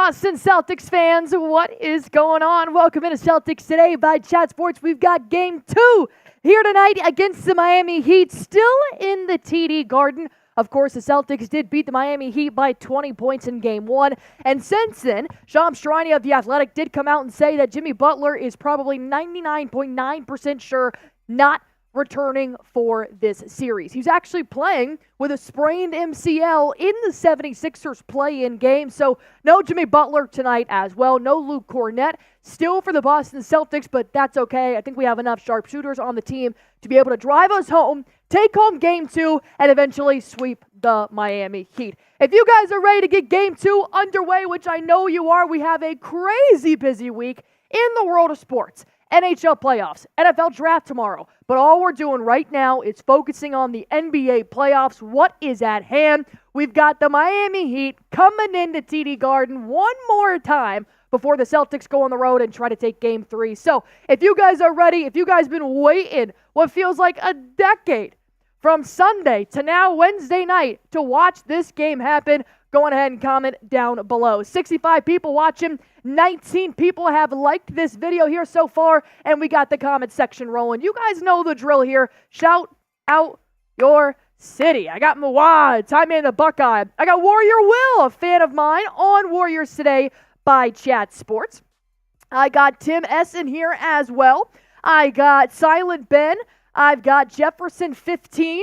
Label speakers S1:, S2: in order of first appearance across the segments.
S1: Boston Celtics fans, what is going on? Welcome into Celtics Today by Chat Sports. We've got Game 2 here tonight against the Miami Heat, still in the TD Garden. Of course, the Celtics did beat the Miami Heat by 20 points in Game 1. And since then, Spoelstra of The Athletic did come out and say that Jimmy Butler is probably 99.9% sure not returning for this series. He's actually playing with a sprained MCL in the 76ers play-in game, so no Jimmy Butler tonight as well. No Luke Cornett, still for the Boston Celtics, but that's okay. I think we have enough sharpshooters on the team to be able to drive us home, take home Game 2, and eventually sweep the Miami Heat. If you guys are ready to get Game 2 underway, which I know you are, we have a crazy busy week in the world of sports. NHL playoffs, NFL draft tomorrow. But all we're doing right now is focusing on the NBA playoffs. What is at hand? We've got the Miami Heat coming into TD Garden one more time before the Celtics go on the road and try to take Game 3. So if you guys are ready, if you guys been waiting what feels like a decade from Sunday to now Wednesday night to watch this game happen, go on ahead and comment down below. 65 people watching, 19 people have liked this video here so far, and we got the comment section rolling. You guys know the drill here. Shout out your city. I got Mawad, Time Man the Buckeye. I got Warrior Will, a fan of mine, on Warriors Today by Chat Sports. I got Tim S in here as well. I got Silent Ben. I've got Jefferson15.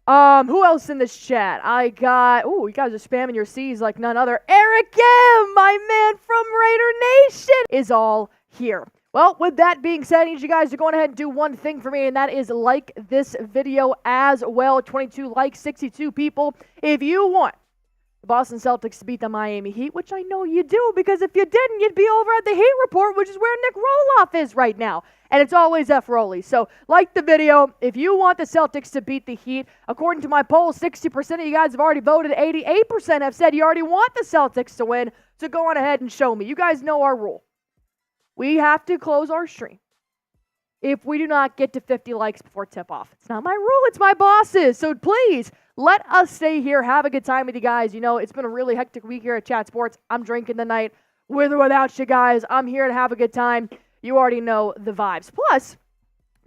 S1: Who else in this chat? I got, you guys are spamming your C's like none other. Erik M, my man from Raider Nation, is all here. Well, with that being said, I need you guys to go ahead and do one thing for me, and that is like this video as well. 22 likes, 62 people. If you want the Boston Celtics to beat the Miami Heat, which I know you do, because if you didn't, you'd be over at the Heat Report, which is where Nick Roloff is right now. And it's always F. Roley. So like the video. If you want the Celtics to beat the Heat, according to my poll, 60% of you guys have already voted. 88% have said you already want the Celtics to win. So go on ahead and show me. You guys know our rule. We have to close our stream if we do not get to 50 likes before tip-off. It's not my rule. It's my boss's. So please, let us stay here. Have a good time with you guys. You know, it's been a really hectic week here at Chat Sports. I'm drinking tonight with or without you guys. I'm here to have a good time. You already know the vibes. Plus,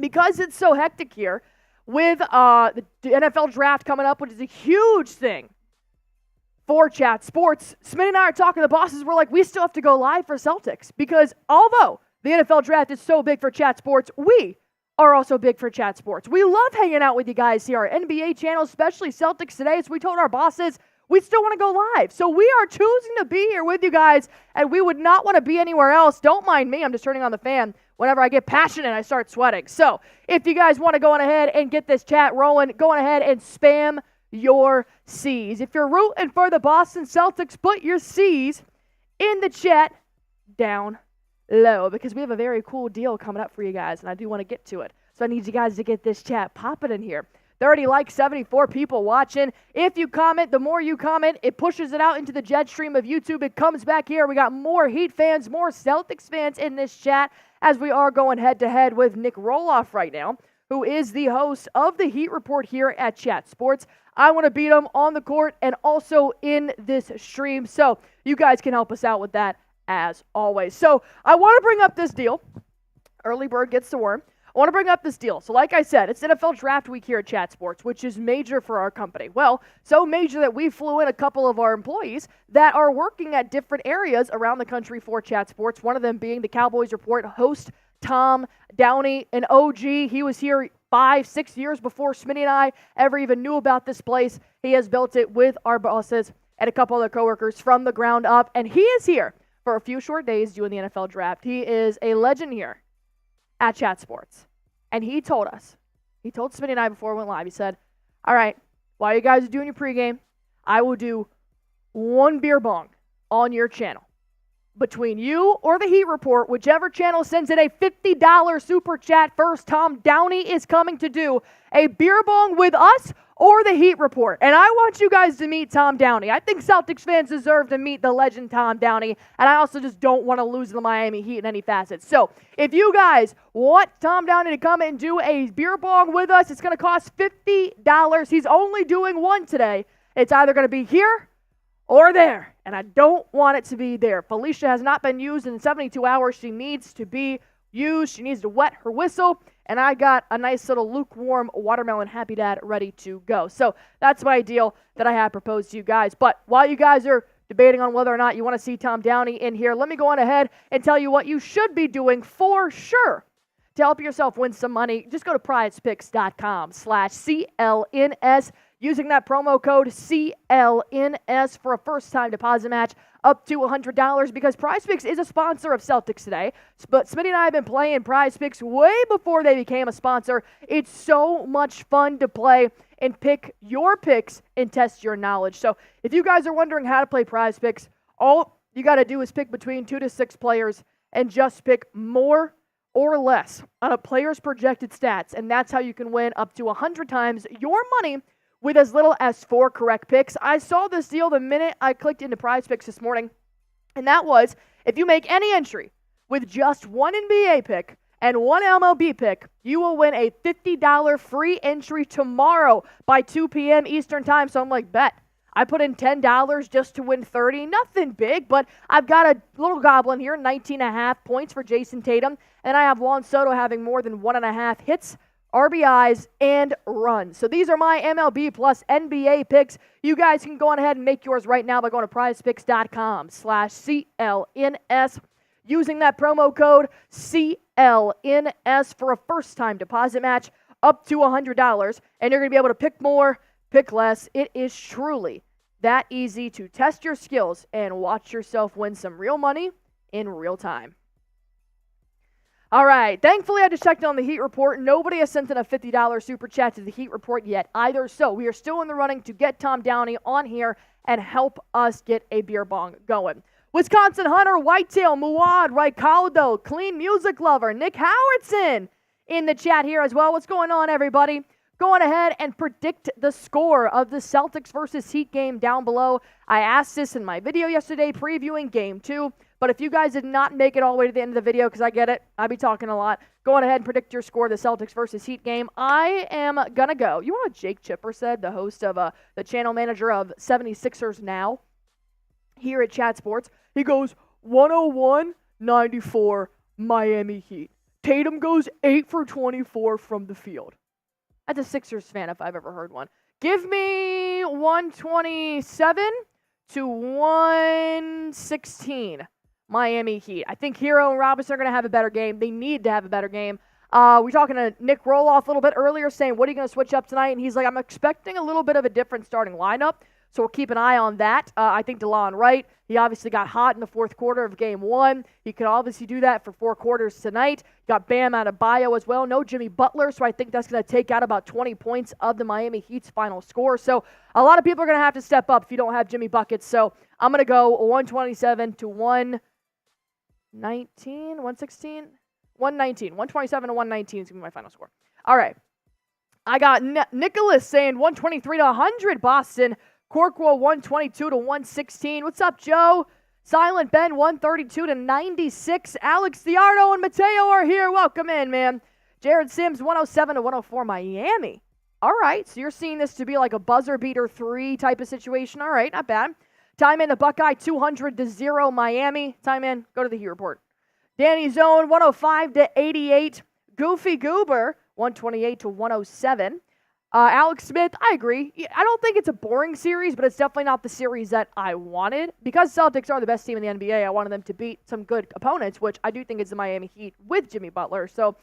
S1: because it's so hectic here, with the NFL draft coming up, which is a huge thing for Chat Sports, Smitty and I are talking to the bosses. We're like, we still have to go live for Celtics. Because although the NFL draft is so big for Chat Sports, we are also big for Chat Sports. We love hanging out with you guys here. Our NBA channel, especially Celtics Today. So we told our bosses, we still want to go live. So we are choosing to be here with you guys, and we would not want to be anywhere else. Don't mind me. I'm just turning on the fan. Whenever I get passionate, I start sweating. So if you guys want to go on ahead and get this chat rolling, go on ahead and spam your C's. If you're rooting for the Boston Celtics, put your C's in the chat down low, because we have a very cool deal coming up for you guys, and I do want to get to it. So I need you guys to get this chat popping in here. 30 likes, 74 people watching. If you comment, the more you comment, it pushes it out into the jet stream of YouTube. It comes back here. We got more Heat fans, more Celtics fans in this chat, as we are going head-to-head with Nick Roloff right now, who is the host of the Heat Report here at Chat Sports. I want to beat him on the court and also in this stream, so you guys can help us out with that as always. So I want to bring up this deal. Early bird gets the worm. I want to bring up this deal. So like I said, it's NFL draft week here at Chat Sports, which is major for our company. Well, so major that we flew in a couple of our employees that are working at different areas around the country for Chat Sports, one of them being the Cowboys Report host, Tom Downey, an OG. He was here 5-6 years before Smitty and I ever even knew about this place. He has built it with our bosses and a couple other coworkers from the ground up, and he is here for a few short days doing the NFL draft. He is a legend here at Chat Sports. And he told Smitty and I before we went live, he said, all right, while you guys are doing your pregame, I will do one beer bong on your channel. Between you or the Heat Report, whichever channel sends in a $50 super chat first, Tom Downey is coming to do a beer bong with us or the Heat Report. And I want you guys to meet Tom Downey. I think Celtics fans deserve to meet the legend Tom Downey, and I also just don't want to lose the Miami Heat in any facets. So if you guys want Tom Downey to come and do a beer bong with us, it's going to cost $50. He's only doing one today. It's either going to be here or there, and I don't want it to be there. Felicia has not been used in 72 hours. She needs to be used. She needs to wet her whistle, and I got a nice little lukewarm watermelon Happy Dad ready to go. So that's my deal that I have proposed to you guys. But while you guys are debating on whether or not you want to see Tom Downey in here, let me go on ahead and tell you what you should be doing for sure to help yourself win some money. Just go to prizepicks.com/CLNS. Using that promo code CLNS for a first-time deposit match up to $100 because Prize Picks is a sponsor of Celtics Today. But Smitty and I have been playing Prize Picks way before they became a sponsor. It's so much fun to play and pick your picks and test your knowledge. So if you guys are wondering how to play Prize Picks, all you got to do is pick between 2 to 6 players and just pick more or less on a player's projected stats. And that's how you can win up to 100 times your money with as little as 4 correct picks. I saw this deal the minute I clicked into Prize Picks this morning, and that was if you make any entry with just one NBA pick and one MLB pick, you will win a $50 free entry tomorrow by 2 p.m. Eastern time. So I'm like, bet. I put in $10 just to win 30. Nothing big, but I've got a little goblin here, 19.5 points for Jayson Tatum, and I have Juan Soto having more than 1.5 hits, RBIs, and runs. So these are my MLB plus NBA picks. You guys can go on ahead and make yours right now by going to prizepicks.com/CLNS. Using that promo code CLNS for a first-time deposit match up to $100. And you're going to be able to pick more, pick less. It is truly that easy to test your skills and watch yourself win some real money in real time. All right, thankfully I just checked on the Heat Report. Nobody has sent in a $50 super chat to the Heat Report yet either, so we are still in the running to get Tom Downey on here and help us get a beer bong going. Wisconsin Hunter, Whitetail, Muad, Ricardo, Clean Music Lover, Nick Howardson in the chat here as well. What's going on, everybody? Go on ahead and predict the score of the Celtics versus Heat game down below. I asked this in my video yesterday previewing Game 2. But if you guys did not make it all the way to the end of the video, because I get it, I be talking a lot, go on ahead and predict your score of the Celtics versus Heat game. I am going to go. You know what Jake Chipper said, the host of the channel manager of 76ers Now here at Chat Sports? He goes, 101-94 Miami Heat. Tatum goes 8 for 24 from the field. That's a Sixers fan if I've ever heard one. Give me 127 to 116. Miami Heat. I think Hero and Robinson are going to have a better game. They need to have a better game. We're talking to Nick Roloff a little bit earlier saying, what are you going to switch up tonight? And he's like, I'm expecting a little bit of a different starting lineup, so we'll keep an eye on that. I think DeLon Wright, he obviously got hot in the fourth quarter of Game 1. He could obviously do that for 4 quarters tonight. Got Bam Adebayo as well. No Jimmy Butler, so I think that's going to take out about 20 points of the Miami Heat's final score. So a lot of people are going to have to step up if you don't have Jimmy Buckets. So I'm going to go 127 to 119, 116, 119. 127 to 119 is going to be my final score. All right. I got Nicholas saying 123 to 100 Boston. Corkwell 122 to 116. What's up, Joe? Silent Ben 132 to 96. Alex Thiardo and Mateo are here. Welcome in, man. Jared Sims 107 to 104 Miami. All right. So you're seeing this to be like a buzzer beater 3 type of situation. All right. Not bad. Time in the Buckeye 200 to 0 Miami. Time in. Go to the Heat Report. Danny Zone 105 to 88. Goofy Goober 128 to 107. Alex Smith, I agree. I don't think it's a boring series, but it's definitely not the series that I wanted. Because Celtics are the best team in the NBA, I wanted them to beat some good opponents, which I do think is the Miami Heat with Jimmy Butler. So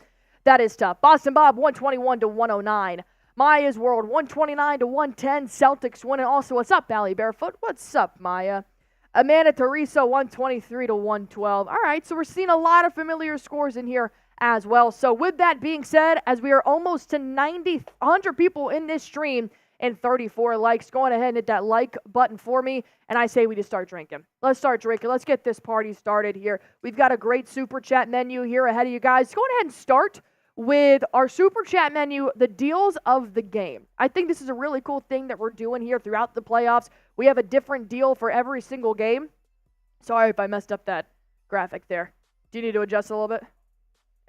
S1: that is tough. Boston Bob 121 to 109. Maya's World 129 to 110. Celtics winning. Also, what's up, Allie Barefoot? What's up, Maya? Amanda Teresa 123 to 112. All right, so we're seeing a lot of familiar scores in here as well. So with that being said, as we are almost to 100 people in this stream and 34 likes, go on ahead and hit that like button for me, and I say we just start drinking. Let's start drinking. Let's get this party started here. We've got a great Super Chat menu here ahead of you guys. Go ahead and start with our Super Chat menu, the deals of the game. I think this is a really cool thing that we're doing here throughout the playoffs. We have a different deal for every single game. Sorry if I messed up that graphic there. Do you need to adjust a little bit?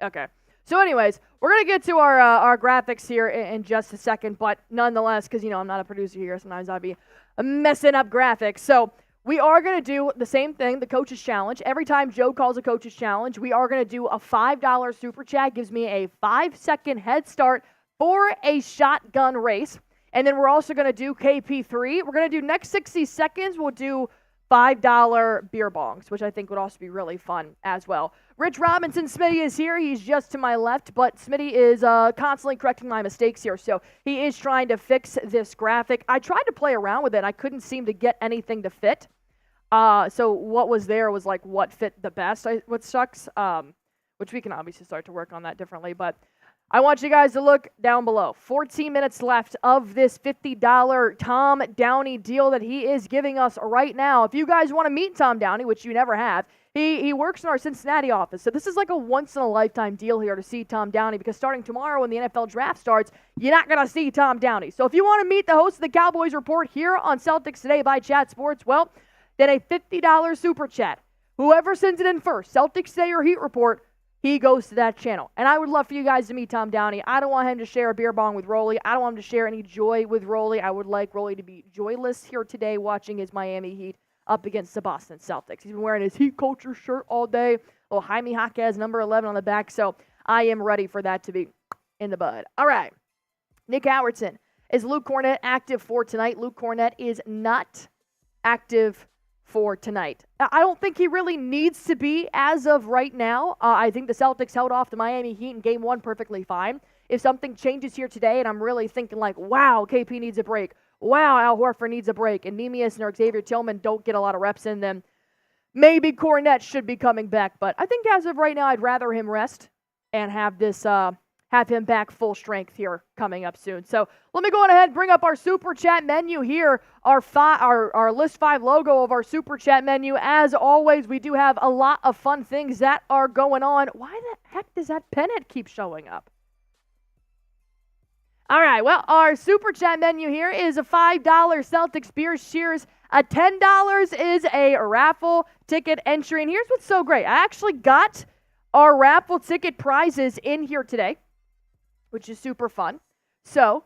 S1: Okay. So anyways, we're going to get to our graphics here in just a second, but nonetheless, because, I'm not a producer here, sometimes I'll be messing up graphics. So we are going to do the same thing, the coach's challenge. Every time Joe calls a coach's challenge, we are going to do a $5 super chat. Gives me a 5-second head start for a shotgun race. And then we're also going to do KP3. We're going to do next 60 seconds. We'll do $5 beer bongs, which I think would also be really fun as well. Rich Robinson, Smitty is here. He's just to my left, but Smitty is constantly correcting my mistakes here. So he is trying to fix this graphic. I tried to play around with it. I couldn't seem to get anything to fit. So what was there was like what fit the best, what sucks, which we can obviously start to work on that differently. But I want you guys to look down below. 14 minutes left of this $50 Tom Downey deal that he is giving us right now. If you guys want to meet Tom Downey, which you never have, he works in our Cincinnati office. So this is like a once-in-a-lifetime deal here to see Tom Downey, because starting tomorrow when the NFL draft starts, you're not going to see Tom Downey. So if you want to meet the host of the Cowboys Report here on Celtics Today by Chat Sports, well, then a $50 super chat. Whoever sends it in first, Celtics Today or Heat Report, he goes to that channel. And I would love for you guys to meet Tom Downey. I don't want him to share a beer bong with Rolly. I don't want him to share any joy with Rolly. I would like Rolly to be joyless here today watching his Miami Heat up against the Boston Celtics. He's been wearing his Heat culture shirt all day. Little Jaime Jaquez, number 11 on the back. So I am ready for that to be in the bud. All right. Nick Howardson. Is Luke Cornett active for tonight? Luke Cornett is not active for tonight. I don't think he really needs to be as of right now. I think the Celtics held off the Miami Heat in Game 1 perfectly fine. If something changes here today and I'm really thinking like, wow, KP needs a break. Wow, Al Horford needs a break. And Neemias and Xavier Tillman don't get a lot of reps in them. Maybe Cornett should be coming back. But I think as of right now, I'd rather him rest and have this have him back full strength here coming up soon. So let me go on ahead and bring up our Super Chat menu here, our List 5 logo of our Super Chat menu. As always, we do have a lot of fun things that are going on. Why the heck does that pennant keep showing up? All right, well, our Super Chat menu here is a $5 Celtics beer cheers. A $10 is a raffle ticket entry. And here's what's so great. I actually got our raffle ticket prizes in here today, which is super fun. So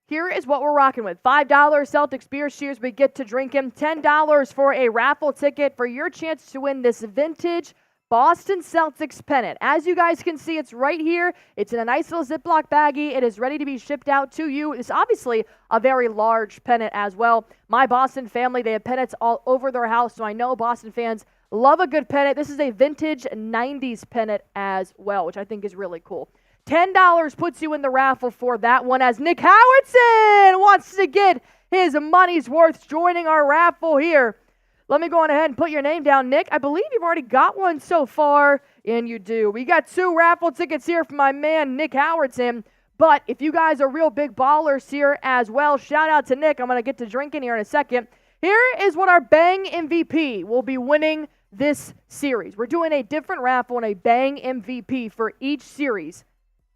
S1: here is what we're rocking with. $5 Celtics beer cheers. We get to drink him. $10 for a raffle ticket for your chance to win this vintage Boston Celtics pennant. As you guys can see, it's right here. It's in a nice little Ziploc baggie. It is ready to be shipped out to you. It's obviously a very large pennant as well. My Boston family, they have pennants all over their house, so I know Boston fans love a good pennant. This is a vintage 90s pennant as well, which I think is really cool. $10 puts you in the raffle for that one, as Nick Howardson wants to get his money's worth joining our raffle here. Let me go on ahead and put your name down, Nick. I believe you've already got one so far, and you do. We got 2 raffle tickets here from my man, Nick Howardson. But if you guys are real big ballers here as well, shout out to Nick. I'm going to get to drinking here in a second. Here is what our Bang MVP will be winning this series. We're doing a different raffle and a Bang MVP for each series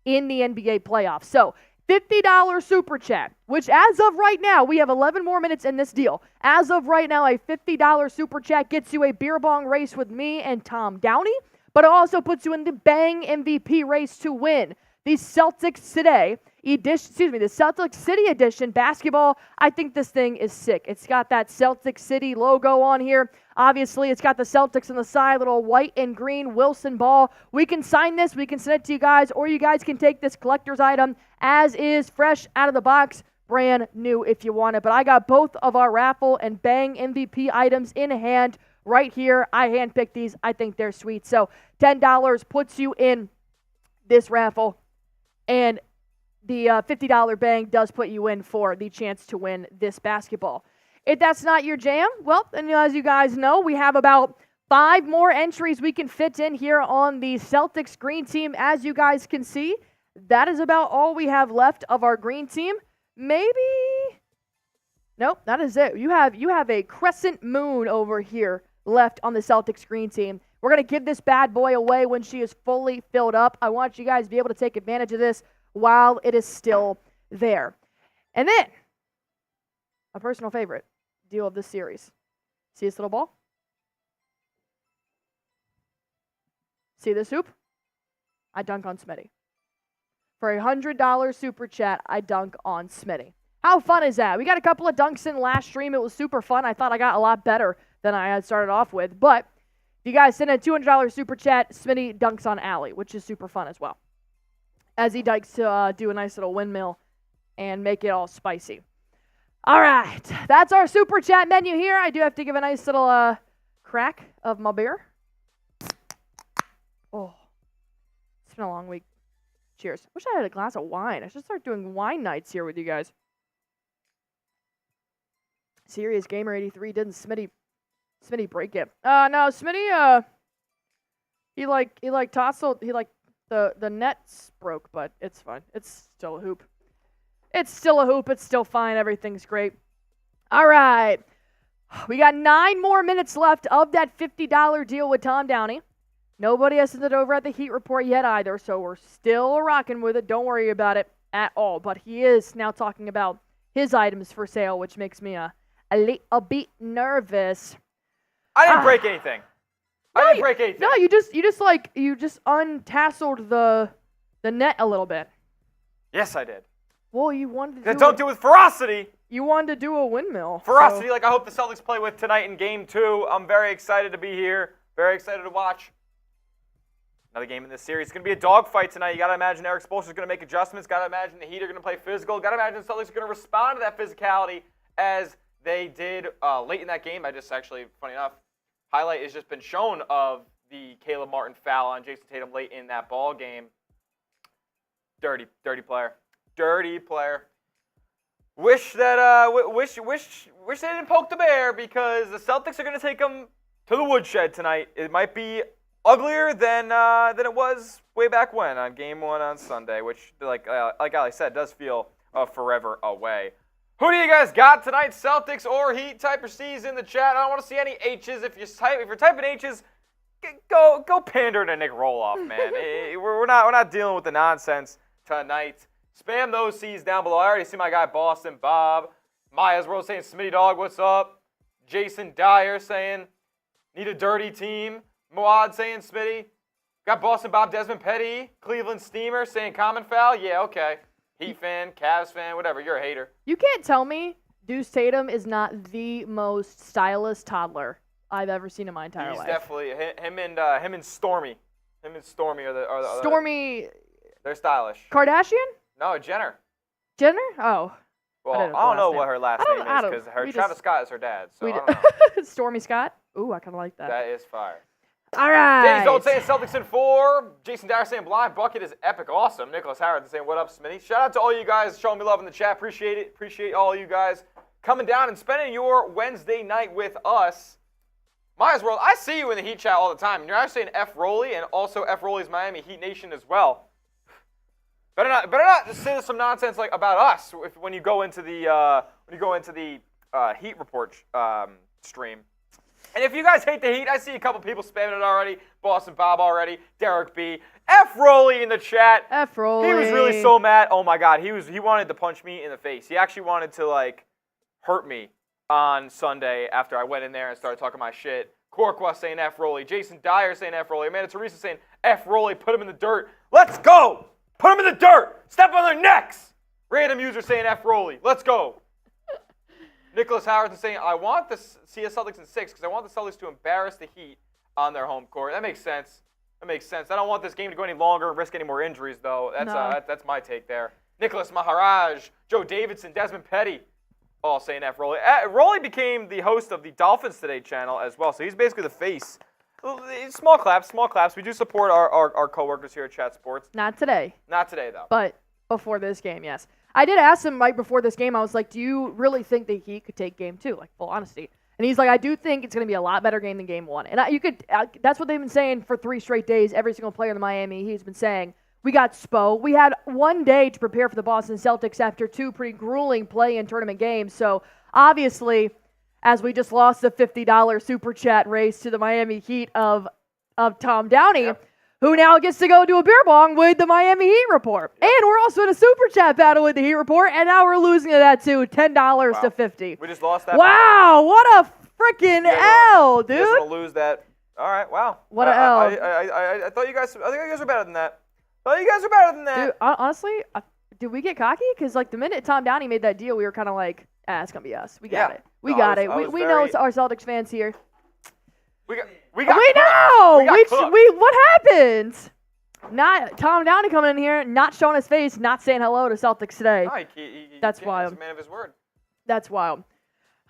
S1: in the NBA playoffs. So $50 super chat, which as of right now, we have 11 more minutes in this deal. As of right now, a $50 super chat gets you a beer bong race with me and Tom Downey, but it also puts you in the Bang MVP race to win the Celtics Today edition, the Celtics City edition basketball. I think this thing is sick. It's got that Celtics City logo on here. Obviously, it's got the Celtics on the side, little white and green Wilson ball. We can sign this, we can send it to you guys, or you guys can take this collector's item as is, fresh out of the box, brand new if you want it. But I got both of our raffle and Bang MVP items in hand right here. I handpicked these. I think they're sweet. So $10 puts you in this raffle, and the $50 Bang does put you in for the chance to win this basketball. If that's not your jam, well, and as you guys know, we have about 5 more entries we can fit in here on the Celtics green team. As you guys can see, that is about all we have left of our green team. Maybe, nope, that is it. You have a crescent moon over here left on the Celtics green team. We're going to give this bad boy away when she is fully filled up. I want you guys to be able to take advantage of this while it is still there. And then, a personal favorite deal of this series. See this little ball? See this hoop? I dunk on Smitty. For a $100 super chat, I dunk on Smitty. How fun is that? We got a couple of dunks in last stream. It was super fun. I thought I got a lot better than I had started off with. But if you guys send a $200 super chat, Smitty dunks on Allie, which is super fun as well. As he likes to do a nice little windmill and make it all spicy. All right. That's our super chat menu here. I do have to give a nice little crack of my beer. Oh, it's been a long week. Cheers. Wish I had a glass of wine. I should start doing wine nights here with you guys. Serious Gamer 83 didn't Smitty break it. No, Smitty he tousled, the nets broke, but it's fine. It's still a hoop. It's still fine. Everything's great. All right. We got 9 more minutes left of that $50 deal with Tom Downey. Nobody has sent it over at the Heat Report yet either, so we're still rocking with it. Don't worry about it at all. But he is now talking about his items for sale, which makes me a little bit nervous.
S2: I didn't break anything. I didn't break anything.
S1: No, you just untasseled the net a little bit.
S2: Yes, I did.
S1: Well, you wanted to
S2: do it with ferocity.
S1: You wanted to do a windmill.
S2: Ferocity, like I hope the Celtics play with tonight in Game 2. I'm very excited to be here. Very excited to watch another game in this series. It's going to be a dogfight tonight. You got to imagine Erik Spoelstra is going to make adjustments. Got to imagine the Heat are going to play physical. Got to imagine the Celtics are going to respond to that physicality as they did late in that game. Funny enough, highlight has just been shown of the Caleb Martin foul on Jayson Tatum late in that ball game. Dirty player. Wish that wish they didn't poke the bear, because the Celtics are going to take them to the woodshed tonight. It might be uglier than it was way back when on Game 1 on Sunday, which like Ali said, does feel forever away. Who do you guys got tonight, Celtics or Heat? Type your C's in the chat. I don't want to see any H's. If you're typing H's, go pander to Nick Roloff, man. we're not dealing with the nonsense tonight. Spam those C's down below. I already see my guy Boston Bob. Maya's World saying Smitty Dog, what's up? Jason Dyer saying need a dirty team. Moad saying Smitty. Got Boston Bob, Desmond Petty, Cleveland Steamer saying common foul. Yeah, okay. Heat fan, Cavs fan, whatever. You're a hater.
S1: You can't tell me Deuce Tatum is not the most stylish toddler I've ever seen in my entire life.
S2: He's definitely him and Stormy. Him and Stormy are the
S1: Stormy.
S2: They're stylish.
S1: Kardashian?
S2: No, Jenner.
S1: Jenner? Oh.
S2: Well, I don't know what her last name is, because Travis Scott is her dad. So I don't know.
S1: Stormy Scott? Ooh, I kind of like that.
S2: That is fire.
S1: All right.
S2: James Old saying Celtics in 4. Jason Dyer saying blind bucket is epic awesome. Nicholas Howard saying what up, Smitty. Shout out to all you guys showing me love in the chat. Appreciate it. Appreciate all you guys coming down and spending your Wednesday night with us. Maya's World, I see you in the Heat chat all the time. And you're actually saying F Rolly and also F Rolly's Miami Heat Nation as well. Better not say some nonsense like about us when you go into the Heat Report stream. And if you guys hate the Heat, I see a couple people spamming it already. Boston Bob already. Derek B. F Rolly in the chat.
S1: F Rolly.
S2: He was really so mad. Oh my God, he wanted to punch me in the face. He actually wanted to hurt me on Sunday after I went in there and started talking my shit. Corqua saying F Rolly. Jason Dyer saying F Rolly. Amanda Teresa saying F Rolly. Put him in the dirt. Let's go. Put them in the dirt. Step on their necks. Random user saying F Rolly. Let's go. Nicholas Howard saying, I want the Celtics in 6 because I want the Celtics to embarrass the Heat on their home court. That makes sense. I don't want this game to go any longer and risk any more injuries, though. That's my take there. Nicholas Maharaj, Joe Davidson, Desmond Petty, all saying F Rolly. Rolly became the host of the Dolphins Today channel as well, so he's basically the face. Small claps. We do support our coworkers here at Chat Sports.
S1: Not today.
S2: Not today, though.
S1: But before this game, yes. I did ask him right before this game, I was like, do you really think the Heat could take game 2? Like, full honesty. And he's like, I do think it's going to be a lot better game than game 1. And that's what they've been saying for 3 straight days. Every single player in the Miami Heat's been saying, we got Spo. We had 1 day to prepare for the Boston Celtics after 2 pretty grueling play-in tournament games. So, obviously, as we just lost the $50 super chat race to the Miami Heat of Tom Downey, yep, who now gets to go do a beer bong with the Miami Heat Report. Yep. And we're also in a super chat battle with the Heat Report, and now we're losing to that too, $10 to $50.
S2: We just lost that.
S1: Wow, what a freaking L, dude.
S2: Just gonna lose that. All right, wow.
S1: What a L.
S2: I thought you guys were better than that.
S1: Dude, honestly, did we get cocky? Because, like, the minute Tom Downey made that deal, we were kind of like, it's going to be us. We got it. We got it. We know it's our Celtics fans here.
S2: We know!
S1: What happened? Not Tom Downey coming in here, not showing his face, not saying hello to Celtics Today.
S2: No,
S1: That's wild.
S2: He's a man of his word.
S1: That's wild.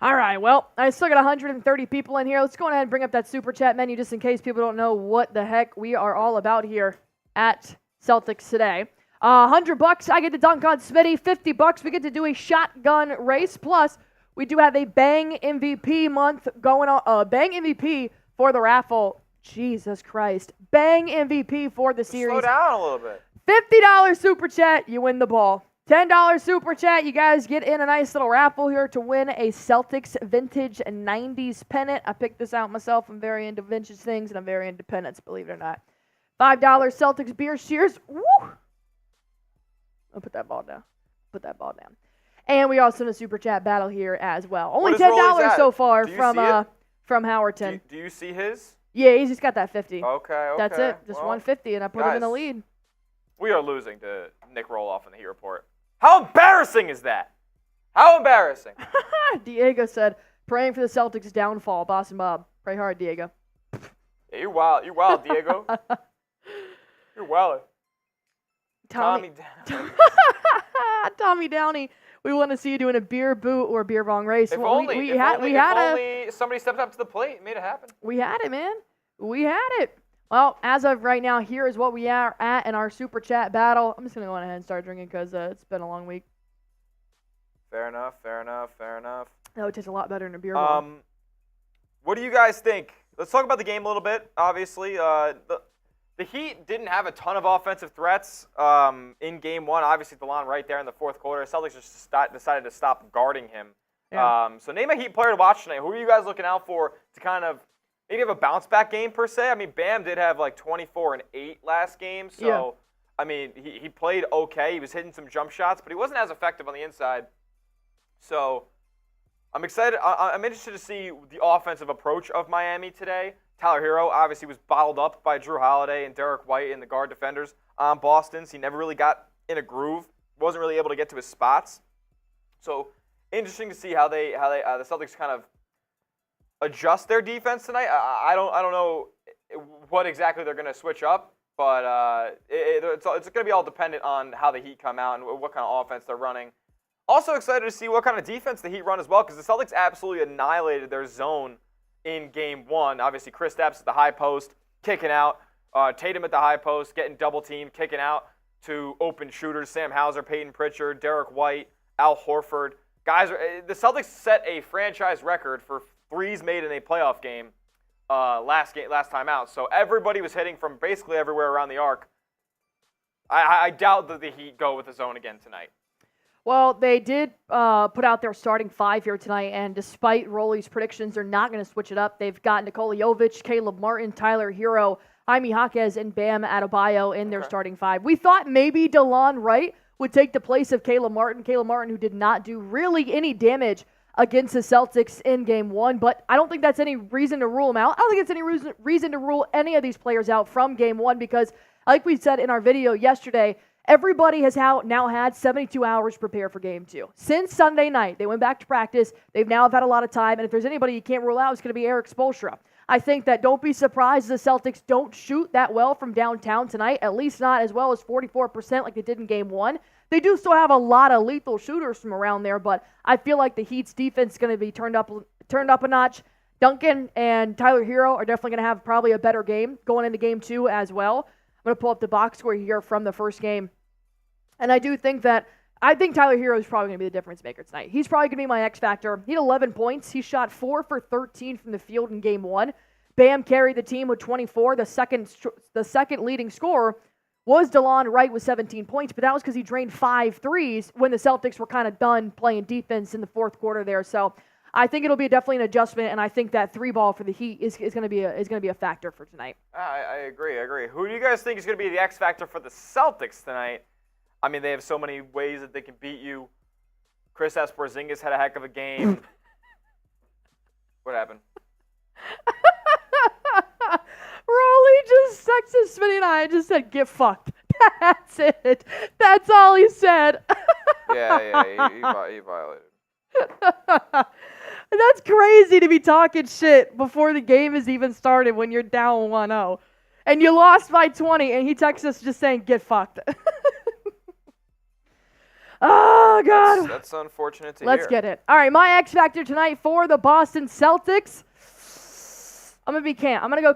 S1: All right, well, I still got 130 people in here. Let's go ahead and bring up that Super Chat menu just in case people don't know what the heck we are all about here at Celtics Today. $100, I get to dunk on Smitty. $50, we get to do a shotgun race. Plus, we do have a Bang MVP month going on. Bang MVP for the raffle. Jesus Christ. Bang MVP for the series.
S2: Slow down a little bit.
S1: $50 Super Chat, you win the ball. $10 Super Chat, you guys get in a nice little raffle here to win a Celtics Vintage 90s pennant. I picked this out myself. I'm very into vintage things, and I'm very into pennants, believe it or not. $5 Celtics beer cheers. Woo! I'll put that ball down. And we also in a Super Chat battle here as well. Only $10 so far from Howerton.
S2: Do you see his?
S1: Yeah, he's just got that 50.
S2: Okay.
S1: That's it. Just 150, and I put him in the lead.
S2: We are losing to Nick Roloff in the Heat Report. How embarrassing is that? How embarrassing.
S1: Diego said, praying for the Celtics' downfall. Boston Bob. Pray hard, Diego.
S2: Yeah, you're wild. You're wild, Diego. You're wild. Tommy Downey.
S1: Tommy Downey. We want to see you doing a beer boot or beer bong race.
S2: If only somebody stepped up to the plate and made it happen.
S1: We had it, man. We had it. Well, as of right now, here is what we are at in our Super Chat battle. I'm just going to go ahead and start drinking because it's been a long week.
S2: Fair enough.
S1: That would taste a lot better in a beer bong.
S2: What do you guys think? Let's talk about the game a little bit, obviously. The Heat didn't have a ton of offensive threats in Game 1. Obviously, DeLon right there in the fourth quarter. Celtics just decided to stop guarding him. Yeah. So name a Heat player to watch tonight. Who are you guys looking out for to kind of maybe have a bounce-back game, per se? I mean, Bam did have like 24 and 8 last game. So, yeah. I mean, he played okay. He was hitting some jump shots, but he wasn't as effective on the inside. So I'm excited. I'm interested to see the offensive approach of Miami today. Tyler Hero obviously was bottled up by Jrue Holiday and Derrick White in the guard defenders on Boston's. He never really got in a groove. Wasn't really able to get to his spots. So interesting to see how the Celtics kind of adjust their defense tonight. I don't know what exactly they're going to switch up, but it's going to be all dependent on how the Heat come out and what kind of offense they're running. Also excited to see what kind of defense the Heat run as well, because the Celtics absolutely annihilated their zone in Game 1. Obviously, Kristaps at the high post, kicking out. Tatum at the high post, getting double teamed, kicking out to open shooters. Sam Hauser, Payton Pritchard, Derrick White, Al Horford. The Celtics set a franchise record for threes made in a playoff game last time out. So everybody was hitting from basically everywhere around the arc. I doubt that the Heat go with the zone again tonight.
S1: Well, they did put out their starting 5 here tonight, and despite Rolly's predictions, they're not going to switch it up. They've got Nikola Jovic, Caleb Martin, Tyler Hero, Jaime Jaquez, and Bam Adebayo in their starting 5. We thought maybe DeLon Wright would take the place of Caleb Martin. Caleb Martin, who did not do really any damage against the Celtics in Game 1, but I don't think that's any reason to rule him out. I don't think it's any reason to rule any of these players out from Game 1 because, like we said in our video yesterday, everybody has now had 72 hours to prepare for Game 2. Since Sunday night, they went back to practice. They've now had a lot of time, and if there's anybody you can't rule out, it's going to be Erik Spoelstra. I think that don't be surprised if the Celtics don't shoot that well from downtown tonight, at least not as well as 44% like they did in Game 1. They do still have a lot of lethal shooters from around there, but I feel like the Heat's defense is going to be turned up a notch. Duncan and Tyler Hero are definitely going to have probably a better game going into Game 2 as well. I'm going to pull up the box score here from the first game. And I think Tyler Hero is probably going to be the difference maker tonight. He's probably going to be my X factor. He had 11 points. He shot 4 for 13 from the field in Game 1. Bam carried the team with 24. The second leading scorer was DeLon Wright with 17 points, but that was because he drained 5 threes when the Celtics were kind of done playing defense in the fourth quarter there. So I think it'll be definitely an adjustment, and I think that 3-ball for the Heat is going to be a factor for tonight.
S2: I agree. Who do you guys think is going to be the X factor for the Celtics tonight? I mean, they have so many ways that they can beat you. Kristaps Porzingis had a heck of a game. What happened?
S1: Rolly just texted Smitty and I just said, get fucked. That's it. That's all he said.
S2: He violated.
S1: That's crazy to be talking shit before the game has even started when you're down 1-0. And you lost by 20, and he texts us just saying, get fucked. Oh, God.
S2: That's unfortunate to hear.
S1: Let's get it. All right, my X Factor tonight for the Boston Celtics. I'm going to be Cam. I'm going to go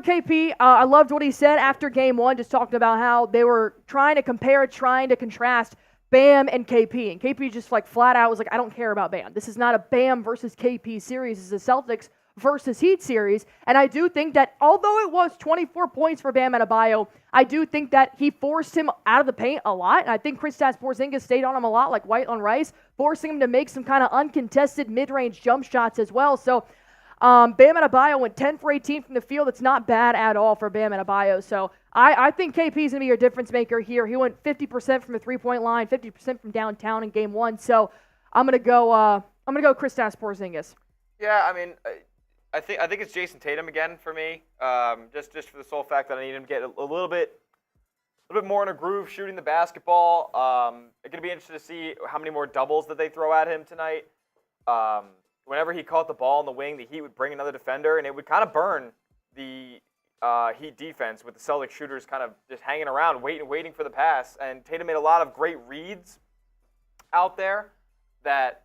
S1: KP. I loved what he said after game one, just talking about how they were trying to compare, trying to contrast Bam and KP. And KP just like flat out was like, I don't care about Bam. This is not a Bam versus KP series. This is a Celtics versus Heat series. And I do think that although it was 24 points for Bam Adebayo, I do think that he forced him out of the paint a lot. And I think Kristaps Porzingis stayed on him a lot, like white on rice, forcing him to make some kind of uncontested mid-range jump shots as well. So Bam Adebayo went 10 for 18 from the field. It's not bad at all for Bam Adebayo. So I think KP is going to be your difference maker here. He went 50% from the three-point line, 50% from downtown in game one. So I'm going to go Kristaps Porzingis.
S2: Yeah, I mean, I think it's Jayson Tatum again for me. Just for the sole fact that I need him to get a little bit more in a groove shooting the basketball. I'm going to be interested to see how many more doubles that they throw at him tonight. Whenever he caught the ball in the wing, the Heat would bring another defender, and it would kind of burn the Heat defense with the Celtics shooters kind of just hanging around, waiting for the pass. And Tatum made a lot of great reads out there that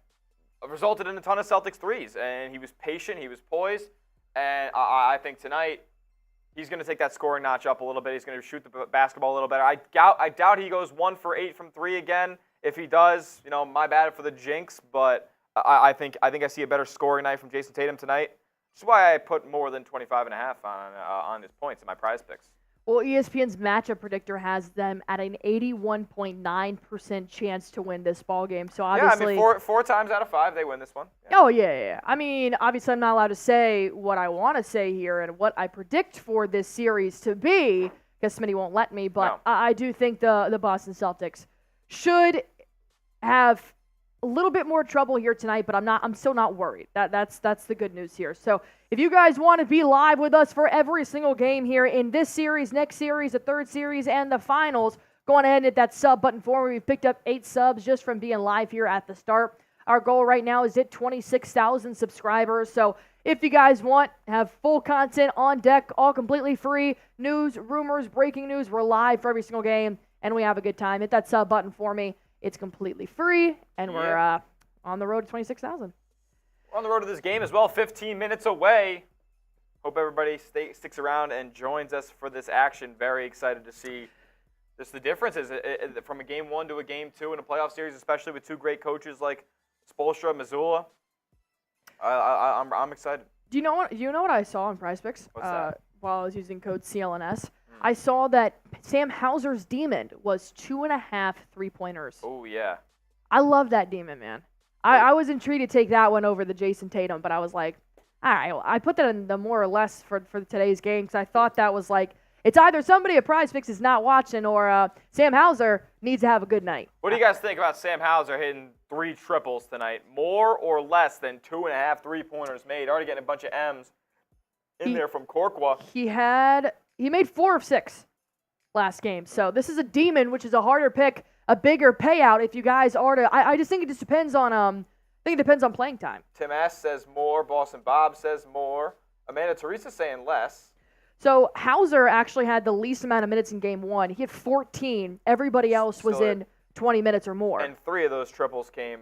S2: resulted in a ton of Celtics threes. And he was patient, he was poised, and I think tonight he's going to take that scoring notch up a little bit. He's going to shoot the basketball a little better. I doubt he goes 1 for 8 from 3 again. If he does, my bad for the jinx, but I think I see a better scoring night from Jayson Tatum tonight. Which is why I put more than 25.5 on his points in my prize picks.
S1: Well, ESPN's matchup predictor has them at an 81.9% chance to win this ball game. So obviously,
S2: yeah, I mean, four times out of 5 they win this one.
S1: Yeah. Oh yeah. I mean, obviously, I'm not allowed to say what I want to say here and what I predict for this series to be, because Smitty won't let me. But no. I do think the Boston Celtics should have a little bit more trouble here tonight, but I'm still not worried. That's the good news here. So if you guys want to be live with us for every single game here in this series, next series, the third series, and the finals, go on ahead and hit that sub button for me. We've picked up 8 subs just from being live here at the start. Our goal right now is at 26,000 subscribers. So if you guys want, have full content on deck, all completely free, news, rumors, breaking news. We're live for every single game, and we have a good time. Hit that sub button for me. It's completely free, and we're on the road to 26,000.
S2: We're on the road to this game as well, 15 minutes away. Hope everybody sticks around and joins us for this action. Very excited to see just the differences from a game 1 to a game 2 in a playoff series, especially with 2 great coaches like Spoelstra and Mazzulla. I'm excited.
S1: Do you know what I saw in Prize Picks?
S2: What's that?
S1: While I was using code CLNS? I saw that Sam Hauser's demon was 2.5 3-pointers.
S2: Oh, yeah.
S1: I love that demon, man. I was intrigued to take that one over the Jayson Tatum, but I was like, all right, I put that in the more or less for today's game because I thought that was like, it's either somebody at Prize Picks is not watching or Sam Hauser needs to have a good night.
S2: What do you guys think about Sam Hauser hitting 3 triples tonight? More or less than 2.5 3-pointers made? Already getting a bunch of M's in there from Korkwa.
S1: He made 4 of 6 last game. So this is a demon, which is a harder pick, a bigger payout if you guys are to. I just think it just depends on playing time.
S2: Tim S says more. Boston Bob says more. Amanda Teresa saying less.
S1: So Hauser actually had the least amount of minutes in game 1. He had 14. Everybody else was in 20 minutes or more.
S2: And 3 of those triples came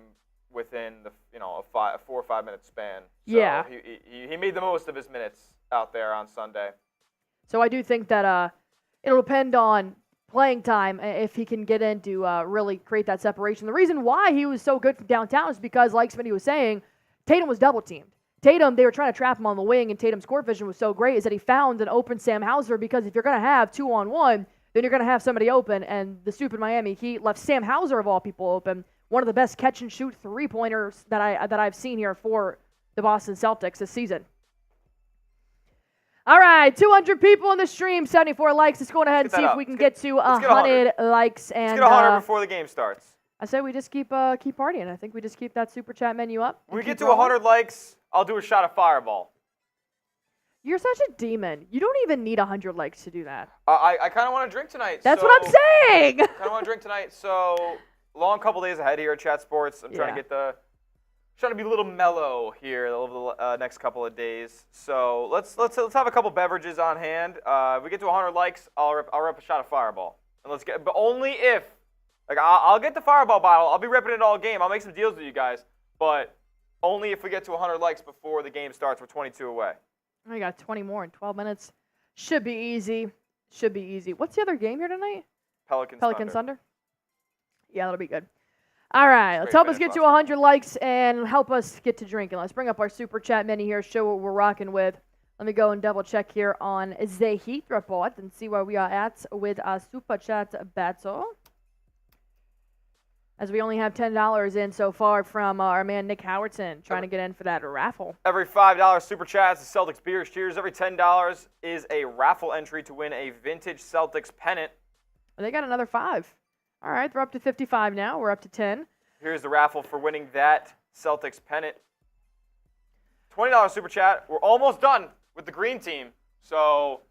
S2: within the a 4 or 5 minute span. So
S1: yeah.
S2: He made the most of his minutes out there on Sunday.
S1: So I do think that it'll depend on playing time if he can get in to really create that separation. The reason why he was so good from downtown is because, like Smitty was saying, Tatum was double-teamed. Tatum, they were trying to trap him on the wing, and Tatum's court vision was so great is that he found an open Sam Hauser because if you're going to have 2-on-1, then you're going to have somebody open, and the stupid Miami Heat left Sam Hauser, of all people, open. One of the best catch-and-shoot three-pointers that I've seen here for the Boston Celtics this season. All right, 200 people in the stream, 74 likes. Let's go ahead and see if we can get to 100 likes. And
S2: let's get 100 before the game starts.
S1: I said we just keep partying. I think we just keep that super chat menu up.
S2: When we get to 100 likes, I'll do a shot of Fireball.
S1: You're such a demon. You don't even need 100 likes to do that.
S2: I kind of want to drink tonight.
S1: That's what I'm saying.
S2: Kind of want to drink tonight. So long couple days ahead here at Chat Sports. I'm trying to be a little mellow here over the next couple of days. So let's have a couple beverages on hand. If we get to 100 likes, I'll rip a shot of Fireball. And but only if, like, I'll get the Fireball bottle. I'll be ripping it all game. I'll make some deals with you guys, but only if we get to 100 likes before the game starts. We're 22 away.
S1: We got 20 more in 12 minutes. Should be easy. What's the other game here tonight?
S2: Pelicans
S1: Thunder. Yeah, that'll be good. All right, let's help us get to 100 likes and help us get to drinking. Let's bring up our Super Chat menu here, show what we're rocking with. Let me go and double check here on the Heat report and see where we are at with our Super Chat battle. As we only have $10 in so far from our man Nick Howardson trying to get in for that raffle.
S2: Every $5 Super Chat is a Celtics beer cheers. Every $10 is a raffle entry to win a vintage Celtics pennant.
S1: They got another 5. All right, they're up to 55 now. We're up to 10.
S2: Here's the raffle for winning that Celtics pennant. $20 Super Chat. We're almost done with the green team. So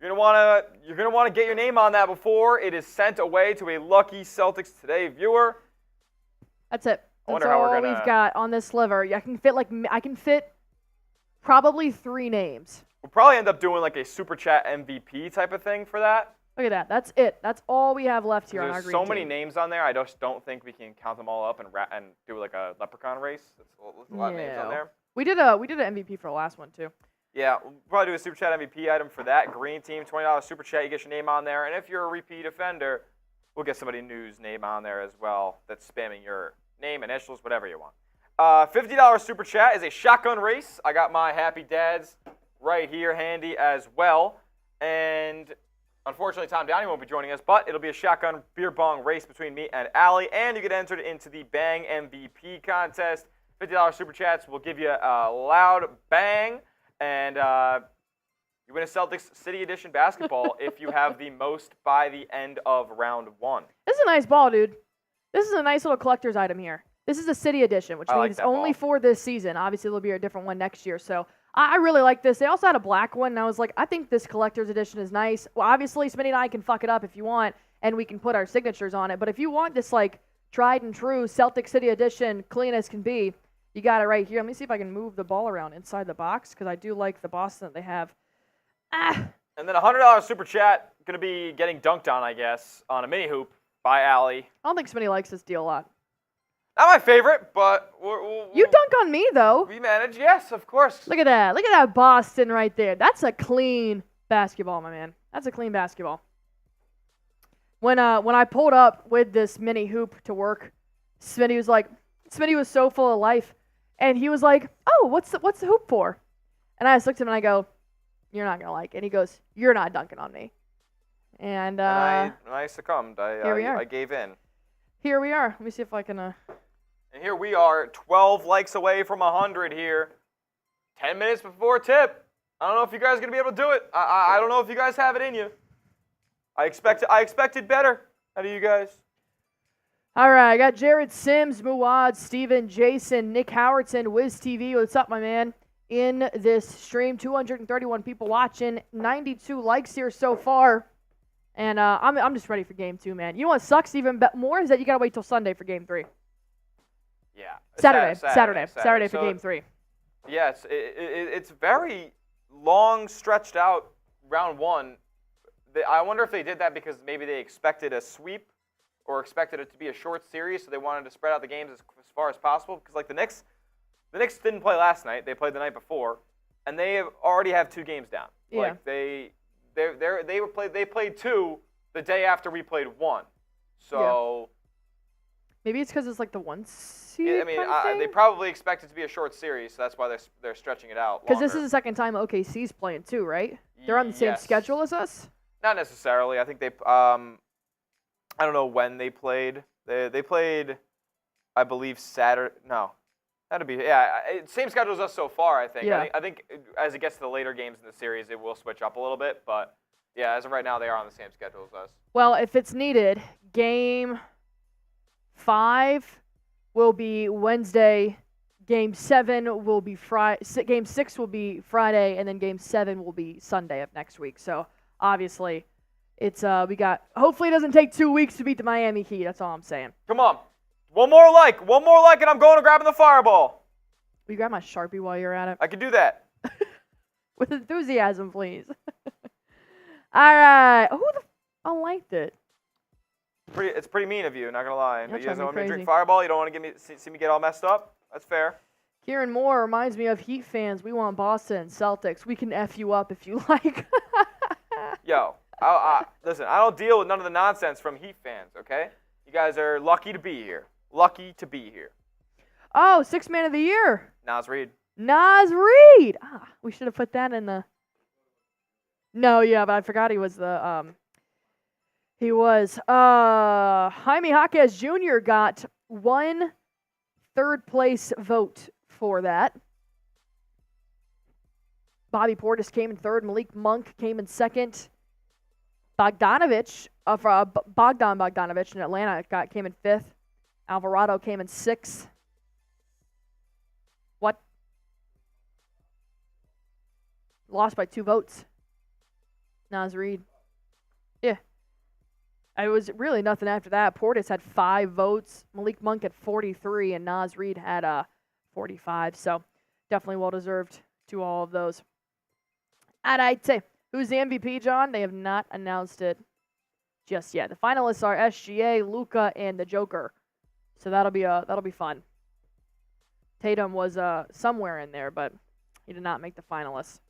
S2: you're gonna wanna get your name on that before it is sent away to a lucky Celtics Today viewer.
S1: That's it.
S2: That's
S1: all we've got on this sliver. I can fit probably 3 names.
S2: We'll probably end up doing like a Super Chat MVP type of thing for that.
S1: Look at that. That's it. That's all we have left here on our green team.
S2: There's so many names on there. I just don't think we can count them all up and do like a leprechaun race. There's a lot of names on there.
S1: We did an MVP for the last one too.
S2: Yeah, we'll probably do a Super Chat MVP item for that. Green team, $20 Super Chat. You get your name on there. And if you're a repeat offender, we'll get somebody new's name on there as well that's spamming your name, initials, whatever you want. $50 Super Chat is a shotgun race. I got my Happy Dads right here handy as well. And unfortunately, Tom Downey won't be joining us, but it'll be a shotgun beer bong race between me and Allie. And you get entered into the Bang MVP contest. $50 Super Chats will give you a loud bang. And you win a Celtics City Edition basketball if you have the most by the end of round 1.
S1: This is a nice ball, dude. This is a nice little collector's item here. This is a City Edition, which means it's only for this season. Obviously, there'll be a different one next year. So I really like this. They also had a black one, and I was like, I think this collector's edition is nice. Well, obviously, Smitty and I can fuck it up if you want, and we can put our signatures on it. But if you want this, like, tried and true Celtic City Edition, clean as can be, you got it right here. Let me see if I can move the ball around inside the box, because I do like the Boston that they have. And
S2: then a $100 Super Chat, going to be getting dunked on, I guess, on a mini hoop by Allie.
S1: I don't think Smitty likes this deal a lot.
S2: Not my favorite, but
S1: you dunk on me, though.
S2: We manage, yes, of course.
S1: Look at that. Look at that Boston right there. That's a clean basketball, my man. That's a clean basketball. When I pulled up with this mini hoop to work, Smitty was so full of life, and he was like, "Oh, what's the hoop for?" And I just looked at him and I go, "You're not gonna like it." And he goes, "You're not dunking on me." And
S2: I succumbed.
S1: Here we are.
S2: I gave in.
S1: Here we are. Let me see if I can.
S2: And here we are, 12 likes away from 100 here. 10 minutes before tip. I don't know if you guys are gonna be able to do it. I don't know if you guys have it in you. I expected better out of you guys.
S1: All right, I got Jared Sims, Muad, Steven, Jason, Nick Howardson, Wiz TV. What's up, my man? In this stream, 231 people watching, 92 likes here so far. And I'm just ready for game 2, man. You know what sucks even more is that you got to wait till Sunday for game 3.
S2: Yeah.
S1: Saturday for game 3.
S2: Yes, it's very long, stretched out round 1. I wonder if they did that because maybe they expected a sweep or expected it to be a short series, so they wanted to spread out the games as far as possible. Because like the Knicks didn't play last night; they played the night before, and they already have 2 games down.
S1: Yeah.
S2: Like they played 2 the day after we played 1. So
S1: maybe it's because it's like the 1 seed.
S2: Yeah, I mean, they probably expect it to be a short series, so that's why they're stretching it out.
S1: Because this is the second time OKC's playing too, right? They're on the same schedule as us.
S2: Not necessarily. I think they. I don't know when they played. They played, I believe Saturday. No, that'd be same schedule as us so far. I think.
S1: Yeah.
S2: I think as it gets to the later games in the series, it will switch up a little bit. But yeah, as of right now, they are on the same schedule as us.
S1: Well, if it's needed, game 5 will be Wednesday. Game 7 will be Game 6 will be Friday, and then Game 7 will be Sunday of next week. So obviously, it's hopefully it doesn't take 2 weeks to beat the Miami Heat. That's all I'm saying.
S2: Come on, one more like, and I'm going to grabbing the fireball.
S1: Will you grab my Sharpie while you're at it?
S2: I can do that.
S1: With enthusiasm, please. All right. I liked it.
S2: It's pretty mean of you, not gonna lie.
S1: You're
S2: You guys
S1: driving me
S2: want me to drink
S1: crazy.
S2: Fireball? You don't want to see me get all messed up? That's fair.
S1: Kieran Moore reminds me of Heat fans. We want Boston Celtics. We can F you up if you like.
S2: Yo, listen, I don't deal with none of the nonsense from Heat fans, okay? You guys are lucky to be here. Lucky to be here.
S1: Oh, 6th man of the year.
S2: Naz Reid.
S1: Naz Reid. We should have put that in the... No, yeah, but I forgot he was the... Jaime Jaquez Jr. got 1 third-place vote for that. Bobby Portis came in 3rd. Malik Monk came in 2nd. Bogdan Bogdanovich in Atlanta came in 5th. Alvarado came in 6th. What? Lost by 2 votes. Naz Reid. Yeah. It was really nothing after that. Portis had 5 votes. Malik Monk had 43, and Naz Reid had 45. So definitely well-deserved to all of those. All right. Who's the MVP, John? They have not announced it just yet. The finalists are SGA, Luka, and the Joker. So that'll be fun. Tatum was somewhere in there, but he did not make the finalists.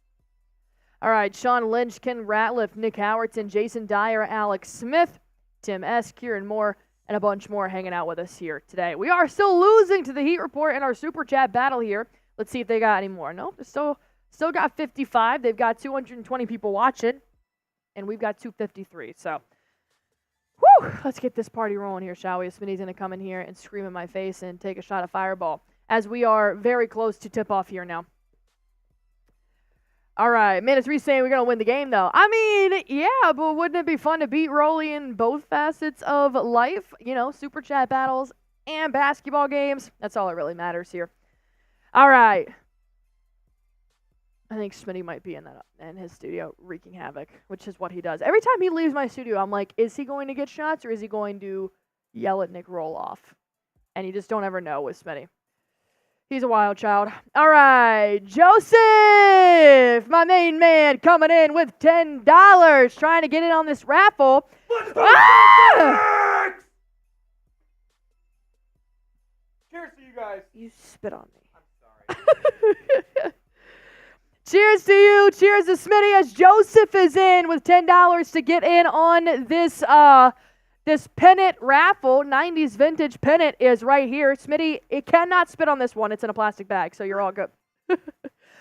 S1: All right, Sean Lynch, Ken Ratliff, Nick Howerton, Jason Dyer, Alex Smith, Tim S., Kieran Moore, and a bunch more hanging out with us here today. We are still losing to the Heat Report in our Super Chat battle here. Let's see if they got any more. Nope, they still got 55. They've got 220 people watching, and we've got 253. So, let's get this party rolling here, shall we? Smitty's going to come in here and scream in my face and take a shot of Fireball, as we are very close to tip-off here now. All right, Minutes 3 saying we're going to win the game, though. I mean, yeah, but wouldn't it be fun to beat Rolly in both facets of life? You know, Super Chat battles and basketball games. That's all that really matters here. All right. I think Smitty might be in his studio wreaking havoc, which is what he does. Every time he leaves my studio, I'm like, is he going to get shots or is he going to yell at Nick Roloff? And you just don't ever know with Smitty. He's a wild child. All right, Joseph, my main man, coming in with $10, trying to get in on this raffle.
S2: Let's go! Cheers to you guys.
S1: You spit on me.
S2: I'm sorry.
S1: Cheers to you. Cheers to Smitty as Joseph is in with $10 to get in on this this pennant raffle. 90s vintage pennant is right here. Smitty, it cannot spit on this one. It's in a plastic bag, so you're all good.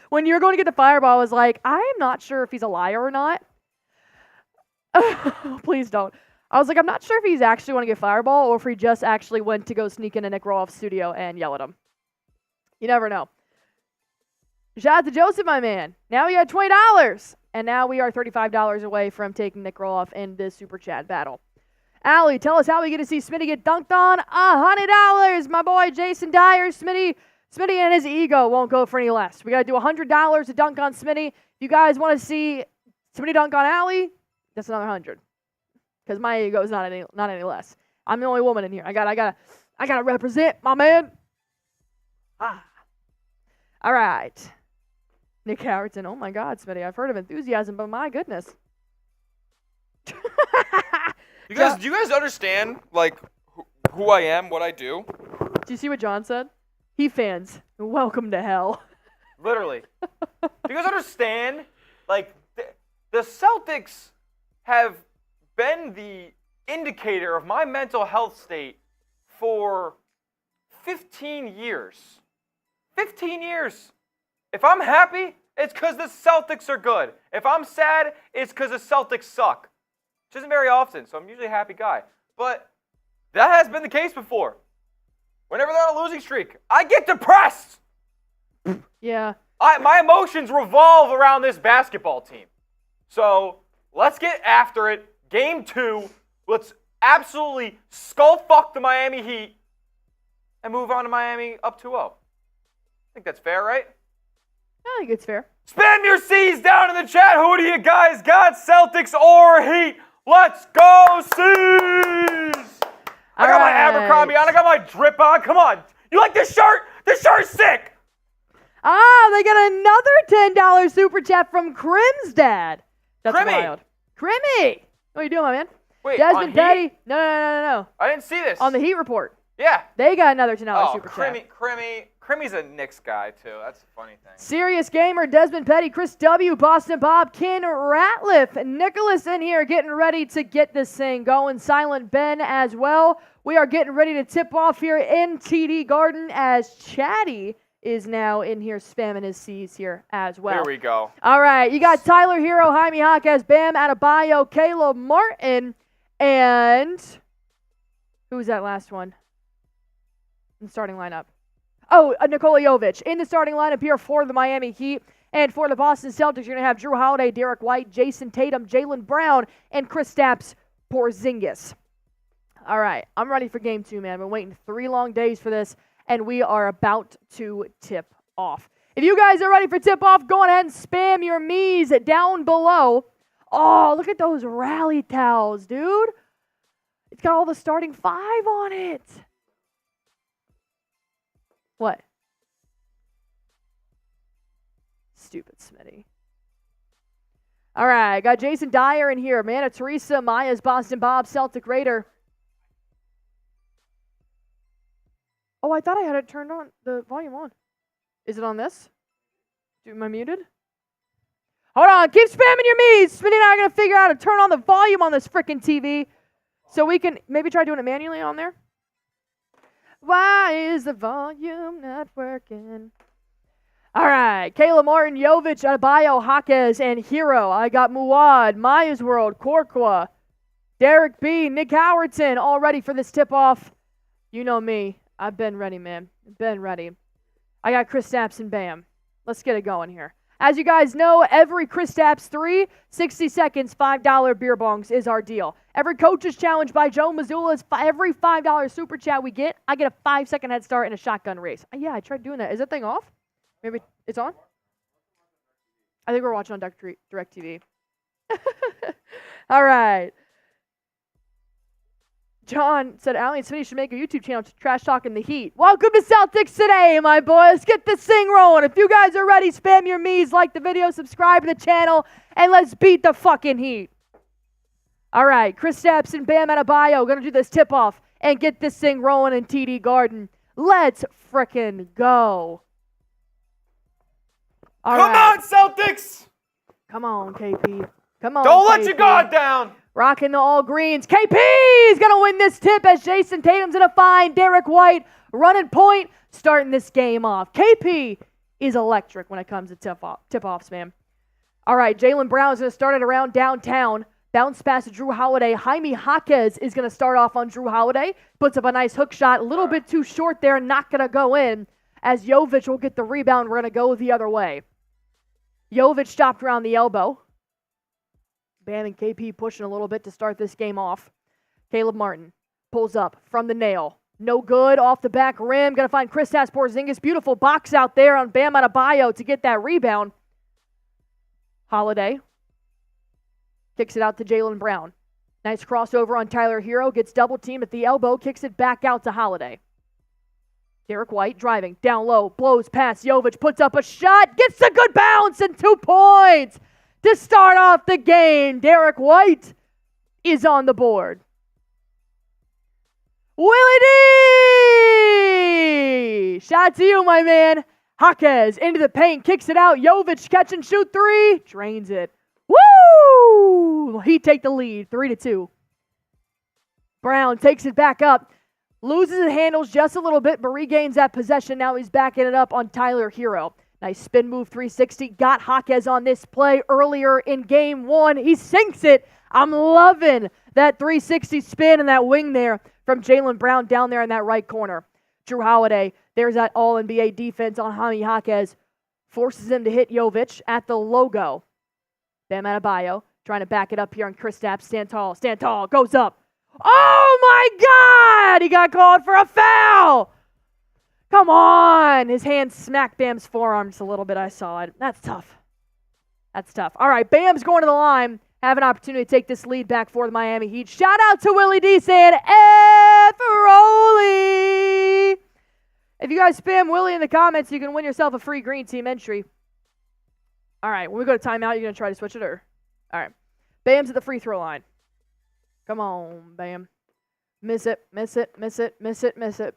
S1: When you're going to get the Fireball, I was like, I am not sure if he's a liar or not. Please don't. I was like, I'm not sure if he's actually want to get Fireball or if he just actually went to go sneak into Nick Roloff's studio and yell at him. You never know. Shout out to Joseph, my man. Now we had $20, and now we are $35 away from taking Nick Roloff in this Super Chat battle. Allie, tell us how we get to see Smitty get dunked on. $100. My boy Jason Dyer, Smitty and his ego won't go for any less. We got to do $100 to dunk on Smitty. If you guys want to see Smitty dunk on Allie, that's another $100. Because my ego is not any less. I'm the only woman in here. I gotta represent my man. All right. Nick Howerton. Oh my God, Smitty. I've heard of enthusiasm, but my goodness.
S2: Do you guys understand, like, who I am, what I do?
S1: Do you see what John said? Heat fans, welcome to hell.
S2: Literally. Do you guys understand? Like, the Celtics have been the indicator of my mental health state for 15 years. 15 years. If I'm happy, it's because the Celtics are good. If I'm sad, it's because the Celtics suck. Which isn't very often, so I'm usually a happy guy. But that has been the case before. Whenever they're on a losing streak, I get depressed.
S1: Yeah.
S2: My emotions revolve around this basketball team. So let's get after it. Game 2. Let's absolutely skull fuck the Miami Heat and move on to Miami up 2-0. think that's fair, right?
S1: I think it's fair.
S2: Spam your C's down in the chat. Who do you guys got, Celtics or Heat? Let's go, C's! I got my Abercrombie on. I got my drip on. Come on. You like this shirt? This shirt's sick.
S1: They got another $10 super chat from Crim's dad. That's
S2: Crimmy.
S1: wild. Crimmy! What are you doing, my man?
S2: Wait,
S1: Desmond
S2: on
S1: Petty.
S2: Heat?
S1: No.
S2: I didn't see this.
S1: On the Heat report.
S2: Yeah.
S1: They got another $10 super chat.
S2: Crimmy's a Knicks guy, too. That's a funny thing.
S1: Serious Gamer, Desmond Petty, Chris W., Boston Bob, Ken Ratliff, Nicholas in here getting ready to get this thing going. Silent Ben as well. We are getting ready to tip off here in TD Garden as Chatty is now in here spamming his C's here as well.
S2: Here we go.
S1: All right, you got Tyler Hero, Jaime Jaquez, Bam Adebayo, Caleb Martin, and who's that last one in the starting lineup? Oh, Nikola Jovic in the starting lineup here for the Miami Heat. And for the Boston Celtics, you're going to have Jrue Holiday, Derrick White, Jayson Tatum, Jaylen Brown, and Kristaps Porzingis. All right, I'm ready for game 2, man. I've been waiting 3 long days for this, and we are about to tip off. If you guys are ready for tip-off, go ahead and spam your me's down below. Oh, look at those rally towels, dude. It's got all the starting 5 on it. What? Stupid Smitty. All right, got Jason Dyer in here. Amanda Teresa, Maya's Boston Bob, Celtic Raider. Oh, I thought I had it turned on, the volume on. Is it on this? Am I muted? Hold on, keep spamming your me's. Smitty and I are going to figure out how to turn on the volume on this freaking TV so we can maybe try doing it manually on there. Why is the volume not working? All right, Caleb Martin, Jovic, Adebayo, Jaquez, and Hero. I got Muad, Maya's World, Korkwa, Derek B, Nick Howardson, all ready for this tip-off. You know me. I've been ready, man. Been ready. I got Kristaps and Bam. Let's get it going here. As you guys know, every Kristaps 3, 60 seconds, $5 beer bongs is our deal. Every coach's challenge by Joe Mazzulla is every $5 super chat we get, I get a 5-second head start in a shotgun race. Yeah, I tried doing that. Is that thing off? Maybe it's on? I think we're watching on DirecTV. All right. John said, Allie and Smitty should make a YouTube channel to trash talking the Heat. Welcome to Celtics Today, my boys. Get this thing rolling. If you guys are ready, spam your me's, like the video, subscribe to the channel, and let's beat the fucking Heat. All right, Kristaps and Bam Adebayo going to do this tip-off and get this thing rolling in TD Garden. Let's frickin' go. All
S2: Come
S1: right.
S2: on, Celtics!
S1: Come on, KP. Come on,
S2: Don't let
S1: KP.
S2: your guard down!
S1: Rocking the all greens. KP is going to win this tip as Jayson Tatum's going to find Derrick White running point, starting this game off. KP is electric when it comes to tip-offs, man. All right, Jaylen Brown is going to start it around downtown. Bounce pass to Jrue Holiday. Jaime Jaquez is going to start off on Jrue Holiday. Puts up a nice hook shot. A little bit too short there. Not going to go in. As Jovic will get the rebound, we're going to go the other way. Jovic stopped around the elbow. Bam and KP pushing a little bit to start this game off. Caleb Martin pulls up from the nail. No good off the back rim. Going to find Kristaps Porzingis. Beautiful box out there on Bam Adebayo to get that rebound. Holiday kicks it out to Jaylen Brown. Nice crossover on Tyler Hero. Gets double teamed at the elbow. Kicks it back out to Holiday. Derrick White driving down low. Blows past Jovic. Puts up a shot. Gets a good bounce and 2 points. To start off the game, Derrick White is on the board. Willie D! Shout to you, my man. Jaquez into the paint, kicks it out. Jovic catch and shoot 3. Drains it. Woo! He take the lead, 3-2. Brown takes it back up. Loses the handles just a little bit, but regains that possession. Now he's backing it up on Tyler Hero. Nice spin move, 360. Got Jaquez on this play earlier in game 1. He sinks it. I'm loving that 360 spin and that wing there from Jaylen Brown down there in that right corner. Jrue Holiday, there's that all-NBA defense on Jaime Jaquez. Forces him to hit Jovic at the logo. Bam Adebayo trying to back it up here on Kristaps. Stand tall, goes up. Oh my God! He got called for a foul! Come Come on! His hand smacked Bam's forearm just a little bit. I saw it. That's tough. That's tough. All right, Bam's going to the line. Have an opportunity to take this lead back for the Miami Heat. Shout out to Willie D saying, F. Roley. If you guys spam Willie in the comments, you can win yourself a free green team entry. All right, when we go to timeout, you're going to try to switch it, or? All right. Bam's at the free throw line. Come on, Bam. Miss it, miss it, miss it, miss it, miss it.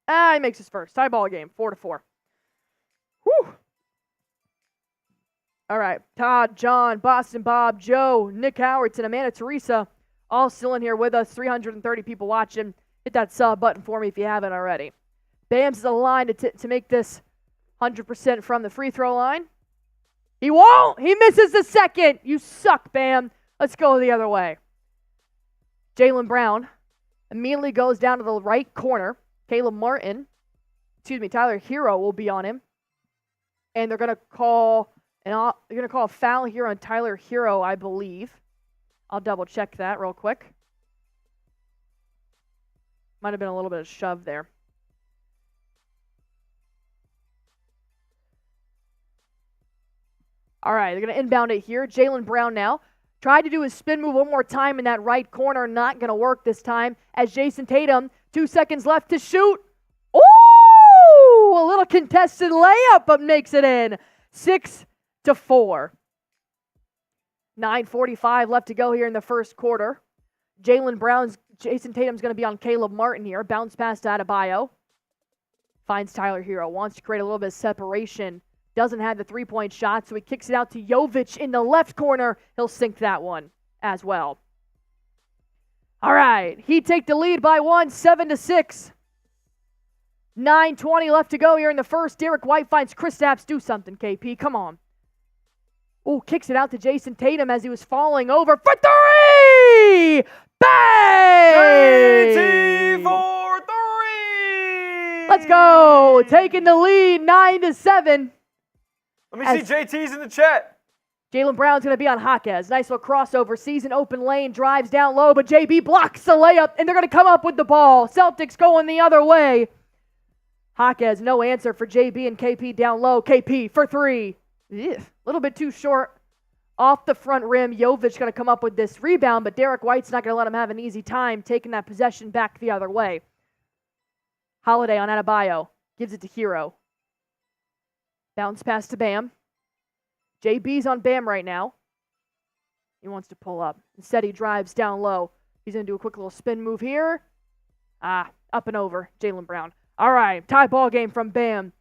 S1: He makes his first. Tie ball game, 4-4. Whew. All right, Todd, John, Boston Bob, Joe, Nick Howardson, Amanda Teresa, all still in here with us. 330 people watching. Hit that sub button for me if you haven't already. Bam's the line to make this 100% from the free throw line. He won't. He misses the second. You suck, Bam. Let's go the other way. Jaylen Brown immediately goes down to the right corner. Tyler Hero will be on him. And they're going to call a foul here on Tyler Hero, I believe. I'll double check that real quick. Might have been a little bit of shove there. All right, they're going to inbound it here. Jaylen Brown now. Tried to do his spin move one more time in that right corner. Not going to work this time. As Jayson Tatum, 2 seconds left to shoot. Ooh! A little contested layup, but makes it in. 6-4. 9:45 left to go here in the first quarter. Jayson Tatum's going to be on Caleb Martin here. Bounce pass to Adebayo. Finds Tyler Hero. Wants to create a little bit of separation. Doesn't have the three-point shot, so he kicks it out to Jovic in the left corner. He'll sink that one as well. All right, Heat take the lead by 1, 7-6. 9:20 left to go here in the first. Derrick White finds Kristaps. Do something, KP. Come on. Ooh, kicks it out to Jayson Tatum as he was falling over for 3! Bang!
S2: JT for 3!
S1: Let's go. Taking the lead, 9-7.
S2: Let me see JT's in the chat.
S1: Jaylen Brown's going to be on Jaquez. Nice little crossover. Sees an open lane, drives down low, but JB blocks the layup, and they're going to come up with the ball. Celtics going the other way. Jaquez, no answer for JB and KP down low. KP for 3. A little bit too short. Off the front rim, Jovic going to come up with this rebound, but Derrick White's not going to let him have an easy time taking that possession back the other way. Holiday on Adebayo. Gives it to Hero. Bounce pass to Bam. JB's on Bam right now. He wants to pull up. Instead, he drives down low. He's going to do a quick little spin move here. Up and over. Jaylen Brown. All right, tie ball game from Bam.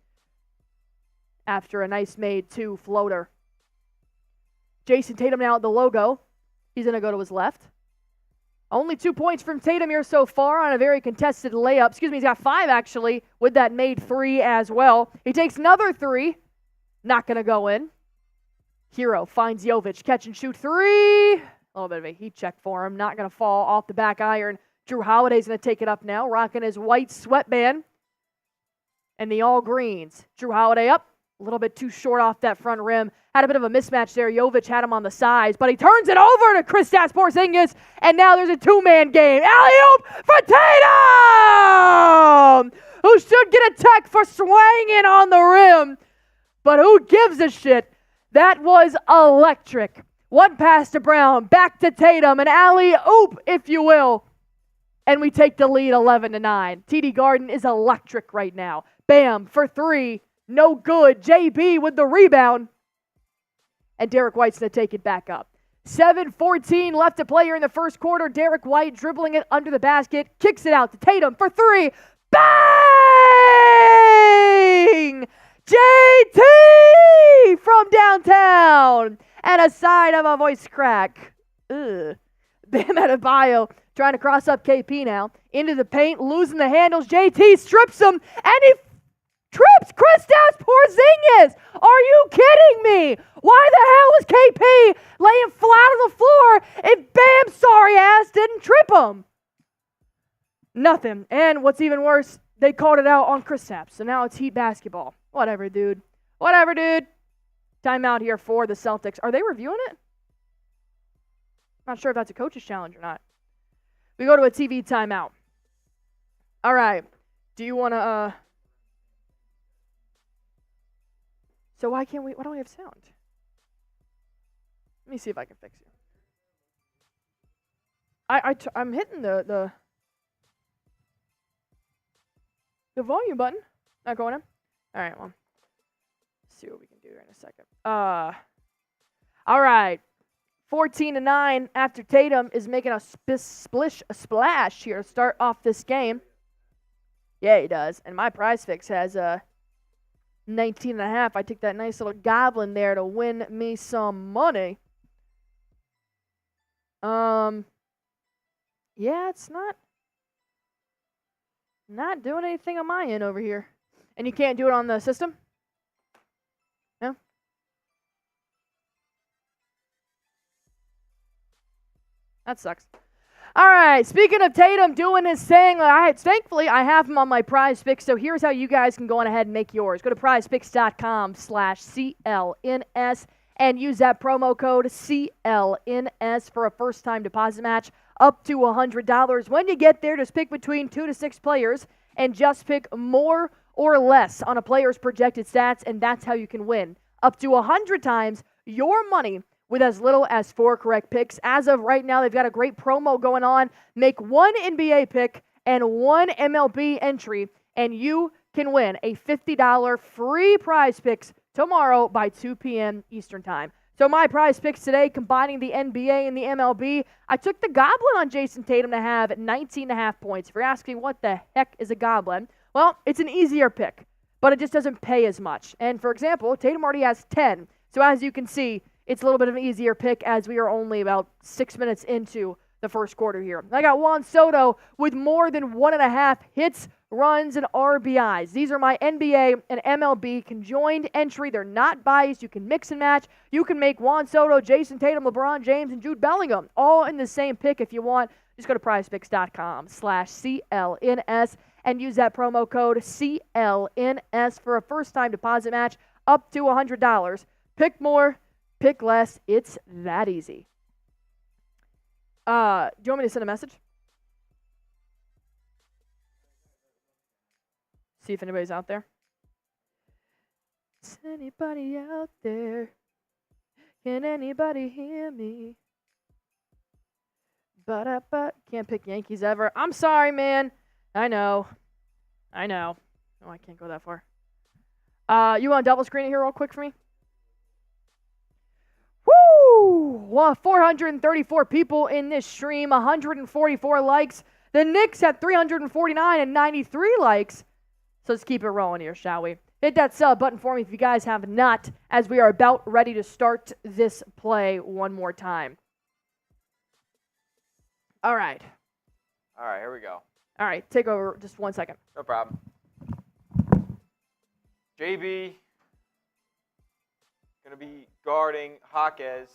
S1: After a nice made 2 floater. Jayson Tatum now at the logo. He's going to go to his left. Only 2 points from Tatum here so far on a very contested layup. Excuse me, he's got 5 actually with that made 3 as well. He takes another 3. Not going to go in. Hero finds Jovic. Catch and shoot 3. A little bit of a heat check for him. Not going to fall off the back iron. Jrue Holiday's going to take it up now. Rocking his white sweatband. And the all greens. Jrue Holiday up. A little bit too short off that front rim. Had a bit of a mismatch there. Jovic had him on the sides, but he turns it over to Kristaps Porzingis, and now there's a 2-man game. Alley-oop for Tatum, who should get a tech for swinging on the rim, but who gives a shit? That was electric. One pass to Brown, back to Tatum, an alley-oop, if you will, and we take the lead 11-9. TD Garden is electric right now. Bam for 3. No good. JB with the rebound. And Derrick White's going to take it back up. 7:14 left to play here in the first quarter. Derrick White dribbling it under the basket. Kicks it out to Tatum for 3. Bang! JT from downtown. And a side of a voice crack. Ugh. Bam Adebayo trying to cross up KP now. Into the paint, losing the handles. JT strips him, and he trips Kristaps Porzingis. Are you kidding me? Why the hell was KP laying flat on the floor if Bam's sorry ass didn't trip him? Nothing. And what's even worse, they called it out on Kristaps. So now it's Heat basketball. Whatever, dude. Whatever, dude. Timeout here for the Celtics. Are they reviewing it? Not sure if that's a coach's challenge or not. We go to a TV timeout. All right. Do you want to, So why don't we have sound? Let me see if I can fix it. I'm hitting the volume button. Not going in. All right, well, let's see what we can do here in a second. All right. 14-9 after Tatum is making a splash here to start off this game. Yeah, he does. And my prize fix has 19.5. I took that nice little goblin there to win me some money. Yeah, it's not doing anything on my end over here. And you can't do it on the system? No? That sucks. All right, speaking of Tatum doing his thing, thankfully I have him on my prize picks, so here's how you guys can go on ahead and make yours. Go to prizepicks.com/CLNS and use that promo code CLNS for a first-time deposit match up to $100. When you get there, just pick between 2 to 6 players and just pick more or less on a player's projected stats, and that's how you can win up to 100 times your money with as little as 4 correct picks. As of right now, they've got a great promo going on. Make 1 NBA pick and 1 MLB entry, and you can win a $50 free prize picks tomorrow by 2 p.m. Eastern Time. So my prize picks today, combining the NBA and the MLB, I took the Goblin on Jayson Tatum to have 19.5 points. If you're asking what the heck is a Goblin, well, it's an easier pick, but it just doesn't pay as much. And for example, Tatum already has 10. So as you can see, it's a little bit of an easier pick as we are only about 6 minutes into the first quarter here. I got Juan Soto with more than 1.5 hits, runs, and RBIs. These are my NBA and MLB conjoined entry. They're not biased. You can mix and match. You can make Juan Soto, Jayson Tatum, LeBron James, and Jude Bellingham all in the same pick if you want. Just go to prizepicks.com/CLNS and use that promo code CLNS for a first-time deposit match up to $100. Pick more, pick less. It's that easy. Do you want me to send a message? See if anybody's out there. Is anybody out there? Can anybody hear me? Can't pick Yankees ever. I'm sorry, man. I know. Oh, I can't go that far. You want to double screen it here real quick for me? Woo! Well, 434 people in this stream, 144 likes. The Knicks have 349 and 93 likes. So let's keep it rolling here, shall we? Hit that sub button for me if you guys have not, as we are about ready to start this play one more time. All right.
S2: All right, here we go.
S1: All right, take over just 1 second.
S2: No problem. JB going to be guarding Jaquez.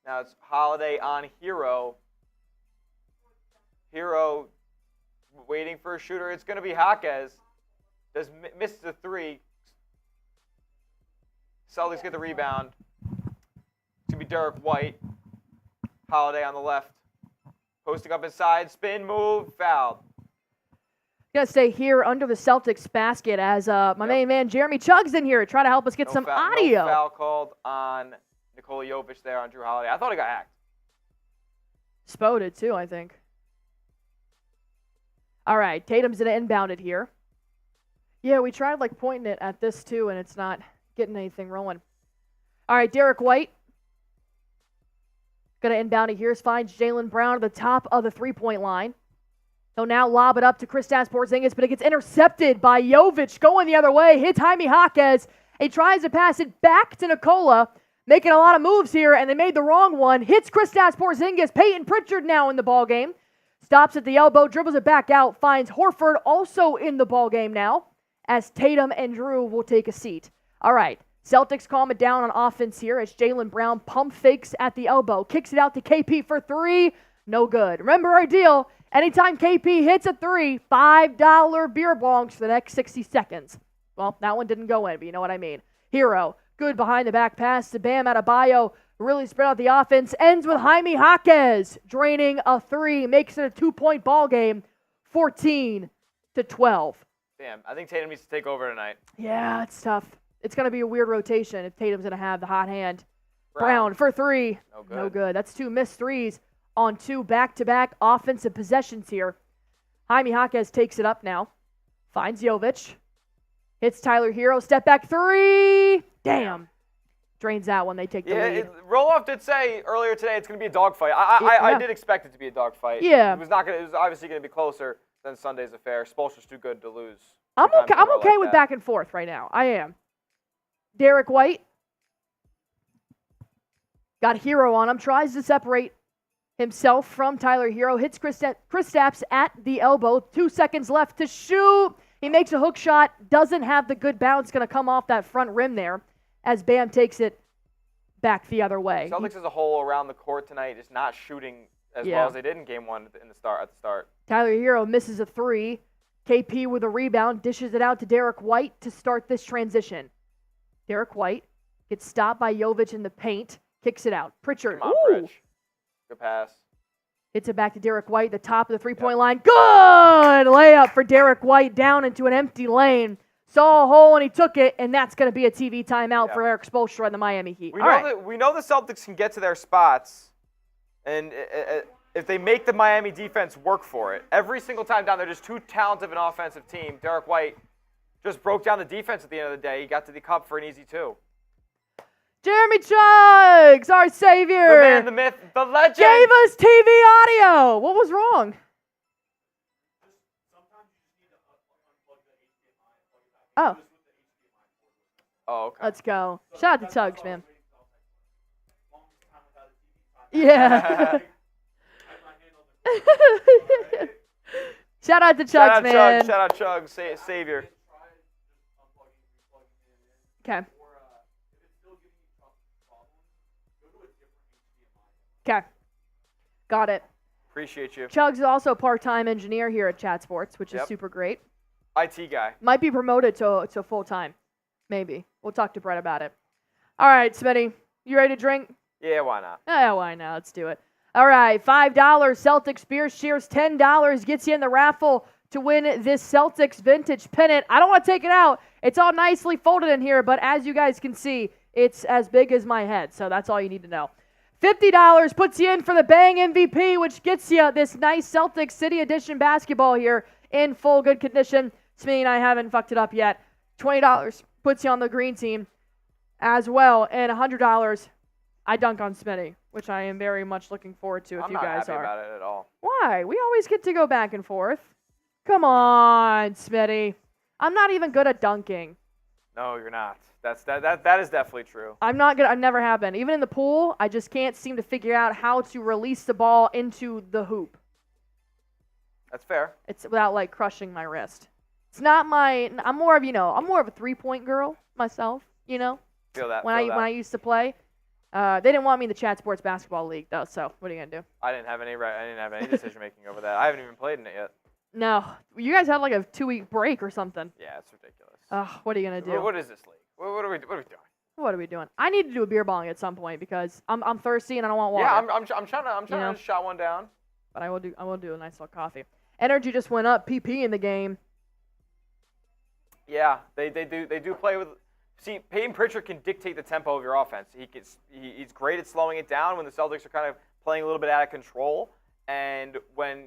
S2: Now it's Holiday on Hero. Hero waiting for a shooter. It's going to be Jaquez. Does miss the 3. Celtics get the rebound. It's going to be Derrick White. Holiday on the left. Posting up inside. Spin move. Fouled.
S1: Gonna stay here under the Celtics basket as my main man Jeremy Chugg's in here trying to help us get some audio.
S2: No foul called on Nikola Jovic there on Jrue Holiday. I thought he got hacked.
S1: Spo did too, I think. All right, Tatum's gonna inbound it here. Yeah, we tried pointing it at this too, and it's not getting anything rolling. All right, Derrick White gonna inbound it here. Finds Jaylen Brown at the top of the three-point line. He'll now lob it up to Kristaps Porzingis, but it gets intercepted by Jovic going the other way. Hits Jaime Jaquez. He tries to pass it back to Nikola, making a lot of moves here, and they made the wrong one. Hits Kristaps Porzingis. Payton Pritchard now in the ballgame. Stops at the elbow, dribbles it back out, finds Horford also in the ballgame now, as Tatum and Jrue will take a seat. All right, Celtics calm it down on offense here as Jaylen Brown pump fakes at the elbow. Kicks it out to KP for 3. No good. Remember our deal. Anytime KP hits a 3, $5 beer bongs for the next 60 seconds. Well, that one didn't go in, but you know what I mean. Hero, good behind the back pass to Bam Adebayo. Really spread out the offense. Ends with Jaime Jaquez draining a 3. Makes it a 2-point ball game. 14-9. 12.
S2: Damn, I think Tatum needs to take over tonight.
S1: Yeah, it's tough. It's going to be a weird rotation if Tatum's going to have the hot hand. Brown for 3. No good. That's 2 missed threes on 2 back-to-back offensive possessions here. Jaime Jaquez takes it up now. Finds Jovic. Hits Tyler Hero. Step back 3. Damn. Drains that one. They take the lead.
S2: Roloff did say earlier today it's going to be a dogfight. I did expect it to be a dogfight.
S1: Yeah.
S2: It was obviously going to be closer than Sunday's affair. Spoelstra's too good to lose.
S1: I'm okay with back and forth right now. I am. Derrick White. Got Hero on him. Tries to separate himself from Tyler Hero. Hits Kristaps at the elbow. 2 seconds left to shoot. He makes a hook shot. Doesn't have the good bounce. Going to come off that front rim there as Bam takes it back the other way.
S2: Celtics as a whole around the court tonight is not shooting as well as they did in Game 1 at the start. Tyler
S1: Hero misses a 3. KP with a rebound. Dishes it out to Derrick White to start this transition. Derrick White gets stopped by Jovic in the paint. Kicks it out. Pritchard.
S2: Come on, Pritch. Good pass.
S1: Hits it back to Derrick White, the top of the three-point line. Good layup for Derrick White down into an empty lane. Saw a hole and he took it, and that's going to be a TV timeout for Erik Spoelstra and the Miami Heat.
S2: We know the Celtics can get to their spots, and if they make the Miami defense work for it, every single time down, they're just too talented of an offensive team. Derrick White just broke down the defense at the end of the day. He got to the cup for an easy 2.
S1: Jeremy Chugs, our savior.
S2: The man, the myth, the legend.
S1: Gave us TV audio. What was wrong?
S2: Oh, okay.
S1: Let's go. Shout out to Chugs, man. Yeah. Shout out to Chugs, man.
S2: Shout out Chugs, savior.
S1: Okay. Okay. Got it.
S2: Appreciate you.
S1: Chugs is also a part-time engineer here at Chat Sports, which is super great.
S2: IT guy.
S1: Might be promoted to full-time. Maybe. We'll talk to Brett about it. All right, Smitty. You ready to drink?
S2: Yeah, why not?
S1: Yeah, why not? Let's do it. All right, $5 Celtics beer shares, $10 gets you in the raffle to win this Celtics vintage pennant. I don't want to take it out. It's all nicely folded in here, but as you guys can see, it's as big as my head, so that's all you need to know. $50 puts you in for the Bang MVP, which gets you this nice Celtics City Edition basketball here in full good condition. Smitty and I haven't fucked it up yet. $20 puts you on the green team as well, and $100 I dunk on Smitty, which I am very much looking forward to if you guys are.
S2: I'm not happy about it at all.
S1: Why? We always get to go back and forth. Come on, Smitty. I'm not even good at dunking.
S2: No, you're not. That is definitely true.
S1: I'm not good. I never have been. Even in the pool, I just can't seem to figure out how to release the ball into the hoop.
S2: That's fair.
S1: It's without like crushing my wrist. It's not my. I'm more of a 3-point girl myself. Feel
S2: that.
S1: When I used to play, they didn't want me in the Chat Sports Basketball League though. So what are you gonna do?
S2: I didn't have any decision making over that. I haven't even played in it yet.
S1: No, you guys had like a 2-week break or something.
S2: Yeah, it's ridiculous.
S1: What are you gonna do?
S2: What is this league? What are we doing?
S1: What are we doing? I need to do a beer bong at some point because I'm thirsty and I don't want water.
S2: Yeah, I'm trying to shot one down.
S1: But I will do a nice little coffee. Energy just went up. PP in the game.
S2: Yeah, they do play with. See, Payton Pritchard can dictate the tempo of your offense. He's great at slowing it down when the Celtics are kind of playing a little bit out of control, and when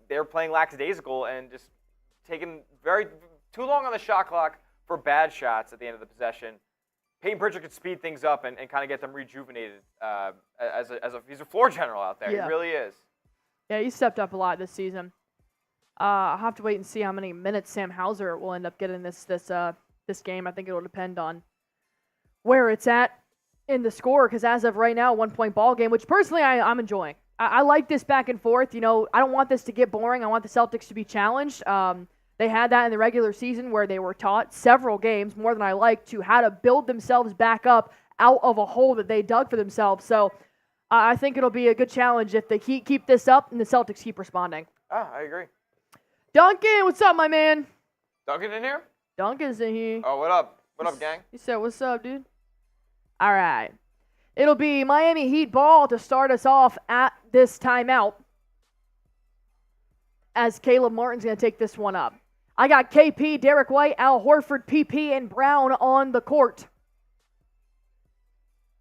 S2: they're playing lackadaisical and just taking too long on the shot clock for bad shots at the end of the possession. Payton Pritchard could speed things up and kind of get them rejuvenated. He's a floor general out there.
S1: Yeah.
S2: He really is.
S1: Yeah, he stepped up a lot this season. I'll have to wait and see how many minutes Sam Hauser will end up getting this game. I think it'll depend on where it's at in the score, because as of right now, 1-point ball game, which personally I'm enjoying. I like this back and forth. I don't want this to get boring. I want the Celtics to be challenged. They had that in the regular season where they were taught several games, more than I like, to how to build themselves back up out of a hole that they dug for themselves. So I think it'll be a good challenge if the Heat keep this up and the Celtics keep responding.
S2: I agree.
S1: Duncan, what's up, my man?
S2: Duncan in here?
S1: Duncan's in here.
S2: Oh, what up? What up, gang?
S1: He said, what's up, dude? All right. It'll be Miami Heat ball to start us off at this timeout, as Caleb Martin's going to take this one up. I got KP, Derrick White, Al Horford, PP, and Brown on the court.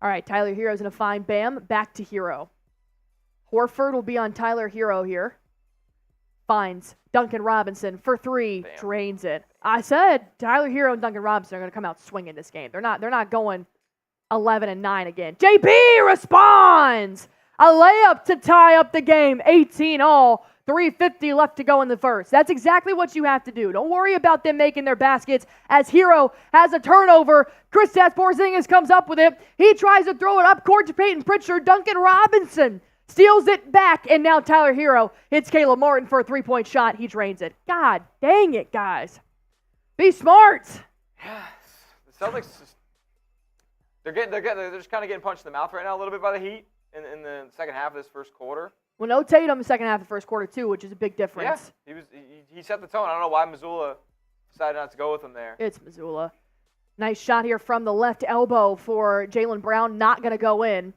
S1: All right, Tyler Hero's going to find Bam. Back to Hero. Horford will be on Tyler Hero here. Finds Duncan Robinson for three.
S2: Damn.
S1: Drains it. I said Tyler Hero and Duncan Robinson are going to come out swinging this game. They're not going 11-9 again. JB responds. A layup to tie up the game. 18-all. 3:50 left to go in the first. That's exactly what you have to do. Don't worry about them making their baskets as Hero has a turnover. Kristaps Porzingis comes up with it. He tries to throw it up court to Payton Pritchard. Duncan Robinson steals it back, and now Tyler Hero hits Caleb Martin for a three-point shot. He drains it. God dang it, guys. Be smart.
S2: Yes. The Celtics, they're just kind of getting punched in the mouth right now a little bit by the Heat in the second half of this first quarter.
S1: Well, no Tatum the second half of the first quarter, too, which is a big difference.
S2: Yeah, he set the tone. I don't know why Missoula decided not to go with him there.
S1: It's Missoula. Nice shot here from the left elbow for Jaylen Brown. Not going to go in.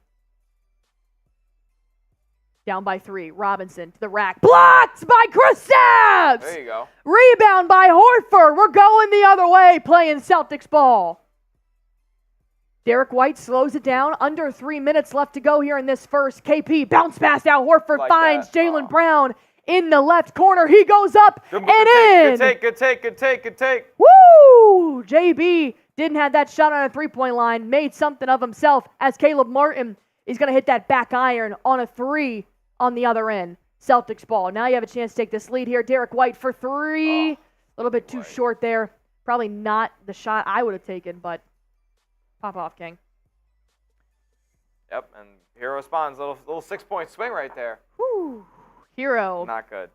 S1: Down by 3. Robinson to the rack. Blocked by Kristaps!
S2: There you go.
S1: Rebound by Horford. We're going the other way playing Celtics ball. Derrick White slows it down. Under 3 minutes left to go here in this first. KP bounce pass out. Horford finds Jaylen Brown in the left corner. He goes up and in.
S2: Good take.
S1: Woo! JB didn't have that shot on a three-point line. Made something of himself as Caleb Martin is going to hit that back iron on a 3 on the other end. Celtics ball. Now you have a chance to take this lead here. Derrick White for 3. A little bit too short there. Probably not the shot I would have taken, but pop off, King.
S2: Yep, and Hero responds. Little 6-point swing right there.
S1: Whew. Hero.
S2: Not good.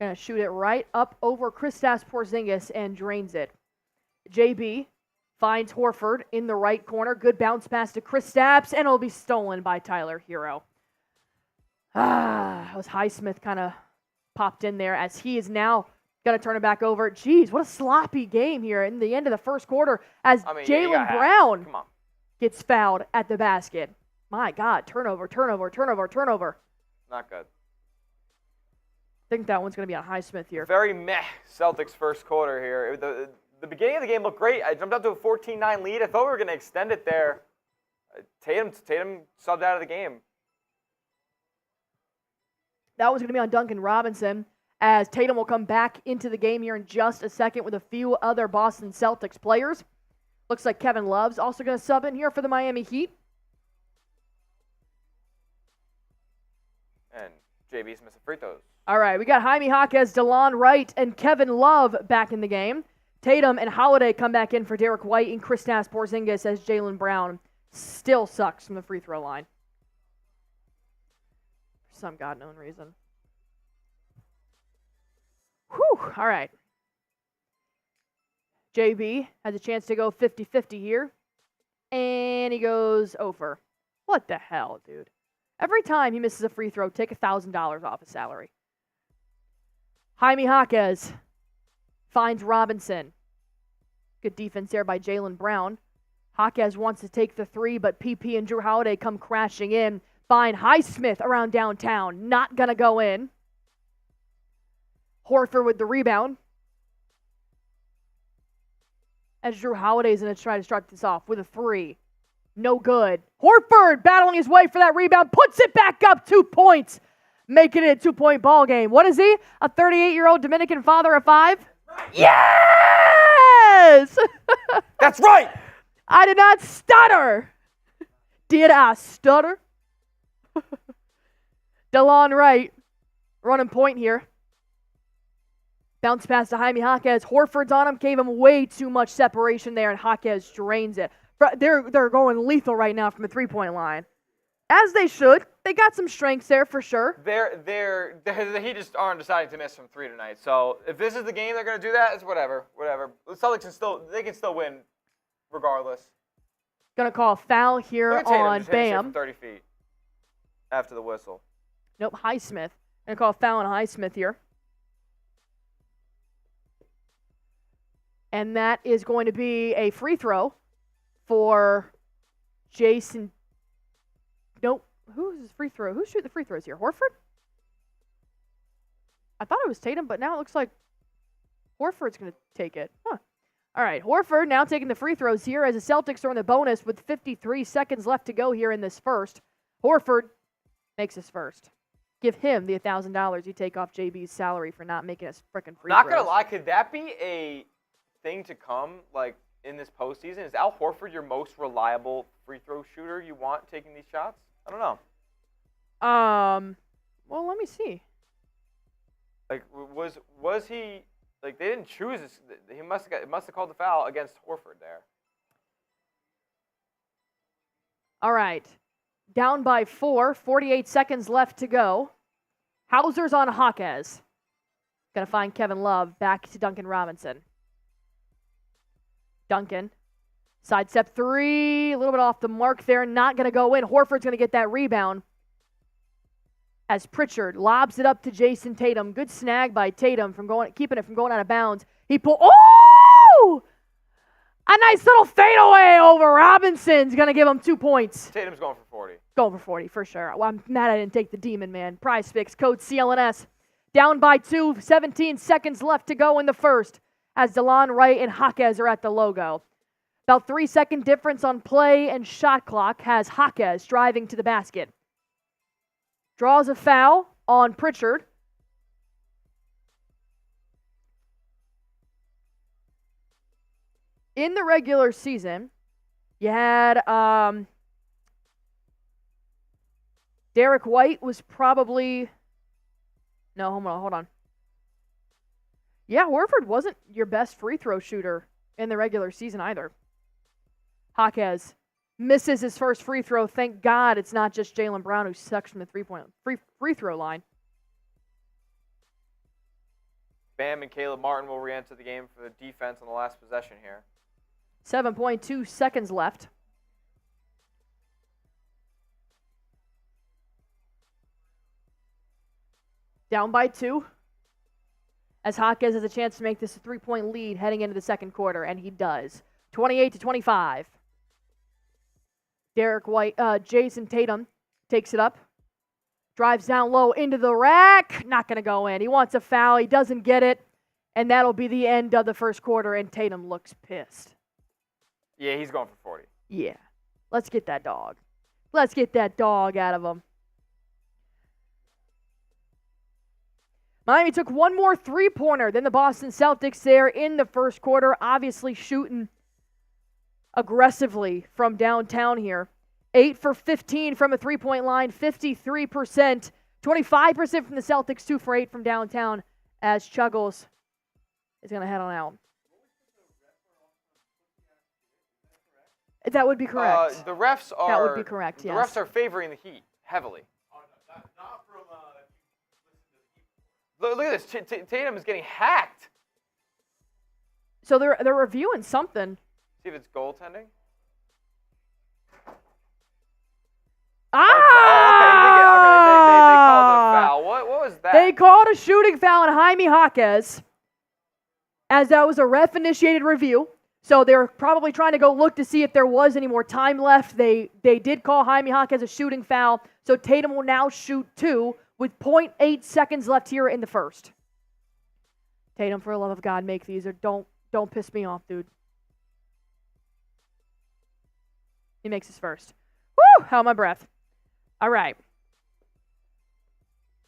S1: Gonna shoot it right up over Kristaps Porzingis and drains it. JB finds Horford in the right corner. Good bounce pass to Kristaps, and it'll be stolen by Tyler Hero. That was Highsmith kind of popped in there as he is now going to turn it back over. Jeez, what a sloppy game here in the end of the first quarter as Jaylen Brown gets fouled at the basket. My God, turnover.
S2: Not good.
S1: I think that one's going to be on Highsmith here.
S2: Very meh Celtics first quarter here. The beginning of the game looked great. I jumped up to a 14-9 lead. I thought we were going to extend it there. Tatum subbed out of the game.
S1: That one's going to be on Duncan Robinson as Tatum will come back into the game here in just a second with a few other Boston Celtics players. Looks like Kevin Love's also going to sub in here for the Miami Heat.
S2: And JB's missing free throws.
S1: All right, we got Jaime Jaquez, DeLon Wright, and Kevin Love back in the game. Tatum and Holiday come back in for Derrick White and Kristaps Porzingis as Jaylen Brown still sucks from the free throw line. For some God-known reason. Whew, all right. JB has a chance to go 50-50 here. And he goes over. What the hell, dude? Every time he misses a free throw, take $1,000 off his salary. Jaime Jaquez finds Robinson. Good defense there by Jaylen Brown. Jaquez wants to take the 3, but PP and Jrue Holiday come crashing in. Find Highsmith around downtown. Not going to go in. Horford with the rebound. As Jrue Holiday's going to try to start this off with a 3. No good. Horford battling his way for that rebound. Puts it back up. 2 points. Making it a 2-point ball game. What is he? A 38-year-old Dominican father of 5? Yes!
S2: That's right!
S1: I did not stutter. Did I stutter? DeLon Wright running point here. Bounce pass to Jaime Jaquez. Horford's on him. Gave him way too much separation there, and Jaquez drains it. They're going lethal right now from the three-point line. As they should. They got some strengths there for sure.
S2: He just aren't deciding to miss from 3 tonight. So if this is the game they're going to do that, it's whatever. The Celtics can still win regardless.
S1: Gonna call a foul here on Bam.
S2: From 30 feet after the whistle.
S1: Nope, Highsmith. Gonna call a foul on Highsmith here. And that is going to be a free throw for Jayson. Nope. Who's his free throw? Who's shooting the free throws here? Horford? I thought it was Tatum, but now it looks like Horford's going to take it. Huh. All right, Horford now taking the free throws here as the Celtics are in the bonus with 53 seconds left to go here in this first. Horford makes his first. Give him the $1,000 you take off JB's salary for not making us frickin' free throws.
S2: Not gonna lie, could that be a thing to come, like, in this postseason? Is Al Horford your most reliable free throw shooter you want taking these shots? I don't know.
S1: Well, let me see.
S2: Like, was he, like, they didn't choose this. He must have called the foul against Horford there.
S1: All right. Down by 4, 48 seconds left to go. Hauser's on Hawkes. Gonna find Kevin Love, back to Duncan Robinson. Duncan. Sidestep 3, a little bit off the mark there, not gonna go in. Horford's gonna get that rebound. As Pritchard lobs it up to Jayson Tatum. Good snag by Tatum from keeping it from going out of bounds. He oh! A nice little fadeaway over Robinson's going to give him 2 points.
S2: Tatum's going for 40.
S1: Going for 40, for sure. Well, I'm mad I didn't take the Demon, man. Prize Fix, code CLNS. Down by 2, 17 seconds left to go in the first as DeLon Wright and Hawkes are at the logo. About 3-second difference on play and shot clock has Hawkes driving to the basket. Draws a foul on Pritchard. In the regular season, you had Derrick White was probably... No, hold on. Yeah, Horford wasn't your best free throw shooter in the regular season either. Hawkes misses his first free throw. Thank God it's not just Jaylen Brown who sucks from the free throw line.
S2: Bam and Caleb Martin will re-enter the game for the defense on the last possession here.
S1: 7.2 seconds left. Down by 2. As Hawkes has a chance to make this a 3-point lead heading into the second quarter, and he does. 28-25. Derrick White, Jayson Tatum takes it up. Drives down low into the rack. Not going to go in. He wants a foul. He doesn't get it. And that'll be the end of the first quarter, and Tatum looks pissed.
S2: Yeah, he's going for 40.
S1: Yeah. Let's get that dog. Let's get that dog out of him. Miami took one more three-pointer than the Boston Celtics there in the first quarter, obviously shooting aggressively from downtown here. 8 for 15 from a three-point line, 53%, 25% from the Celtics, 2 for 8 from downtown as Chuggles is going to head on out. That would be correct.
S2: The refs are...
S1: That would be correct, yes.
S2: The refs are favoring the Heat heavily.
S3: Not from...
S2: Look at this. Tatum is getting hacked.
S1: So they're reviewing something.
S2: See if it's goaltending.
S1: Ah!
S2: They called a foul. What was that?
S1: They called a shooting foul on Jaime Hawkes, as that was a ref-initiated review. So they're probably trying to go look to see if there was any more time left. They did call Jaime Hawkes a shooting foul. So Tatum will now shoot 2 with 0.8 seconds left here in the first. Tatum, for the love of God, make these, or don't piss me off, dude. He makes his first. Woo! Held my breath. All right.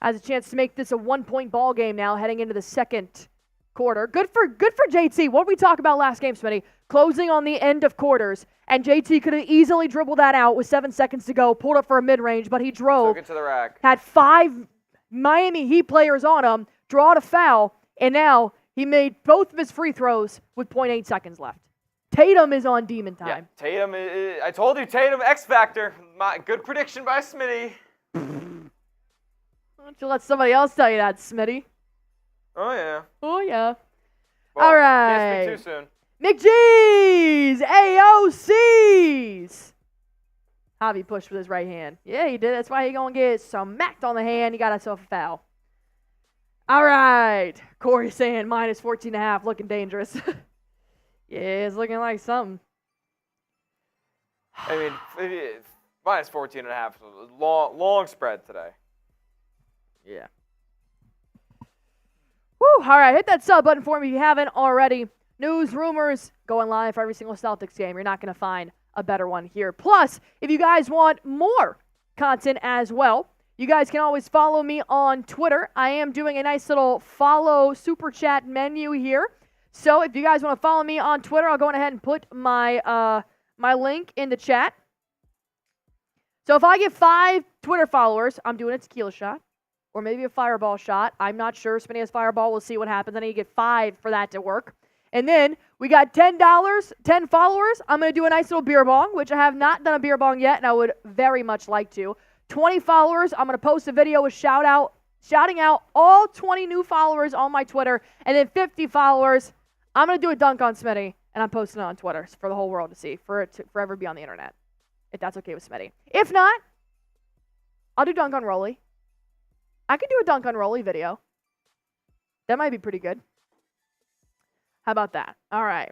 S1: Has a chance to make this a 1-point ball game now, heading into the second quarter. Good for JT. What did we talk about last game, Smitty? Closing on the end of quarters. And JT could have easily dribbled that out with 7 seconds to go, pulled up for a mid-range, but he drove.
S2: Took it to the rack.
S1: Had 5 Miami Heat players on him, drawed a foul, and now he made both of his free throws with 0.8 seconds left. Tatum is on demon time.
S2: Yeah, Tatum, I told you, Tatum, X Factor. Good prediction by Smitty.
S1: Why don't you let somebody else tell you that, Smitty?
S2: Oh, yeah.
S1: Oh, yeah.
S2: Well,
S1: all right.
S2: Can't speak too soon.
S1: McGee's AOC's. Javi pushed with his right hand. Yeah, he did. That's why he going to get smacked on the hand. He got himself a foul. All right. Corey saying minus 14.5, looking dangerous. Yeah, it's looking like something.
S2: I mean, minus 14.5. Long spread today.
S1: Yeah. Woo, all right, hit that sub button for me if you haven't already. News, rumors, going live for every single Celtics game. You're not going to find a better one here. Plus, if you guys want more content as well, you guys can always follow me on Twitter. I am doing a nice little follow super chat menu here. So if you guys want to follow me on Twitter, I'll go ahead and put my my link in the chat. So if I get 5 Twitter followers, I'm doing a tequila shot. Or maybe a fireball shot. I'm not sure. Somebody has fireball. We'll see what happens. I need to get 5 for that to work. And then we got $10, 10 followers. I'm going to do a nice little beer bong, which I have not done a beer bong yet, and I would very much like to. 20 followers. I'm going to post a video with shouting out all 20 new followers on my Twitter. And then 50 followers, I'm going to do a dunk on Smitty, and I'm posting it on Twitter for the whole world to see, for it to forever be on the internet, if that's okay with Smitty. If not, I'll do dunk on Rolly. I could do a dunk on Rolly video. That might be pretty good. How about that? All right.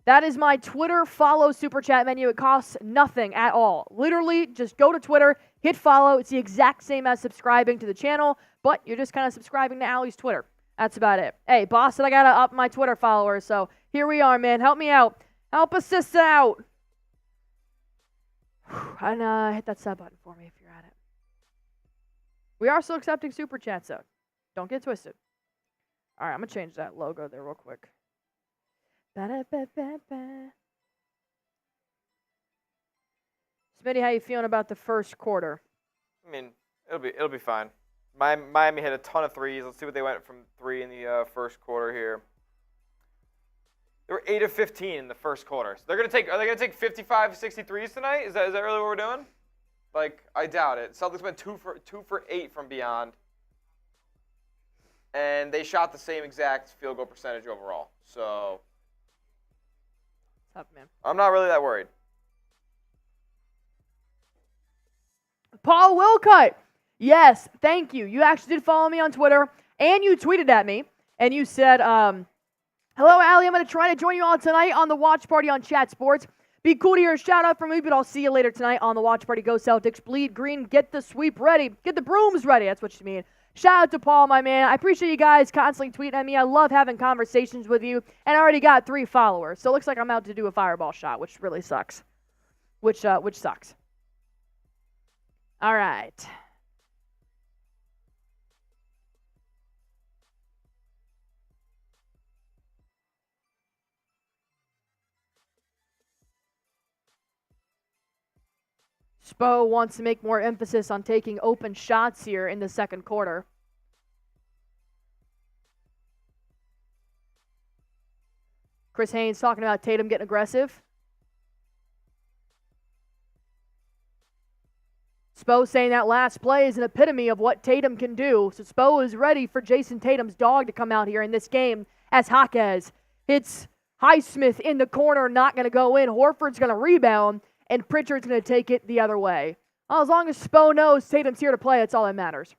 S1: That is my Twitter follow super chat menu. It costs nothing at all. Literally, just go to Twitter, hit follow. It's the exact same as subscribing to the channel, but you're just kind of subscribing to Allie's Twitter. That's about it. Hey, boss said I got to up my Twitter followers, so here we are, man. Help me out. Help a sister out. And hit that sub button for me if you're at it. We are still accepting super chats, though. Don't get twisted. All right, I'm going to change that logo there real quick. Ba-da-ba-ba-ba. Smitty, how you feeling about the first quarter?
S2: I mean, it'll be fine. Miami hit a ton of threes. Let's see what they went from 3 in the first quarter here. They were 8 of 15 in the first quarter. So are they gonna take 55, 63s tonight? Is that really what we're doing? Like, I doubt it. Celtics went 2 for 8 from beyond. And they shot the same exact field goal percentage overall. So
S1: Tough, man.
S2: I'm not really that worried.
S1: Paul Wilcutt. Yes, thank you. You actually did follow me on Twitter, and you tweeted at me, and you said, hello, Allie, I'm going to try to join you all tonight on the watch party on Chat Sports. Be cool to hear a shout-out from me, but I'll see you later tonight on the watch party. Go Celtics, bleed green, get the sweep ready, get the brooms ready. That's what you mean. Shout out to Paul, my man. I appreciate you guys constantly tweeting at me. I love having conversations with you, and I already got 3 followers. So it looks like I'm out to do a fireball shot, which really sucks. Which sucks. All right. Spo wants to make more emphasis on taking open shots here in the second quarter. Chris Haynes talking about Tatum getting aggressive. Spo saying that last play is an epitome of what Tatum can do. So Spo is ready for Jayson Tatum's dog to come out here in this game as Jaquez hits Highsmith in the corner, not going to go in. Horford's going to rebound, and Pritchard's going to take it the other way. Well, as long as Spo knows Tatum's here to play, that's all that matters.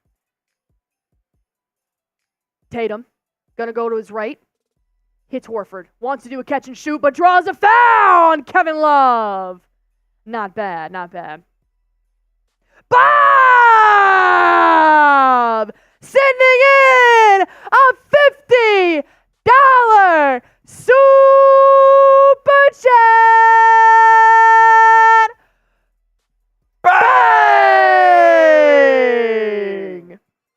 S1: Tatum going to go to his right. Hits Horford. Wants to do a catch and shoot, but draws a foul on Kevin Love. Not bad, not bad. Bob! Sending in a $50 super chat! Bang!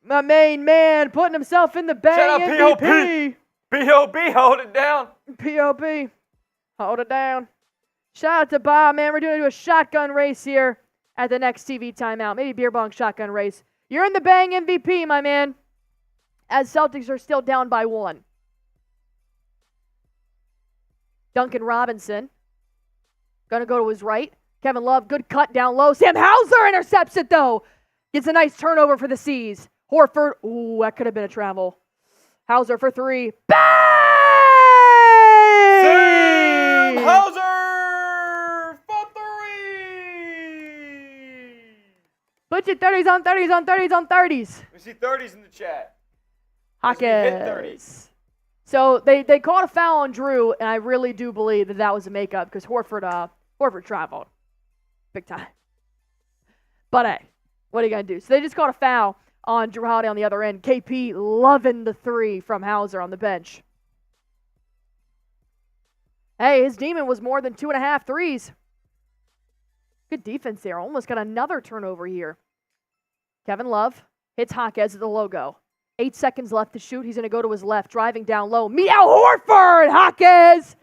S1: My main man putting himself in the bang MVP.
S2: B.O.B. hold it down.
S1: P.O.B. Hold it down. Shout out to Bob, man. We're doing a shotgun race here at the next TV timeout. Maybe beer bong shotgun race. You're in the bang MVP, my man. As Celtics are still down by 1. Duncan Robinson. Gonna go to his right. Kevin Love, good cut down low. Sam Hauser intercepts it, though. Gets a nice turnover for the C's. Horford. Ooh, that could have been a travel. Hauser for 3. Bang!
S2: Sam Hauser for 3!
S1: Put your 30s on 30s on 30s on 30s.
S2: We see 30s in the chat.
S1: Jaquez.
S2: Hit 30s.
S1: So they called a foul on Jrue, and I really do believe that was a makeup because Horford traveled big time. But hey, what are you going to do? So they just called a foul on Jrue Holiday on the other end. KP loving the three from Hauser on the bench. Hey, his demon was more than 2.5 threes. Good defense there. Almost got another turnover here. Kevin Love hits Hawkes at the logo. 8 seconds left to shoot. He's going to go to his left, driving down low. Meet out Horford! Hawkes!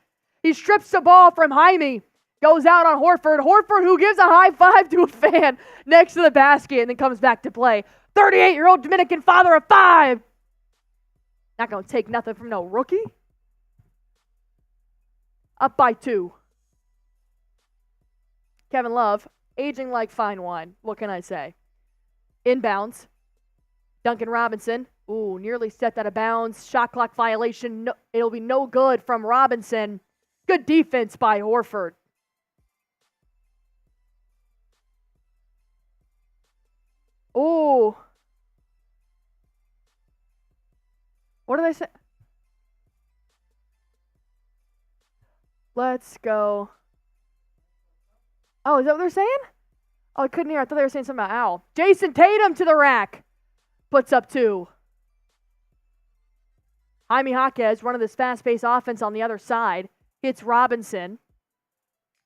S1: He strips the ball from Jaime. Goes out on Horford. Horford, who gives a high five to a fan next to the basket and then comes back to play. 38-year-old Dominican father of 5. Not going to take nothing from no rookie. Up by 2. Kevin Love, aging like fine wine. What can I say? Inbounds. Duncan Robinson. Ooh, nearly stepped out of bounds. Shot clock violation. No, it'll be no good from Robinson. Good defense by Horford. Ooh. What did I say? Let's go. Oh, is that what they're saying? Oh, I couldn't hear. I thought they were saying something about Al. Jayson Tatum to the rack. Puts up 2. Jaime Hawkes running this fast-paced offense on the other side. Hits Robinson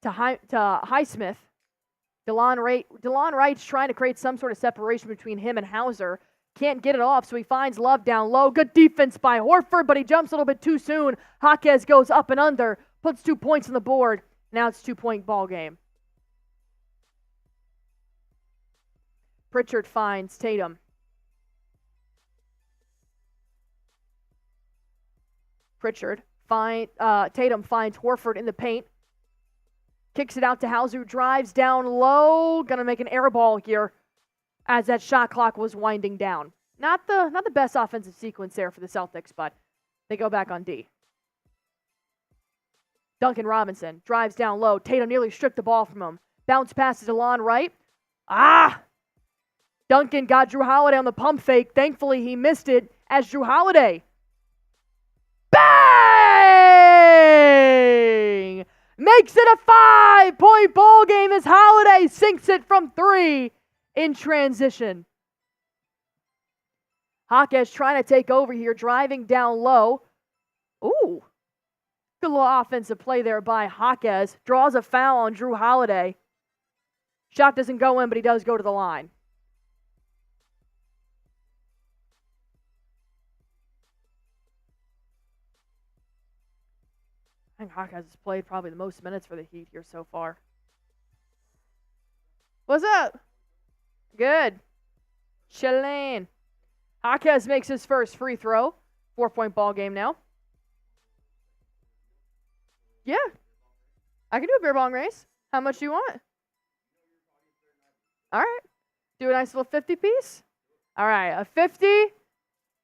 S1: to Highsmith. DeLon Wright's trying to create some sort of separation between him and Hauser. Can't get it off, so he finds Love down low. Good defense by Horford, but he jumps a little bit too soon. Hawkes goes up and under, puts 2 points on the board. Now it's 2-point ball game. Pritchard finds Tatum. Tatum finds Horford in the paint. Kicks it out to Hauser, drives down low. Gonna make an air ball here as that shot clock was winding down. Not the best offensive sequence there for the Celtics, but they go back on D. Duncan Robinson drives down low. Tatum nearly stripped the ball from him. Bounce pass to DeLon Wright. Duncan got Jrue Holiday on the pump fake. Thankfully, he missed it as Jrue Holiday. Bang! Makes it a 5-point ball game as Holiday sinks it from 3 in transition. Hawkes trying to take over here, driving down low. Ooh. Good little offensive play there by Hawkes. Draws a foul on Jrue Holiday. Shot doesn't go in, but he does go to the line. I think Hawkes has played probably the most minutes for the Heat here so far. What's up? Good. Chillin'. Hawkes makes his first free throw. 4-point ball game now. Yeah. I can do a beer bong race. How much do you want? All right. Do a nice little 50 piece. All right. A 50.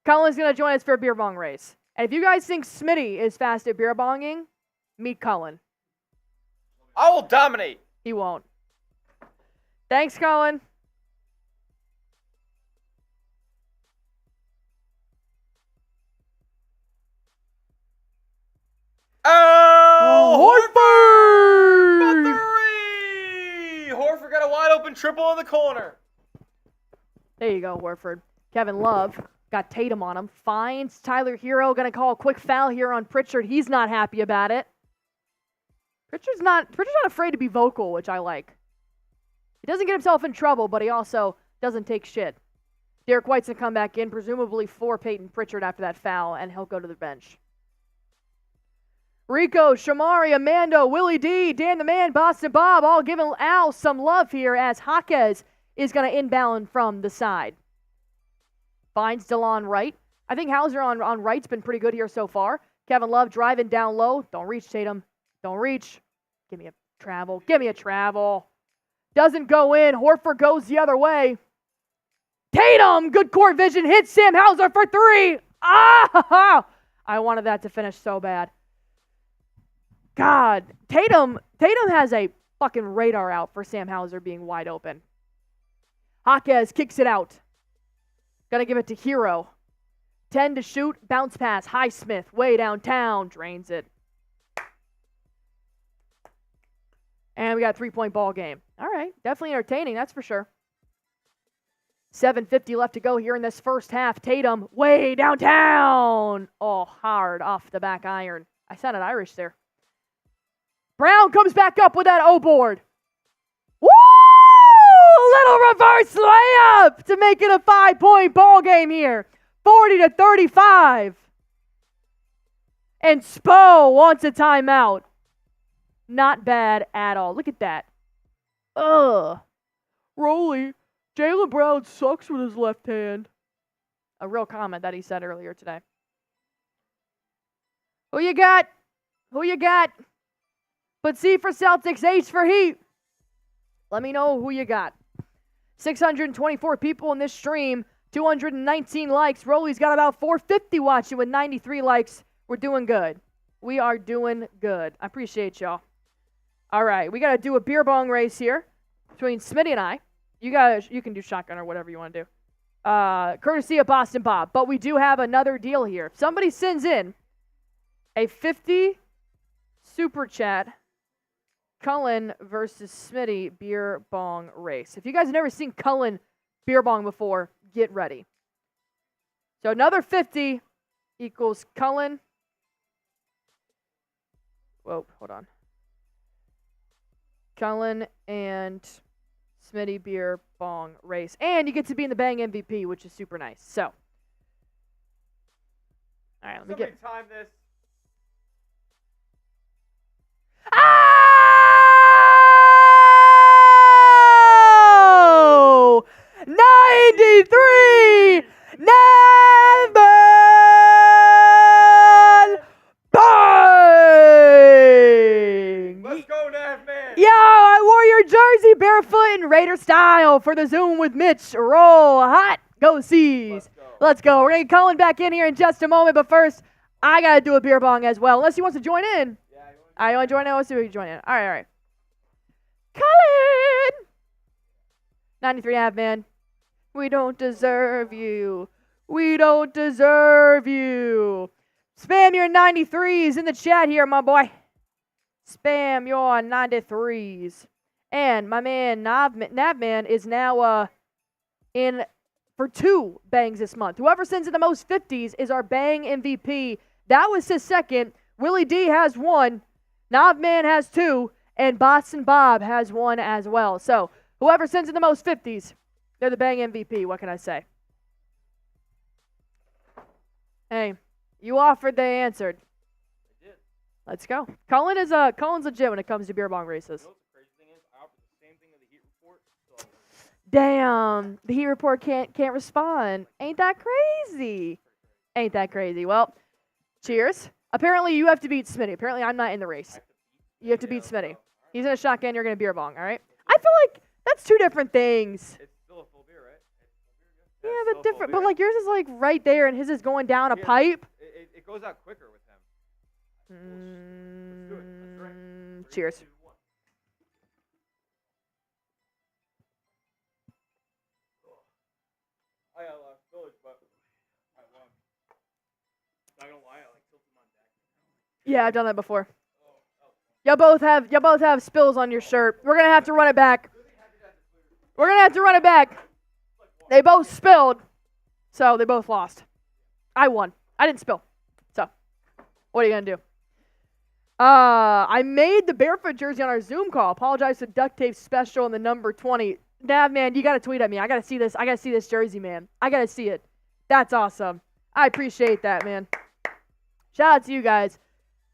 S1: Cullen's going to join us for a beer bong race. And if you guys think Smitty is fast at beer bonging, meet Cullen.
S2: I will dominate.
S1: He won't. Thanks, Cullen.
S2: Horford!
S1: Horford!
S2: Horford got a wide open triple in the corner.
S1: There you go, Horford. Kevin Love got Tatum on him. Finds Tyler Hero. Going to call a quick foul here on Pritchard. He's not happy about it. Pritchard's not afraid to be vocal, which I like. He doesn't get himself in trouble, but he also doesn't take shit. Derrick White's going to come back in, presumably for Payton Pritchard after that foul, and he'll go to the bench. Rico, Shamari, Amando, Willie D, Dan the Man, Boston Bob, all giving Al some love here as Hawkes is going to inbound from the side. Finds DeLon Wright. I think Hauser on Wright's been pretty good here so far. Kevin Love driving down low. Don't reach, Tatum. Don't reach. Give me a travel. Give me a travel. Doesn't go in. Horford goes the other way. Tatum, good court vision, hits Sam Hauser for 3. I wanted that to finish so bad. God, Tatum has a fucking radar out for Sam Hauser being wide open. Hawkes kicks it out. Gonna give it to Hero. 10 to shoot, bounce pass, Highsmith, way downtown, drains it. And we got a 3-point ball game. All right, definitely entertaining, that's for sure. 7:50 left to go here in this first half. Tatum way downtown. Oh, hard off the back iron. I sounded Irish there. Brown comes back up with that O board. Woo! Little reverse layup to make it a 5-point ball game here. 40-35. And Spo wants a timeout. Not bad at all. Look at that. Ugh. Rolly, Jaylen Brown sucks with his left hand. A real comment that he said earlier today. Who you got? Who you got? But C for Celtics, H for Heat. Let me know who you got. 624 people in this stream, 219 likes. Rolly's got about 450 watching with 93 likes. We're doing good. We are doing good. I appreciate y'all. All right, we got to do a beer bong race here between Smitty and I. You can do shotgun or whatever you want to do. Courtesy of Boston Bob. But we do have another deal here. If somebody sends in a 50 super chat, Cullen versus Smitty beer bong race. If you guys have never seen Cullen beer bong before, get ready. So another 50 equals Cullen. Whoa, hold on. Cullen and Smitty beer bong race. And you get to be in the Bang MVP, which is super nice. So, all right, let me get
S2: time this.
S1: Oh! 93! Never! Bang!
S2: Let's go, Navman!
S1: Yo, I wore your jersey barefoot in Raider style for the Zoom with Mitch. Roll hot. Go C's. Let's go. We're going to get Cullen back in here in just a moment, but first, I got to do a beer bong as well, unless he wants to join in. I want to join in. Let's see if he can join in. All right. Cullen! 93.5, man. We don't deserve you. We don't deserve you. Spam your 93s in the chat here, my boy. Spam your 93s. And my man, Navman, is now in for 2 bangs this month. Whoever sends in the most 50s is our bang MVP. That was his second. Willie D has 1. Navman has 2, and Boston Bob has 1 as well. So, whoever sends in the most 50s, they're the Bang MVP. What can I say? Hey, you offered, they answered.
S2: I did.
S1: Let's go. Cullen's legit when it comes to beer bong races.
S2: You know what the crazy thing is? I offered the same thing to the Heat report. So
S1: Damn, the Heat report can't respond. Ain't that crazy? Ain't that crazy? Well, cheers. Apparently, you have to beat Smitty. Apparently, I'm not in the race. You have to beat Smitty. He's in a shotgun. You're going to beer bong, all right? I feel like that's 2 different things.
S2: it's still a full beer, right?
S1: Yeah,
S2: it's
S1: but
S2: still a full
S1: different.
S2: beer.
S1: But, like, yours is, like, right there, and his is going down a pipe.
S2: It goes out quicker with him. Let's do it. Let's drink. 3,
S1: Cheers.
S2: 2, 1. I got a lot of spillage, but I won. Not gonna lie, I like tilted my deck.
S1: Yeah, I've done that before. Y'all both have spills on your shirt. We're gonna have to run it back. They both spilled, so they both lost. I won. I didn't spill. So, what are you gonna do? I made the barefoot jersey on our Zoom call. Apologize for duct tape special and the number 20. Nav, man, you gotta tweet at me. I gotta see this. I gotta see this jersey, man. I gotta see it. That's awesome. I appreciate that, man. Shout out to you guys.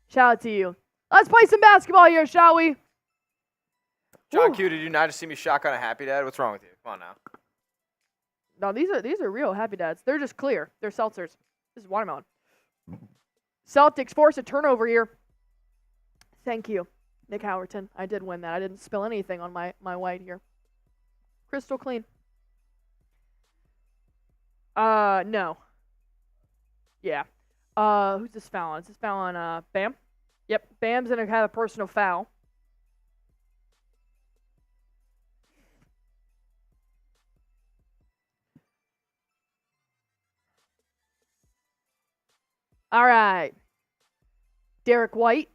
S1: Shout out to you. Let's play some basketball here, shall we?
S2: John
S1: Ooh.
S2: Q, did you not just see me shotgun a Happy Dad? What's wrong with you? Come on now.
S1: No, these are real Happy Dads. They're just clear. They're seltzers. This is watermelon. Celtics force a turnover here. Thank you, Nick Howerton. I did win that. I didn't spill anything on my white here. Crystal clean. No. Yeah. Who's this fouling? Is this fouling Bam? Yep, Bam's gonna have a personal foul. All right. Derrick White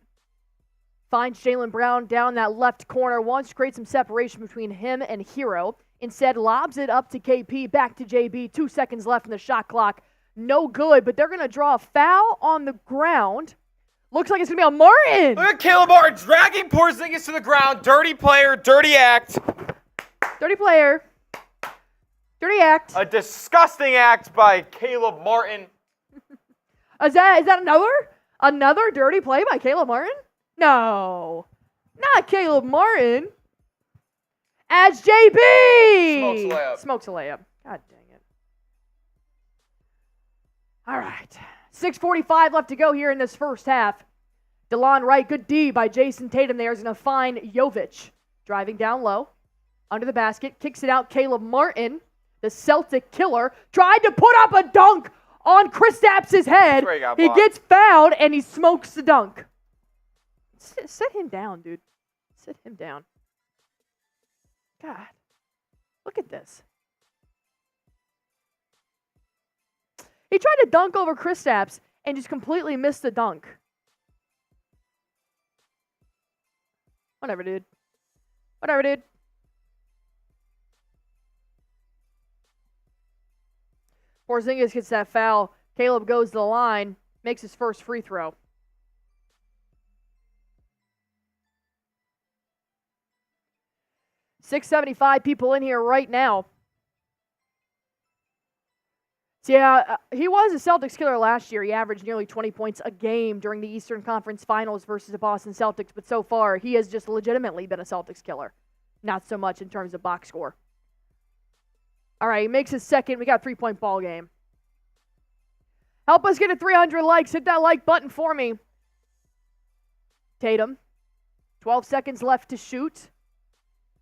S1: finds Jaylen Brown down that left corner, wants to create some separation between him and Hero. Instead, lobs it up to KP, back to JB. 2 seconds left in the shot clock. No good, but they're going to draw a foul on the ground. Looks like it's going to be on Martin.
S2: Look at Caleb Martin dragging Porzingis to the ground. Dirty player, dirty act.
S1: Dirty player. Dirty act.
S2: A disgusting act by Caleb Martin.
S1: Is that another dirty play by Caleb Martin? No. Not Caleb Martin. As JB smokes a layup. God dang it. All right. 6:45 left to go here in this first half. DeLon Wright, good D by Jayson Tatum there is going to find Jovic. Driving down low. Under the basket. Kicks it out. Caleb Martin, the Celtic killer, tried to put up a dunk on Kristaps' head. He gets fouled and he smokes the dunk. Sit him down, dude. Sit him down. God, look at this. He tried to dunk over Kristaps and just completely missed the dunk. Whatever, dude. Whatever, dude. Porzingis gets that foul. Caleb goes to the line, makes his first free throw. $675 people in here right now. So yeah, he was a Celtics killer last year. He averaged nearly 20 points a game during the Eastern Conference Finals versus the Boston Celtics. But so far, he has just legitimately been a Celtics killer. Not so much in terms of box score. All right, he makes his second. We got a 3-point ball game. Help us get to 300 likes. Hit that like button for me. Tatum. 12 seconds left to shoot.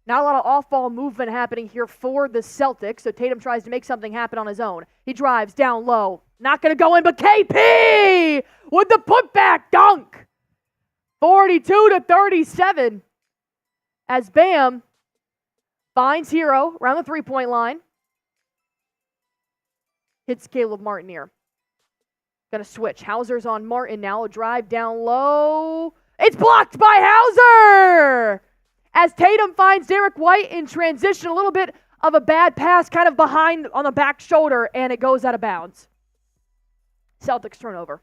S1: Not a lot of off-ball movement happening here for the Celtics, so Tatum tries to make something happen on his own. He drives down low. Not going to go in, but KP with the putback dunk. 42-37 as Bam finds Hero around the three-point line. Hits Caleb Martin here. Going to switch. Hauser's on Martin now. A drive down low. It's blocked by Hauser! As Tatum finds Derrick White in transition, a little bit of a bad pass kind of behind on the back shoulder, and it goes out of bounds. Celtics turnover.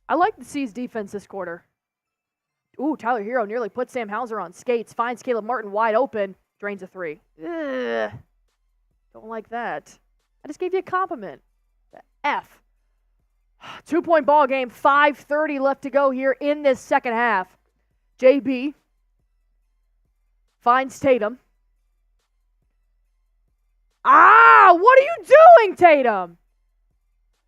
S1: I like to see his defense this quarter. Ooh, Tyler Hero nearly put Sam Hauser on skates, finds Caleb Martin wide open, drains a three. Ugh. Don't like that. I just gave you a compliment. The F. 2-point ball game, 5:30 left to go here in this second half. JB finds Tatum. What are you doing, Tatum?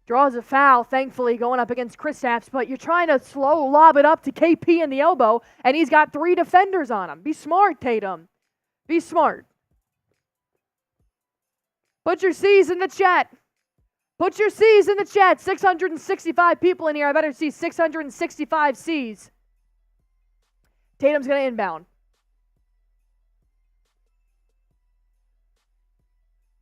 S1: Draws a foul, thankfully, going up against Kristaps, but you're trying to slow lob it up to KP in the elbow, and he's got 3 defenders on him. Be smart, Tatum. Be smart. Put your C's in the chat. Put your C's in the chat. 665 people in here. I better see 665 C's. Tatum's going to inbound.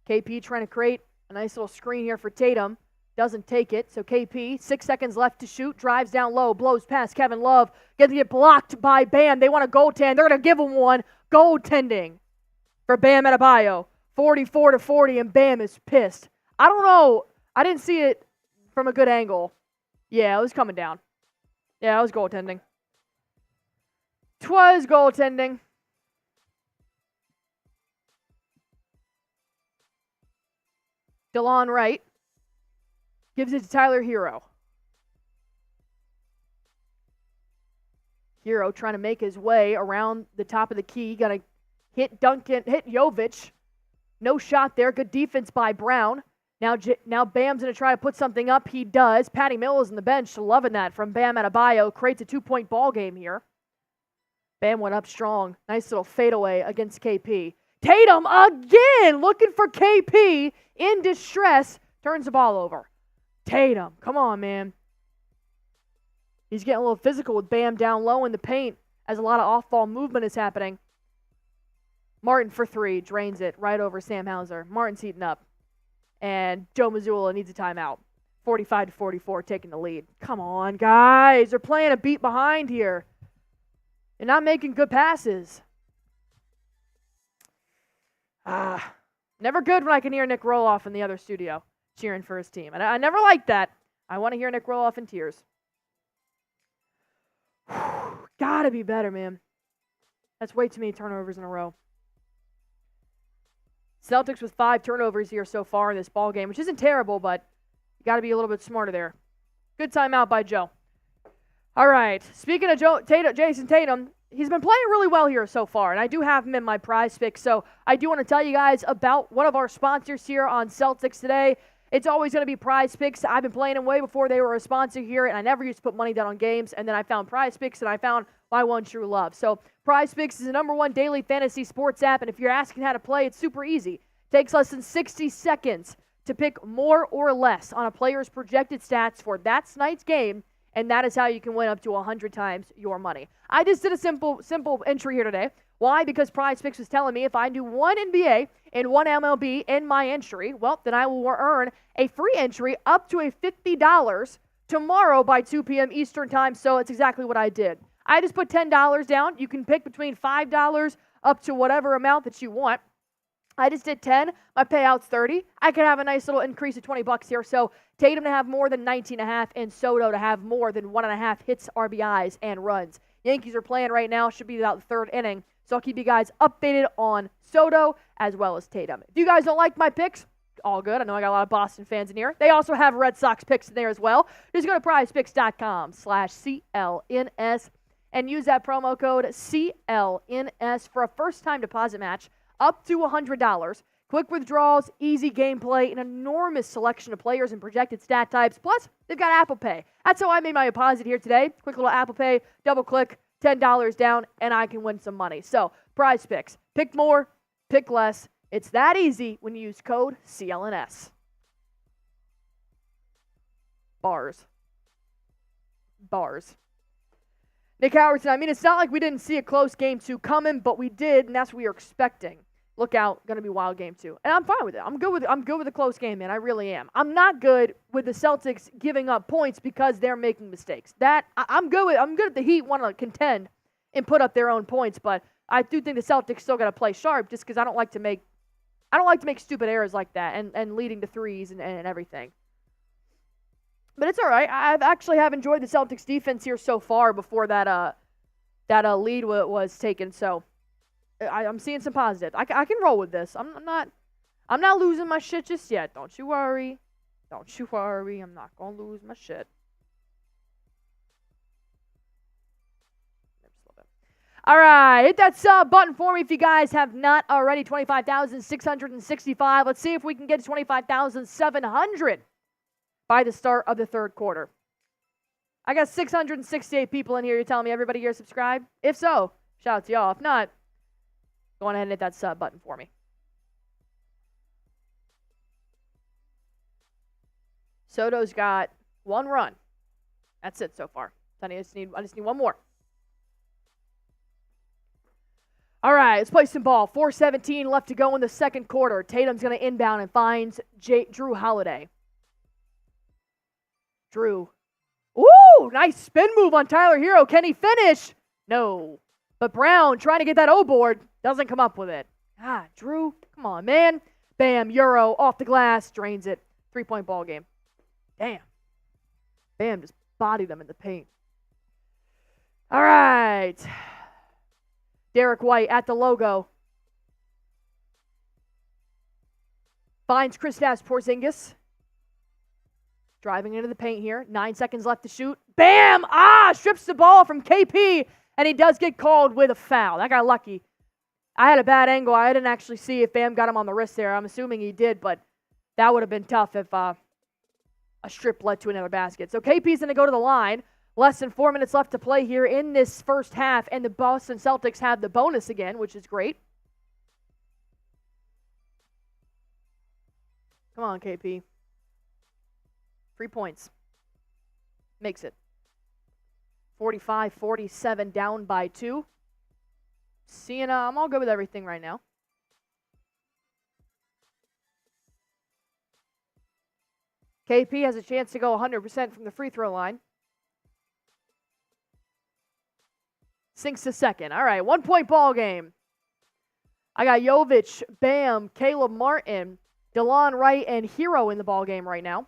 S1: KP trying to create a nice little screen here for Tatum. Doesn't take it. So KP, 6 seconds left to shoot. Drives down low. Blows past Kevin Love. Gets to get blocked by Bam. They want to goaltend. They're going to give him one. Goaltending for Bam Adebayo. 44-40, and Bam is pissed. I don't know. I didn't see it from a good angle. Yeah, it was coming down. Yeah, it was goaltending. 'Twas goaltending. DeLon Wright gives it to Tyler Hero. Hero trying to make his way around the top of the key. Got to hit Jovic. No shot there. Good defense by Brown. Now Bam's going to try to put something up. He does. Patty Mills on the bench, loving that from Bam Adebayo. Creates a 2-point ball game here. Bam went up strong. Nice little fadeaway against KP. Tatum again looking for KP in distress. Turns the ball over. Tatum, come on, man. He's getting a little physical with Bam down low in the paint as a lot of off-ball movement is happening. Martin for 3, drains it right over Sam Hauser. Martin's heating up. And Joe Mazzulla needs a timeout. 45-44, taking the lead. Come on, guys. They're playing a beat behind here. They're not making good passes. Never good when I can hear Nick Roloff in the other studio cheering for his team. And I never like that. I want to hear Nick Roloff in tears. Gotta be better, man. That's way too many turnovers in a row. Celtics with 5 turnovers here so far in this ball game, which isn't terrible, but you got to be a little bit smarter there. Good timeout by Joe. All right. Speaking of Jayson Tatum, he's been playing really well here so far, and I do have him in my prize pick. So I do want to tell you guys about one of our sponsors here on Celtics Today. It's always going to be Prize Picks. I've been playing them way before they were a sponsor here, and I never used to put money down on games. And then I found Prize Picks, and I found my one true love. So Prize Picks is the #1 daily fantasy sports app, and if you're asking how to play, it's super easy. It takes less than 60 seconds to pick more or less on a player's projected stats for that night's game, and that is how you can win up to 100 times your money. I just did a simple entry here today. Why? Because Prize Picks was telling me if I do one NBA and one MLB in my entry, well, then I will earn a free entry up to a $50 tomorrow by 2 p.m. Eastern time, so it's exactly what I did. I just put $10 down. You can pick between $5 up to whatever amount that you want. I just did 10. My payout's 30. I could have a nice little increase of $20 here. So Tatum to have more than 19.5 and Soto to have more than 1.5 hits, RBIs, and runs. Yankees are playing right now. Should be about the 3rd inning. So I'll keep you guys updated on Soto as well as Tatum. If you guys don't like my picks, all good. I know I got a lot of Boston fans in here. They also have Red Sox picks in there as well. Just go to prizepicks.com/CLNS and use that promo code CLNS for a first-time deposit match up to $100. Quick withdrawals, easy gameplay, an enormous selection of players and projected stat types. Plus, they've got Apple Pay. That's how I made my deposit here today. Quick little Apple Pay, double click, $10 down, and I can win some money. So, Prize Picks. Pick more, pick less. It's that easy when you use code CLNS. Bars. Nick Howardson, I mean, it's not like we didn't see a close game 2 coming, but we did, and that's what we were expecting. Look out, going to be wild game 2. And I'm fine with it. I'm good with a close game, man. I really am. I'm not good with the Celtics giving up points because they're making mistakes. I'm good with. I'm good if the Heat want to contend and put up their own points, but I do think the Celtics still got to play sharp just because I don't like to make stupid errors like that and leading to threes and everything. But it's all right. I actually have enjoyed the Celtics defense here so far before that lead was taken. So I'm seeing some positive. I can roll with this. I'm not losing my shit just yet. Don't you worry. I'm not gonna lose my shit. All right, hit that sub button for me if you guys have not already. 25,665. Let's see if we can get to 25,700 by the start of the 3rd quarter. I got 668 people in here. You're telling me everybody here subscribed? If so, shout out to y'all. If not, go on ahead and hit that sub button for me. Soto's got 1 run. That's it so far. I just need 1 more. All right, let's play some ball. 4:17 left to go in the 2nd quarter. Tatum's going to inbound and finds Jrue Holiday. Jrue. Ooh, nice spin move on Tyler Hero. Can he finish? No. But Brown trying to get that O board. Doesn't come up with it. Jrue, come on, man. Bam, Euro off the glass. Drains it. 3-point ball game. Damn. Bam just bodied them in the paint. All right. Derrick White at the logo. Finds Kristaps Porzingis. Driving into the paint here. 9 seconds left to shoot. Bam! Strips the ball from KP, and he does get called with a foul. That got lucky. I had a bad angle. I didn't actually see if Bam got him on the wrist there. I'm assuming he did, but that would have been tough if a strip led to another basket. So KP's going to go to the line. Less than 4 minutes left to play here in this first half, and the Boston Celtics have the bonus again, which is great. Come on, KP. 3 points. Makes it. 45-47, down by 2. I'm all good with everything right now. KP has a chance to go 100% from the free throw line. Sinks the second. All right, 1-point ball game. I got Jovic, Bam, Caleb Martin, DeLon Wright, and Hero in the ball game right now.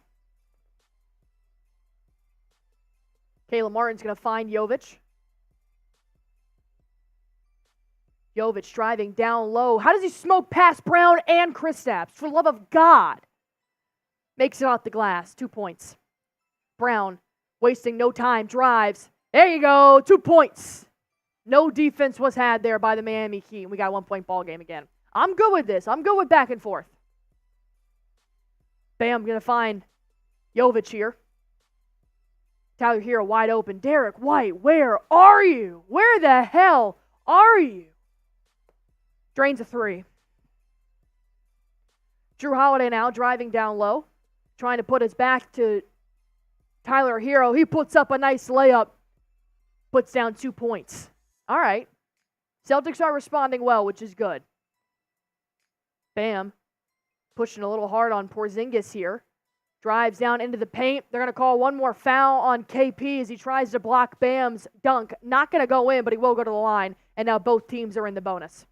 S1: Caleb Martin's going to find Jovic. Jovic driving down low. How does he smoke past Brown and Kristaps? For the love of God. Makes it off the glass. 2 points. Brown wasting no time. Drives. There you go. 2 points. No defense was had there by the Miami Heat. We got a 1-point ball game again. I'm good with this. I'm good with back and forth. Bam, going to find Jovic here. Tyler Hero wide open. Derrick White, where are you? Where the hell are you? Drains a 3. Jrue Holiday now driving down low. Trying to put his back to Tyler Hero. He puts up a nice layup. Puts down 2 points. All right. Celtics are responding well, which is good. Bam. Pushing a little hard on Porzingis here. Drives down into the paint. They're going to call one more foul on KP as he tries to block Bam's dunk. Not going to go in, but he will go to the line. And now both teams are in the bonus.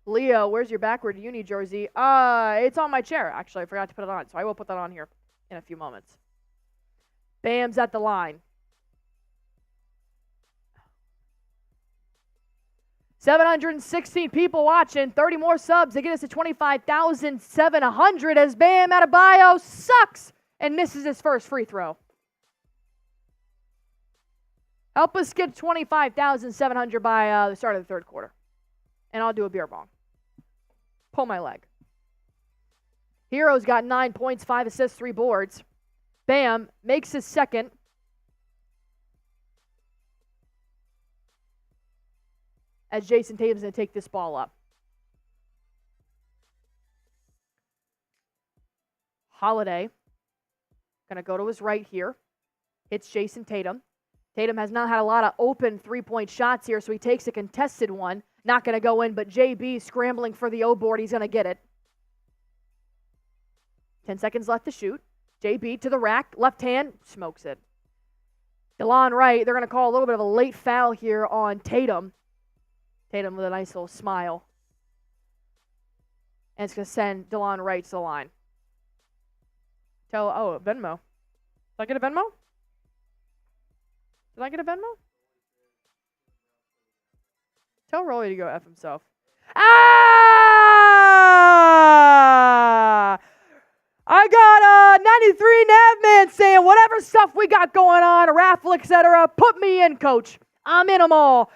S1: Leo, where's your backward uni jersey? It's on my chair, actually. I forgot to put it on, so I will put that on here in a few moments. Bam's at the line. 716 people watching, 30 more subs to get us to 25,700 as Bam Adebayo sucks and misses his first free throw. Help us get 25,700 by the start of the third quarter. And I'll do a beer bong. Pull my leg. Hero's got 9 points, 5 assists, 3 boards. Bam makes his second. As Jayson Tatum's going to take this ball up. Holiday going to go to his right here. Hits Jayson Tatum. Tatum has not had a lot of open three-point shots here, so he takes a contested one. Not going to go in, but JB scrambling for the O board. He's going to get it. 10 seconds left to shoot. JB to the rack. Left hand. Smokes it. DeLon Wright, they're going to call a little bit of a late foul here on Tatum. Tatum with a nice little smile. And it's going to send DeLon Wright to the line. Venmo. Did I get a Venmo? Did I get a Venmo? Tell Rolly to go F himself. I got 93 Navman saying, whatever stuff we got going on, a raffle, etc., put me in, coach. I'm in them all.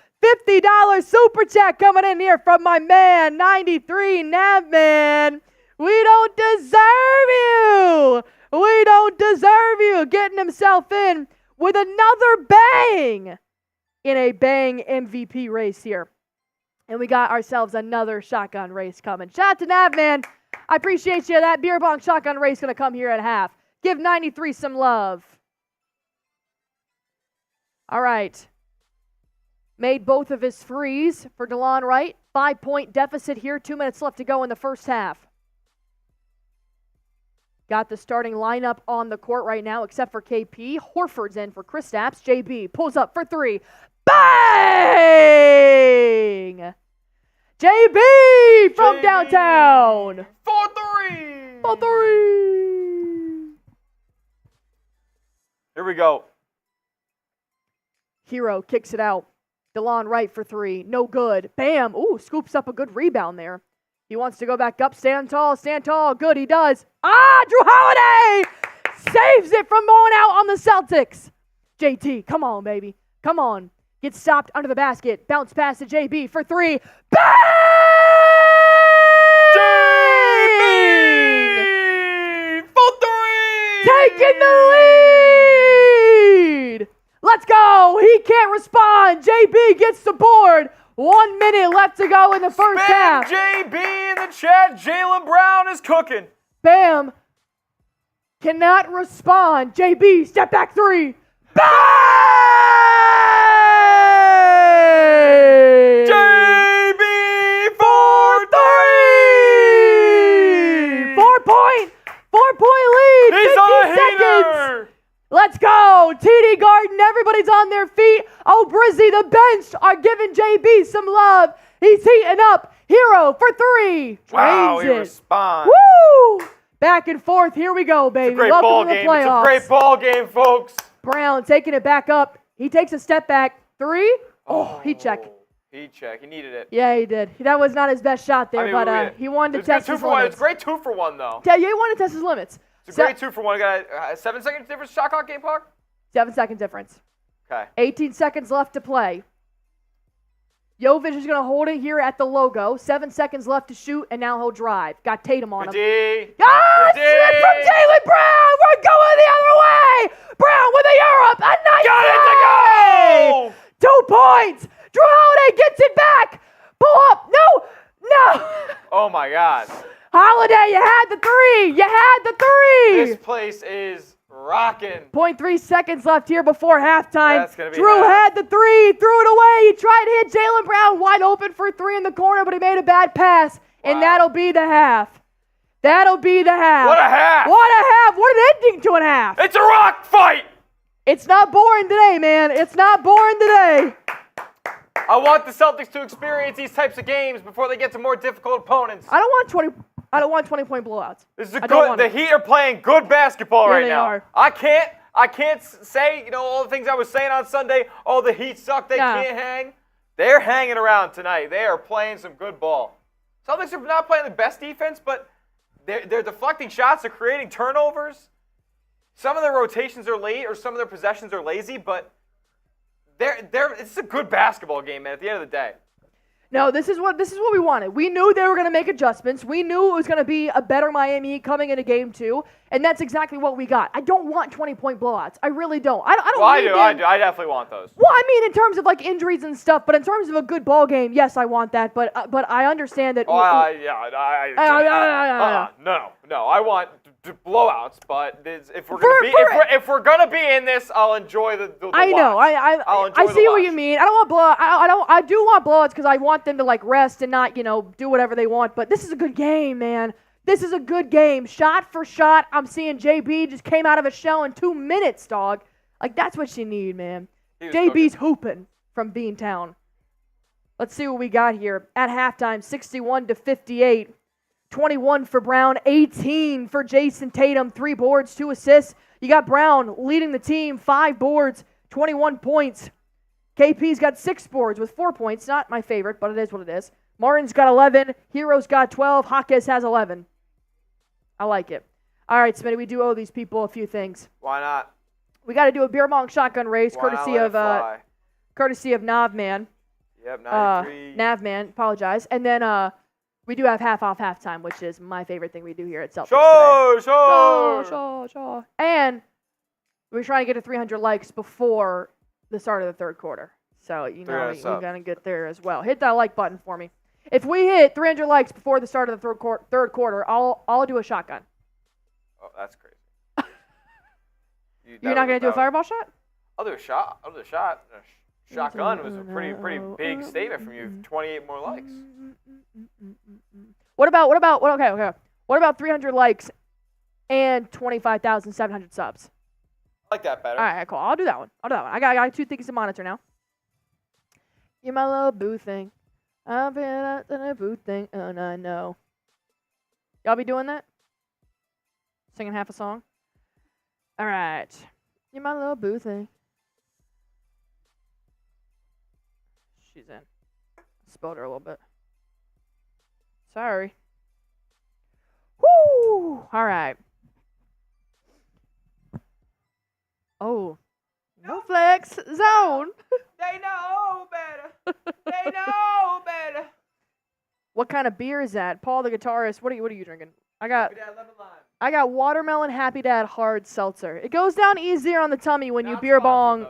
S1: $50 super chat coming in here from my man, 93 Navman. We don't deserve you. We don't deserve you. Getting himself in with another bang in a bang MVP race here. And we got ourselves another shotgun race coming. Shout out to Navman. I appreciate you. That beer bong shotgun race going to come here at half. Give 93 some love. All right. Made both of his threes for DeLon Wright. 5-point deficit here. 2 minutes left to go in the first half. Got the starting lineup on the court right now, except for KP. Horford's in for Kristaps. JB pulls up for 3. Bang! JB from downtown.
S2: 4-3.
S1: 4-3.
S2: Here we go.
S1: Hero kicks it out. DeLon Wright for 3. No good. Bam. Ooh, scoops up a good rebound there. He wants to go back up. Stand tall. Stand tall. Good, he does. Jrue Holiday saves it from going out on the Celtics. JT, come on, baby. Come on. Gets stopped under the basket. Bounce pass to JB for 3. Bang!
S2: JB for 3!
S1: Taking the lead! Let's go! He can't respond. JB gets the board. 1 minute left to go in the first half.
S2: JB in the chat. Jaylen Brown is cooking.
S1: Bam. Cannot respond. JB, step back 3. Bang! JB for 3! 4-point lead.
S2: He's
S1: 50
S2: on a
S1: seconds.
S2: heater.
S1: Let's go. TD Garden, everybody's on their feet. Oh, Brizzy, the bench are giving JB some love. He's heating up. Hero for 3.
S2: Wow,
S1: Drains
S2: he
S1: it.
S2: responds.
S1: Woo! Back and forth. Here we go, baby.
S2: It's a great
S1: Welcome
S2: ball
S1: to the
S2: game.
S1: playoffs.
S2: It's a great ball game, folks.
S1: Brown taking it back up. He takes a step back. 3. Oh, he checked.
S2: He checked. He needed it.
S1: Yeah, he did. That was not his best shot there, but he wanted to test his limits.
S2: It's a great 2 for 1, though.
S1: Yeah, he wanted to test his limits.
S2: It's a great 2 for 1. You got a 7-second difference shot clock, game clock?
S1: 7-second difference.
S2: Okay.
S1: 18 seconds left to play. Jovic is going to hold it here at the logo. 7 seconds left to shoot, and now he'll drive. Got Tatum on him.
S2: Slip
S1: From Jaylen Brown! We're going the other way! Brown with a Europe! A nice
S2: Got it to go!
S1: 2 points! Jrue Holiday gets it back! Pull up! No!
S2: Oh, my God.
S1: Holiday, you had the 3! You had the 3!
S2: This place is rocking.
S1: 0.3 seconds left here before halftime.
S2: That's gonna be
S1: Jrue
S2: half.
S1: had the 3, threw it away. He tried to hit Jaylen Brown wide open for 3 in the corner, but he made a bad pass, and that'll be the half. That'll be the half.
S2: What a half.
S1: What a half. What an ending to a half.
S2: It's a rock fight.
S1: It's not boring today, man. It's not boring today.
S2: I want the Celtics to experience these types of games before they get to more difficult opponents.
S1: I don't want 20-point blowouts.
S2: This is the Heat are playing good basketball right now.
S1: Are.
S2: I can't say, all the things I was saying on Sunday, oh, the Heat suck, they can't hang. They're hanging around tonight. They are playing some good ball. Celtics are not playing the best defense, but they're deflecting shots, they're creating turnovers. Some of their rotations are late or some of their possessions are lazy, but it's a good basketball game, man, at the end of the day.
S1: No, this is what we wanted. We knew they were going to make adjustments. We knew it was going to be a better Miami Heat coming into game 2, and that's exactly what we got. I don't want 20-point blowouts. I really don't. I do.
S2: I definitely want those.
S1: Well, I mean, in terms of like injuries and stuff, but in terms of a good ball game, yes, I want that. But I understand that.
S2: No. I want blowouts, but if we're gonna be in this, I'll enjoy the
S1: I know.
S2: watch.
S1: I see what you mean. I don't want blowout. I do want blowouts because I want them to like rest and not do whatever they want. But this is a good game, man. This is a good game. Shot for shot, I'm seeing JB just came out of a shell in 2 minutes, dog. Like that's what you need, man. JB's hooping from Beantown. Let's see what we got here at halftime. 61-58. 21 for Brown, 18 for Jayson Tatum, 3 boards, 2 assists. You got Brown leading the team, 5 boards, 21 points. KP's got 6 boards with 4 points. Not my favorite, but it is what it is. Martin's got 11. Hero's got 12. Jaquez has 11. I like it. All right, Smitty, we do owe these people a few things.
S2: Why not?
S1: We got to do a beer bong shotgun race, courtesy of Navman.
S2: Yep, 93.
S1: Navman, apologize. And then we do have half off halftime, which is my favorite thing we do here at Celtics today. Sure. And we're trying to get to 300 likes before the start of the third quarter. So, we're going to get there as well. Hit that like button for me. If we hit 300 likes before the start of the third quarter, I'll do a shotgun.
S2: Oh, that's crazy.
S1: You're not going to do a fireball shot?
S2: I'll do a shot. Shotgun was a pretty big statement from you. 28 more likes.
S1: What about 300 likes and 25,700 subs?
S2: I like that better.
S1: All right, cool. I'll do that one. I got 2 things to monitor now. You're my little boo thing. I've been at the boo thing, and I know. Y'all be doing that? Singing half a song? All right. You're my little boo thing. She's in. Spelled her a little bit. Sorry. Woo! All right. Oh. No flex zone.
S2: They know better. They know better.
S1: What kind of beer is that? Paul the guitarist, what are you drinking? I got watermelon Happy Dad hard seltzer. It goes down easier on the tummy when you beer bong.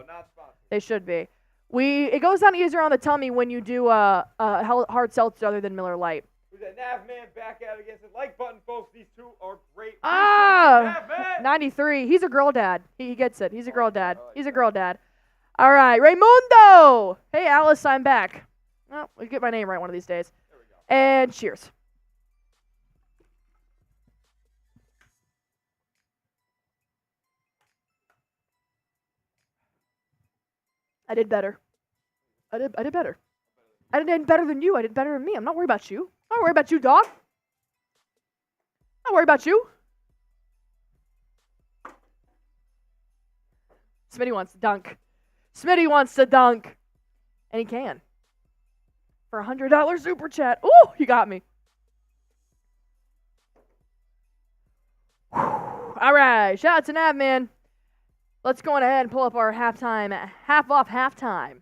S1: They should be. It goes down easier on the tummy when you do hard seltzer other than Miller Lite.
S2: Who's that? Navman back out against the like button, folks. These two are great.
S1: 93. He's a girl dad. He gets it. He's a girl dad. He's a girl dad. All right, Raymundo. Hey, Alice, I'm back. Well, we'll get my name right one of these days. There we go. And cheers. I did better. I did better. I did better than you. I did better than me. I'm not worried about you. I'm not worried about you, dog. I'm not worried about you. Smitty wants to dunk. Smitty wants to dunk. And he can. For a $100 super chat. Ooh, you got me. All right. Shout out to Navman. Let's go on ahead and pull up our halftime, half off halftime.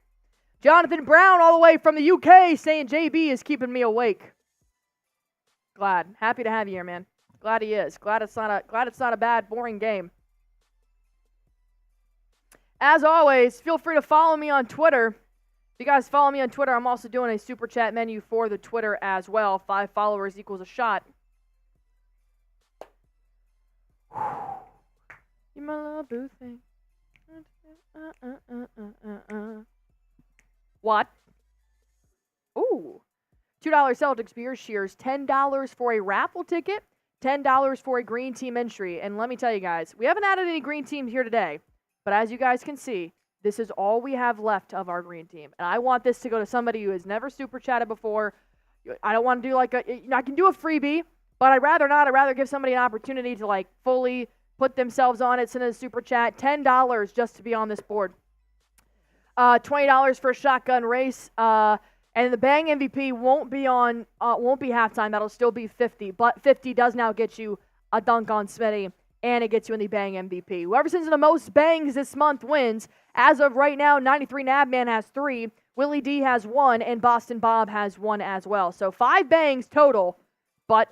S1: Jonathan Brown all the way from the UK saying JB is keeping me awake. Glad. Happy to have you here, man. Glad he is. Glad it's not a bad, boring game. As always, feel free to follow me on Twitter. If you guys follow me on Twitter, I'm also doing a super chat menu for the Twitter as well. 5 followers equals a shot. You my little boo thing. What? Ooh. $2 Celtics beer shears. $10 for a raffle ticket. $10 for a green team entry. And let me tell you guys, we haven't added any green teams here today. But as you guys can see, this is all we have left of our green team. And I want this to go to somebody who has never super chatted before. I don't want to do I can do a freebie, but I'd rather not. I'd rather give somebody an opportunity to fully put themselves on it, send a super chat. $10 just to be on this board. $20 for a shotgun race. And the Bang MVP won't be halftime. That'll still be 50. But 50 does now get you a dunk on Smitty, and it gets you in the Bang MVP. Whoever sends in the most bangs this month wins. As of right now, 93 Nabman has 3, Willie D has 1, and Boston Bob has 1 as well. So 5 bangs total, but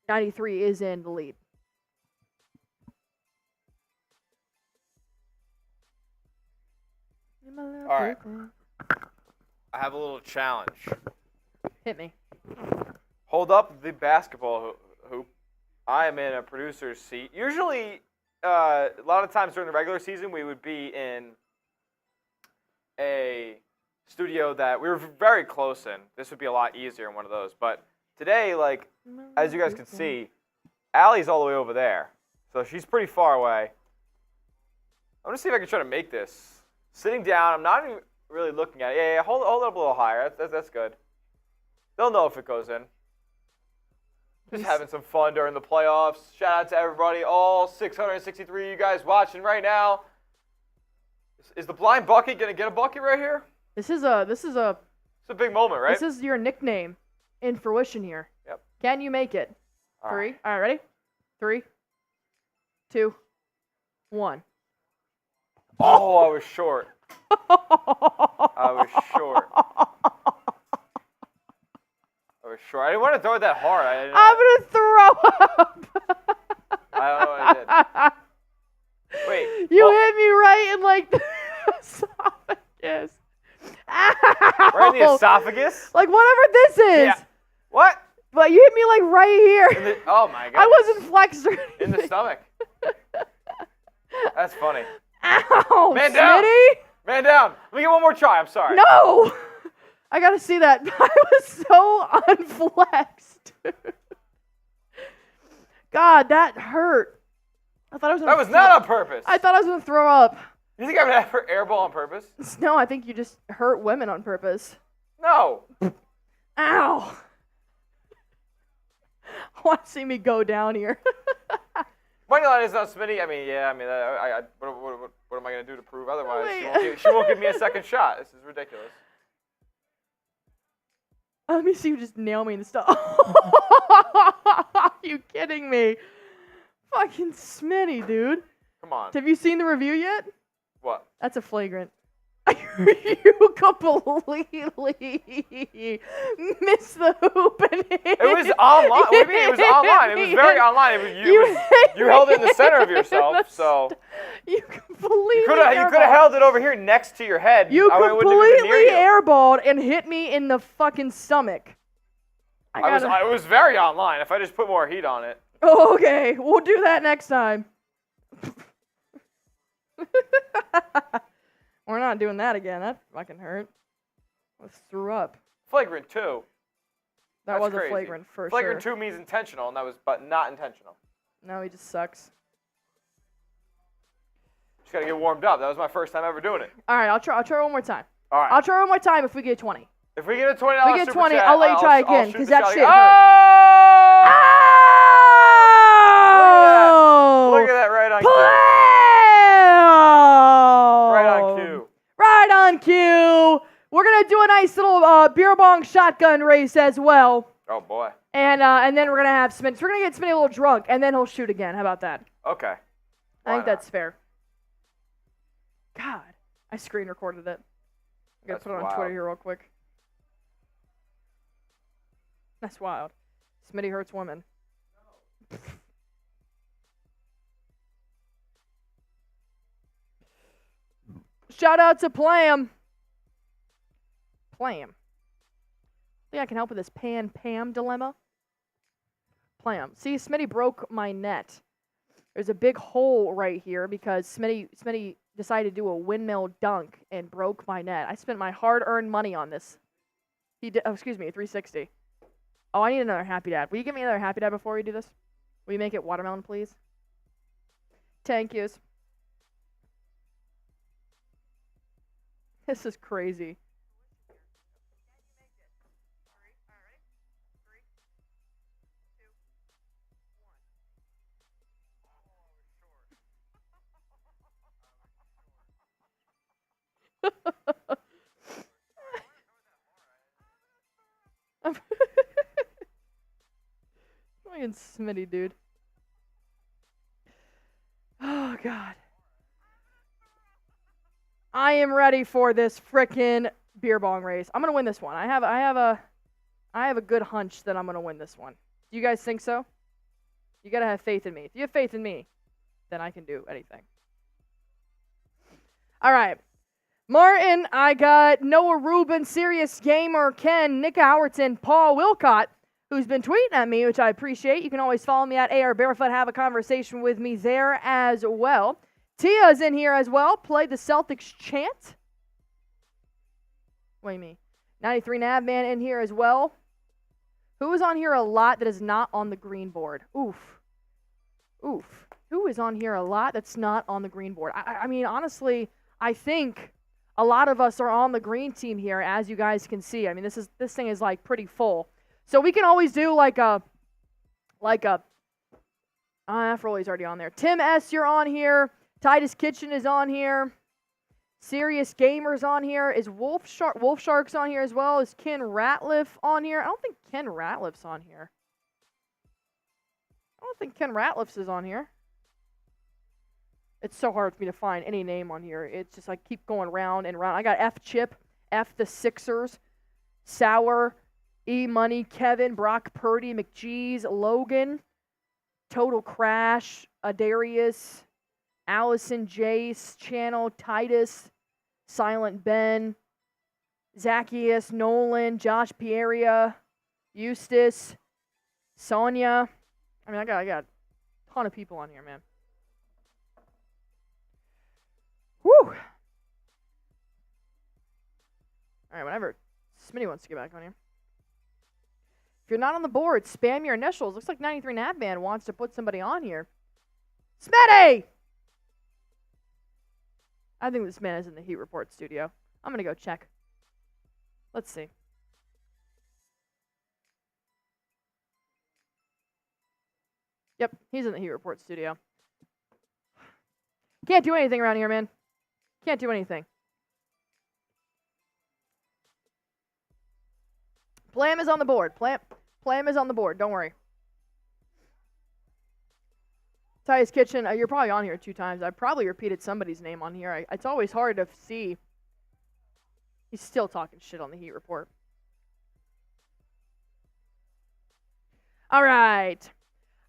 S1: 93 is in the lead.
S2: All right. I have a little challenge.
S1: Hit me.
S2: Hold up the basketball hoop. I am in a producer's seat. Usually, a lot of times during the regular season, we would be in a studio that we were very close in. This would be a lot easier in one of those. But today, as you guys can see, Allie's all the way over there. So she's pretty far away. I'm going to see if I can try to make this. Sitting down, I'm not even really looking at it. Yeah, hold it up a little higher. That's good. They'll know if it goes in. Just having some fun during the playoffs. Shout out to everybody, all 663 of you guys watching right now. Is the blind bucket gonna get a bucket right here?
S1: This is a
S2: It's a big moment, right?
S1: This is your nickname in fruition here.
S2: Yep.
S1: Can you make it?
S2: All
S1: 3.
S2: right.
S1: All right, ready? 3, 2, 1.
S2: Oh, I was short. I was short. I didn't want to throw it that hard.
S1: I'm gonna throw up.
S2: I don't know what I did. Wait.
S1: You hit me right in the esophagus. Ow!
S2: Right in the esophagus?
S1: Whatever this is.
S2: Yeah. What?
S1: But you hit me right here.
S2: Oh my god.
S1: I wasn't flexed or anything.
S2: In the stomach. That's funny.
S1: Ow!
S2: Man down.
S1: Smitty?
S2: Man down. Let me get one more try. I'm sorry.
S1: No. I gotta see that. I was so unflexed. God, that hurt. I thought I was.
S2: That was not on purpose.
S1: I thought I was gonna throw up.
S2: You think I would have airball on purpose?
S1: No, I think you just hurt women on purpose.
S2: No.
S1: Ow. I want to see me go down here.
S2: Money line is not Smitty. What am I gonna do to prove otherwise? She won't give me a second shot. This is ridiculous.
S1: Let me see you just nail me in the stomach. Are you kidding me? Fucking Smitty, dude.
S2: Come on.
S1: Have you seen the review yet?
S2: What?
S1: That's a flagrant. You completely missed the hoop and hit
S2: it. Was online. What do you mean? It was online. It was very online. You held it in the center of yourself, so.
S1: You completely.
S2: You could have held it over here next to your head.
S1: You completely airballed and hit me in the fucking stomach.
S2: I was very online. If I just put more heat on it.
S1: Oh, okay. We'll do that next time. We're not doing that again. That fucking hurt. I threw up.
S2: Flagrant 2.
S1: That was a flagrant for sure.
S2: Flagrant 2 means intentional, and that was but not intentional.
S1: No, he just sucks.
S2: Just got to get warmed up. That was my first time ever doing it.
S1: All right, I'll try one more time.
S2: All right.
S1: I'll try one more time if we get 20.
S2: If we get a $20
S1: If we get
S2: super
S1: 20,
S2: chat,
S1: I'll let you try again because that shit hurt.
S2: Oh! Look at that right on cue. Right on cue.
S1: Right on cue. We're going to do a nice little beer bong shotgun race as well.
S2: Oh, boy.
S1: And then we're going to have Smitty. So we're going to get Smitty a little drunk, and then he'll shoot again. How about that?
S2: Okay.
S1: I think that's fair. God, I screen recorded it. I'm going to put it on Twitter here real quick. That's wild. Smitty hurts women. Shout out to Plam. Plam. I think I can help with this Pam dilemma. Plam. See, Smitty broke my net. There's a big hole right here because Smitty decided to do a windmill dunk and broke my net. I spent my hard-earned money on this. He did. Oh, excuse me, 360. Oh, I need another Happy Dad. Will you give me another Happy Dad before we do this? Will you make it watermelon, please? Thank yous. This is crazy. Fucking Smitty, dude. Oh, God. I am ready for this frickin' beer bong race. I'm gonna win this one. I have a good hunch that I'm gonna win this one. Do you guys think so? You gotta have faith in me. If you have faith in me, then I can do anything. All right. Martin, I got Noah Rubin, Serious Gamer, Ken, Nick Howerton, Paul Wilcott, who's been tweeting at me, which I appreciate. You can always follow me at AR Barefoot, have a conversation with me there as well. Tia's in here as well. Play the Celtics chant. What do you mean? 93 Navman in here as well. Who is on here a lot that is not on the green board? Oof. Who is on here a lot that's not on the green board? I mean, honestly, I think a lot of us are on the green team here, as you guys can see. I mean, this thing is like pretty full. So we can always do Afroly's already on there. Tim S, you're on here. Titus Kitchen is on here. Serious Gamers on here. Is Wolf Shark's on here as well? Is Ken Ratliff on here? I don't think Ken Ratliff's on here. I don't think Ken Ratliff's is on here. It's so hard for me to find any name on here. It's just like keep going round and round. I got F Chip, F the Sixers, Sour, E Money, Kevin, Brock Purdy, McGee's, Logan, Total Crash, Adarius, Allison, Jace, Channel, Titus, Silent Ben, Zacchaeus, Nolan, Josh Pieria, Eustace, Sonia. I mean, I got a ton of people on here, man. Whew. All right, whenever Smitty wants to get back on here. If you're not on the board, spam your initials. Looks like 93 Navman wants to put somebody on here. Smitty! I think this man is in the Heat Report studio. I'm going to go check. Let's see. Yep, he's in the Heat Report studio. Can't do anything around here, man. Can't do anything. Plam is on the board. Plam is on the board. Don't worry. Ty's Kitchen, you're probably on here 2 times. I probably repeated somebody's name on here. It's always hard to see. He's still talking shit on the Heat Report. All right.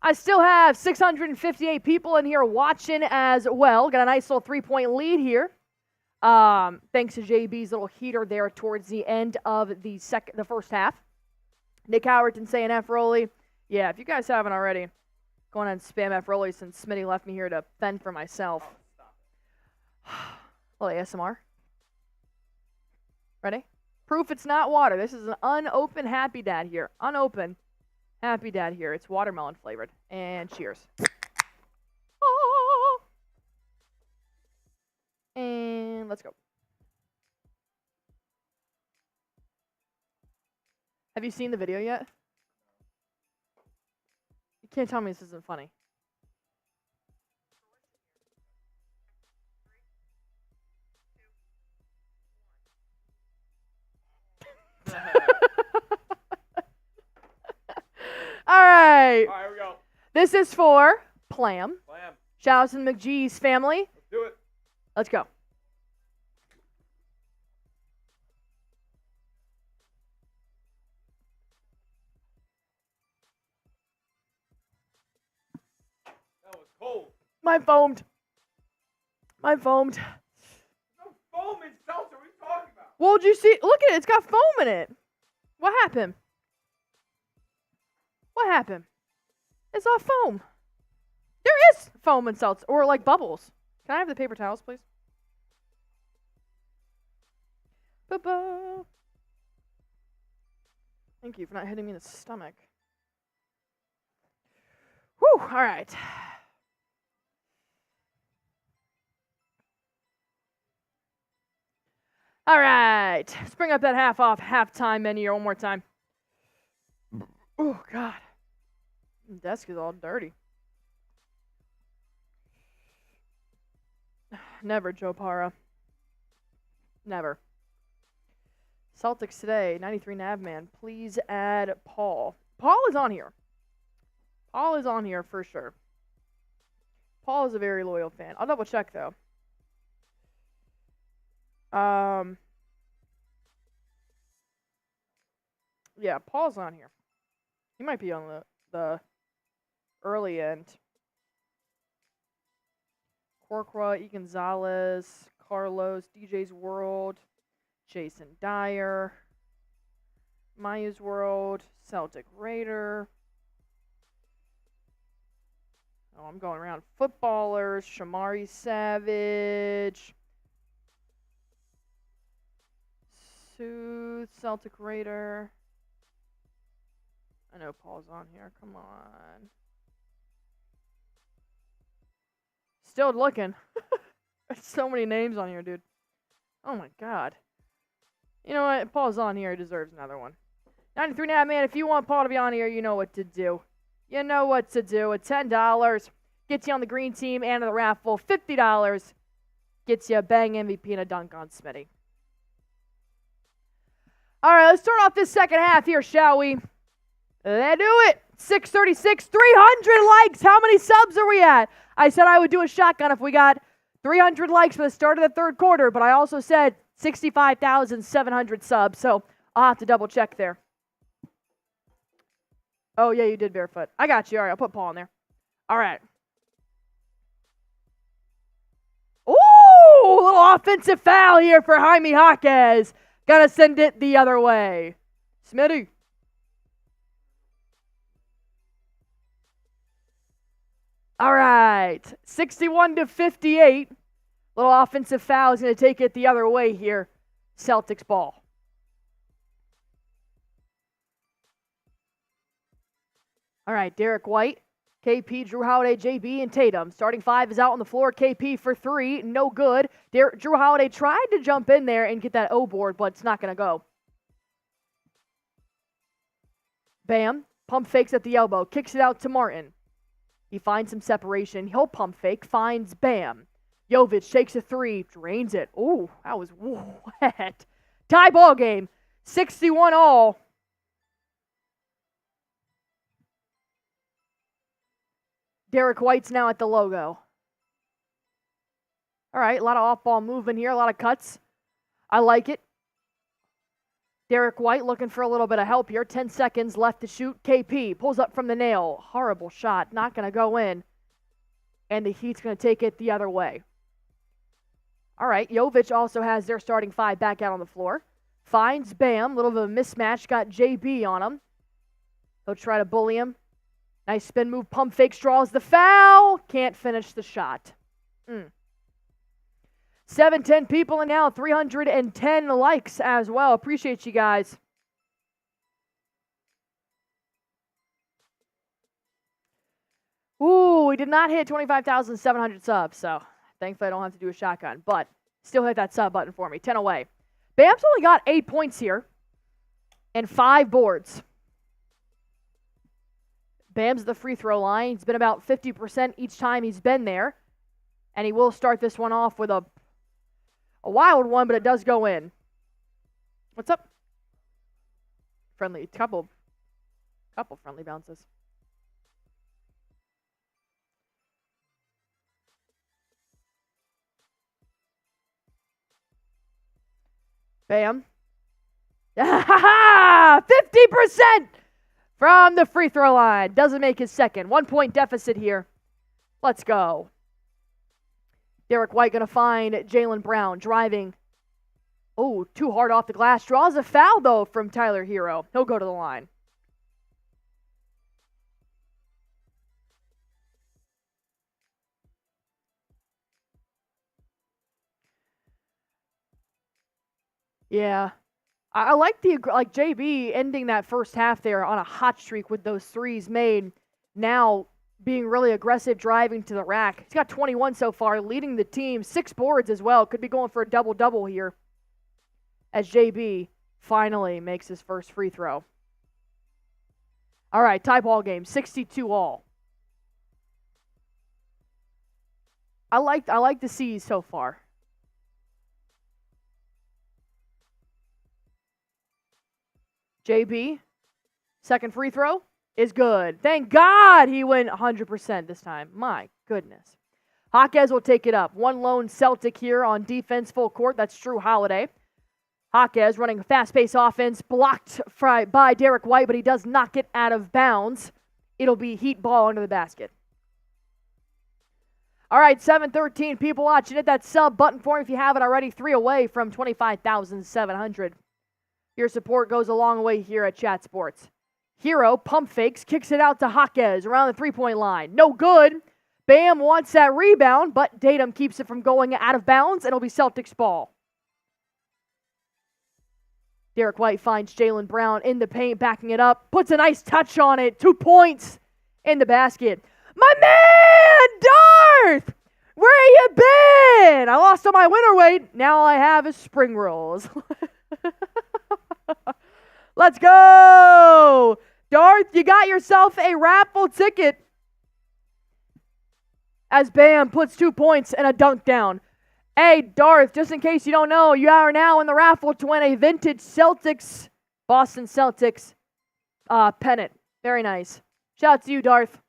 S1: I still have 658 people in here watching as well. Got a nice little 3-point lead here. Thanks to JB's little heater there towards the end of the first half. Nick Howerton saying F Rolly. Yeah, if you guys haven't already, go on and spam F Rolly since Smitty left me here to fend for myself. Well, ASMR. Ready? Proof it's not water. This is an unopened Happy Dad here. Unopened Happy Dad here. It's watermelon flavored. And cheers. Let's go. Have you seen the video yet? You can't tell me this isn't funny. All right.
S2: All right, here we go.
S1: This is for Plam.
S2: Blam.
S1: Shout out to the McGee's family.
S2: Let's do it.
S1: Let's go.
S2: That was cold.
S1: Mine foamed.
S2: No foam in seltzer. What are you talking about?
S1: Well, did you see? Look at it. It's got foam in it. What happened? What happened? It's all foam. There is foam in seltzer, or like bubbles. Can I have the paper towels, please? Ba-ba. Thank you for not hitting me in the stomach. Whew, all right. All right. Let's bring up that halftime menu one more time. Oh, God. The desk is all dirty. Never, Joe Para. Never. Celtics Today, 93 Navman. Please add Paul. Paul is on here. Paul is on here for sure. Paul is a very loyal fan. I'll double check though. Yeah, Paul's on here. He might be on the early end. Corqua, E. Gonzalez, Carlos, DJ's World, Jason Dyer, Maya's World, Celtic Raider. Oh, I'm going around. Footballers, Shamari Savage, Sooth, Celtic Raider. I know Paul's on here. Come on. Still looking. There's so many names on here, dude. Oh my God. You know what? Paul's on here. He deserves another one. 93 Nat, man. If you want Paul to be on here, you know what to do. You know what to do. At $10 gets you on the green team and the raffle. $50 gets you a bang MVP and a dunk on Smitty. All right, let's start off this second half here, shall we? Let's do it. 636, 300 likes. How many subs are we at? I said I would do a shotgun if we got 300 likes for the start of the third quarter, but I also said 65,700 subs, so I'll have to double check there. Oh, yeah, you did, Barefoot. I got you. All right, I'll put Paul in there. All right. Ooh, a little offensive foul here for Jaime Jaquez. Gotta send it the other way. Smitty. All right, 61-58. Little offensive foul is going to take it the other way here. Celtics ball. All right, Derrick White, KP, Jrue Holiday, JB, and Tatum. Starting five is out on the floor. KP for three, no good. Jrue Holiday tried to jump in there and get that O board, but it's not going to go. Bam, pump fakes at the elbow, kicks it out to Martin. He finds some separation. He'll pump fake, finds Bam. Jovic takes a three, drains it. Ooh, that was wet. Tie ball game, 61 all. Derrick White's now at the logo. All right, a lot of off-ball movement here, a lot of cuts. I like it. Derrick White looking for a little bit of help here. 10 seconds left to shoot. KP pulls up from the nail. Horrible shot. Not going to go in. And the Heat's going to take it the other way. All right, Jovic also has their starting five back out on the floor. Finds Bam. Little bit of a mismatch. Got JB on him. He'll try to bully him. Nice spin move. Pump fake. Draws the foul. Can't finish the shot. 710 people and now 310 likes as well. Appreciate you guys. Ooh, we did not hit 25,700 subs, so thankfully I don't have to do a shotgun. But Still hit that sub button for me. 10 away. Bam's only got 8 points here and 5 boards. Bam's the free throw line. He's been about 50% each time he's been there. And he will start this one off with a wild one, but it does go in. What's up? Friendly. Couple friendly bounces. Bam. 50% from the free throw line. Doesn't make his second. 1 point deficit here. Let's go. Derrick White going to find Jaylen Brown driving. Oh, too hard off the glass. Draws a foul, though, from Tyler Hero. He'll go to the line. Yeah. I like JB ending that first half there on a hot streak with those threes made. Now being really aggressive, driving to the rack. He's got 21 so far, leading the team. 6 boards as well. Could be going for a double-double here as JB finally makes his first free throw. All right, tie ball game, 62 all. I like the C's so far. JB, second free throw is good. Thank God he went 100% this time. My goodness. Jaquez will take it up. One lone Celtic here on defense full court. That's Jrue Holiday. Jaquez running a fast-paced offense, blocked by Derrick White, but he does not get out of bounds. It'll be Heat ball under the basket. All right, 7:13 people watching. Hit that sub button for me if you haven't already. 3 away from 25,700. Your support goes a long way here at Chat Sports. Hero pump fakes, kicks it out to Jaquez around the three-point line. No good. Bam wants that rebound, but Tatum keeps it from going out of bounds, and it'll be Celtics ball. Derrick White finds Jaylen Brown in the paint, backing it up, puts a nice touch on it. 2 points in the basket. My man, Darth! Where you been? I lost all my winter weight. Now all I have is spring rolls. Let's go! Darth, you got yourself a raffle ticket. As Bam puts 2 points and a dunk down. Hey, Darth, just in case you don't know, you are now in the raffle to win a vintage Celtics, Boston Celtics pennant. Very nice. Shout out to you, Darth.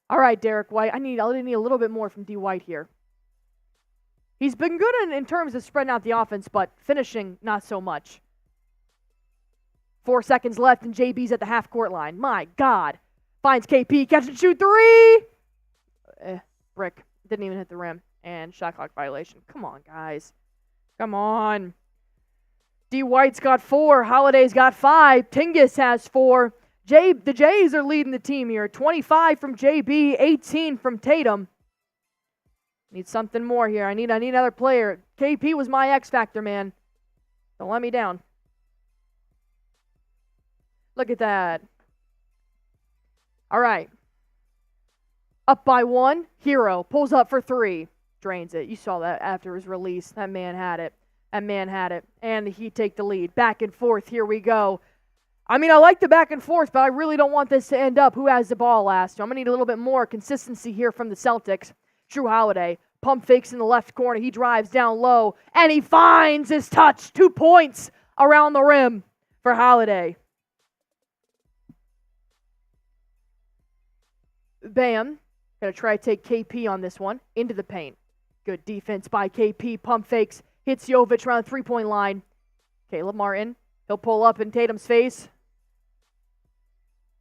S1: All right, Derrick White. I need a little bit more from D. White here. He's been good in terms of spreading out the offense, but finishing not so much. 4 seconds left, and JB's at the half-court line. My God. Finds KP. Catch and shoot 3. Brick. Didn't even hit the rim. And shot clock violation. Come on, guys. Come on. D. White's got 4. Holiday's got 5. Tingis has 4. The Jays are leading the team here. 25 from JB, 18 from Tatum. Need something more here. I need another player. KP was my X factor, man. Don't let me down. Look at that. All right. Up by 1. Hero pulls up for 3. Drains it. You saw that after his release. That man had it. And the Heat take the lead. Back and forth. Here we go. I mean, I like the back and forth, but I really don't want this to end up who has the ball last. So I'm going to need a little bit more consistency here from the Celtics. Jrue Holiday, pump fakes in the left corner. He drives down low, and he finds his touch. 2 points around the rim for Holiday. Bam. Going to try to take KP on this one. Into the paint. Good defense by KP. Pump fakes. Hits Jovic around the three-point line. Caleb Martin. He'll pull up in Tatum's face.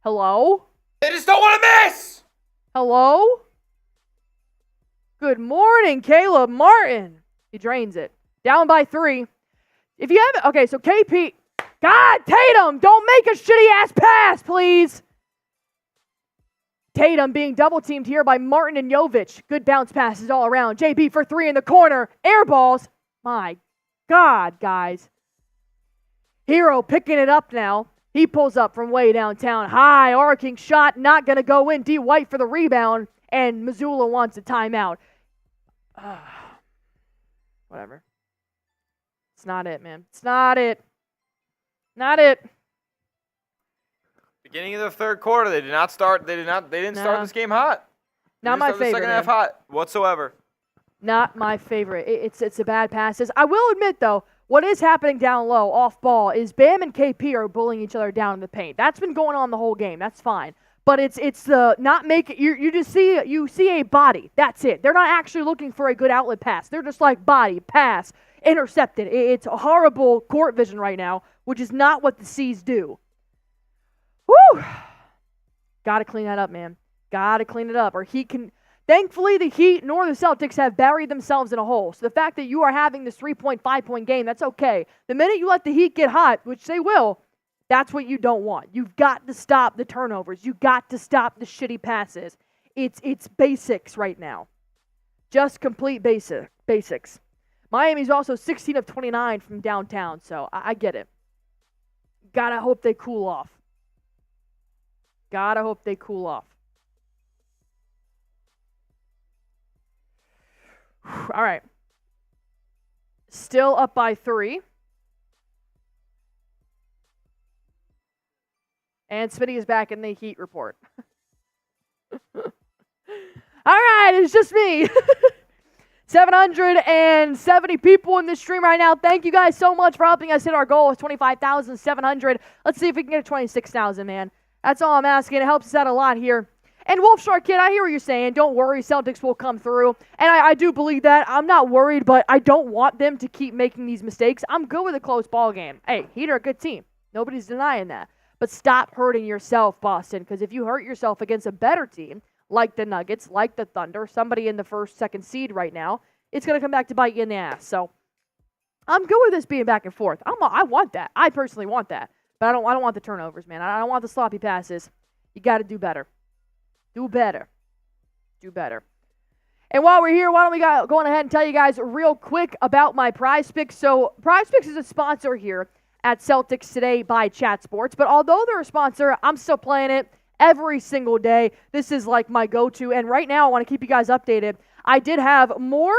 S1: Hello?
S2: They just don't want to miss!
S1: Hello? Good morning, Caleb Martin. He drains it. Down by 3. If you haven't... Okay, so KP... God, Tatum! Don't make a shitty-ass pass, please! Tatum being double-teamed here by Martin and Jovic. Good bounce passes all around. JB for 3 in the corner. Air balls. My God, guys. Hero picking it up now. He pulls up from way downtown. High, arcing shot, not going to go in. D. White for the rebound, and Missoula wants a timeout. Whatever. It's not it, man. It's not it. Not it.
S2: Beginning of the third quarter, they didn't start this game hot.
S1: Not my favorite.
S2: The second half hot whatsoever.
S1: Not my favorite. It's a bad passes. I will admit though, what is happening down low, off ball, is Bam and KP are bullying each other down in the paint. That's been going on the whole game. That's fine. But it's the not make it. You see a body. That's it. They're not actually looking for a good outlet pass. They're just like body pass intercepted. It's a horrible court vision right now, which is not what the C's do. Woo! Got to clean that up, man. Got to clean it up, or Heat can. Thankfully, the Heat nor the Celtics have buried themselves in a hole. So the fact that you are having this 3.5-point game, that's okay. The minute you let the Heat get hot, which they will, that's what you don't want. You've got to stop the turnovers. You've got to stop the shitty passes. It's basics right now. Just complete basics. Miami's also 16 of 29 from downtown, so I get it. Gotta hope they cool off. Gotta hope they cool off. All right. Still up by 3. And Smitty is back in the Heat report. All right, it's just me. 770 people in this stream right now. Thank you guys so much for helping us hit our goal of 25,700. Let's see if we can get to 26,000, man. That's all I'm asking. It helps us out a lot here. And Wolf Shark Kid, I hear what you're saying. Don't worry, Celtics will come through. And I do believe that. I'm not worried, but I don't want them to keep making these mistakes. I'm good with a close ball game. Hey, Heat are a good team. Nobody's denying that. But stop hurting yourself, Boston, because if you hurt yourself against a better team, like the Nuggets, like the Thunder, somebody in the first, second seed right now, it's going to come back to bite you in the ass. So I'm good with this being back and forth. I want that. I personally want that. But I don't want the turnovers, man. I don't want the sloppy passes. You got to do better. Do better. Do better. And while we're here, why don't we go ahead and tell you guys real quick about my Prize Picks. So Prize Picks is a sponsor here at Celtics Today by Chat Sports. But although they're a sponsor, I'm still playing it every single day. This is like my go-to. And right now, I want to keep you guys updated. I did have had more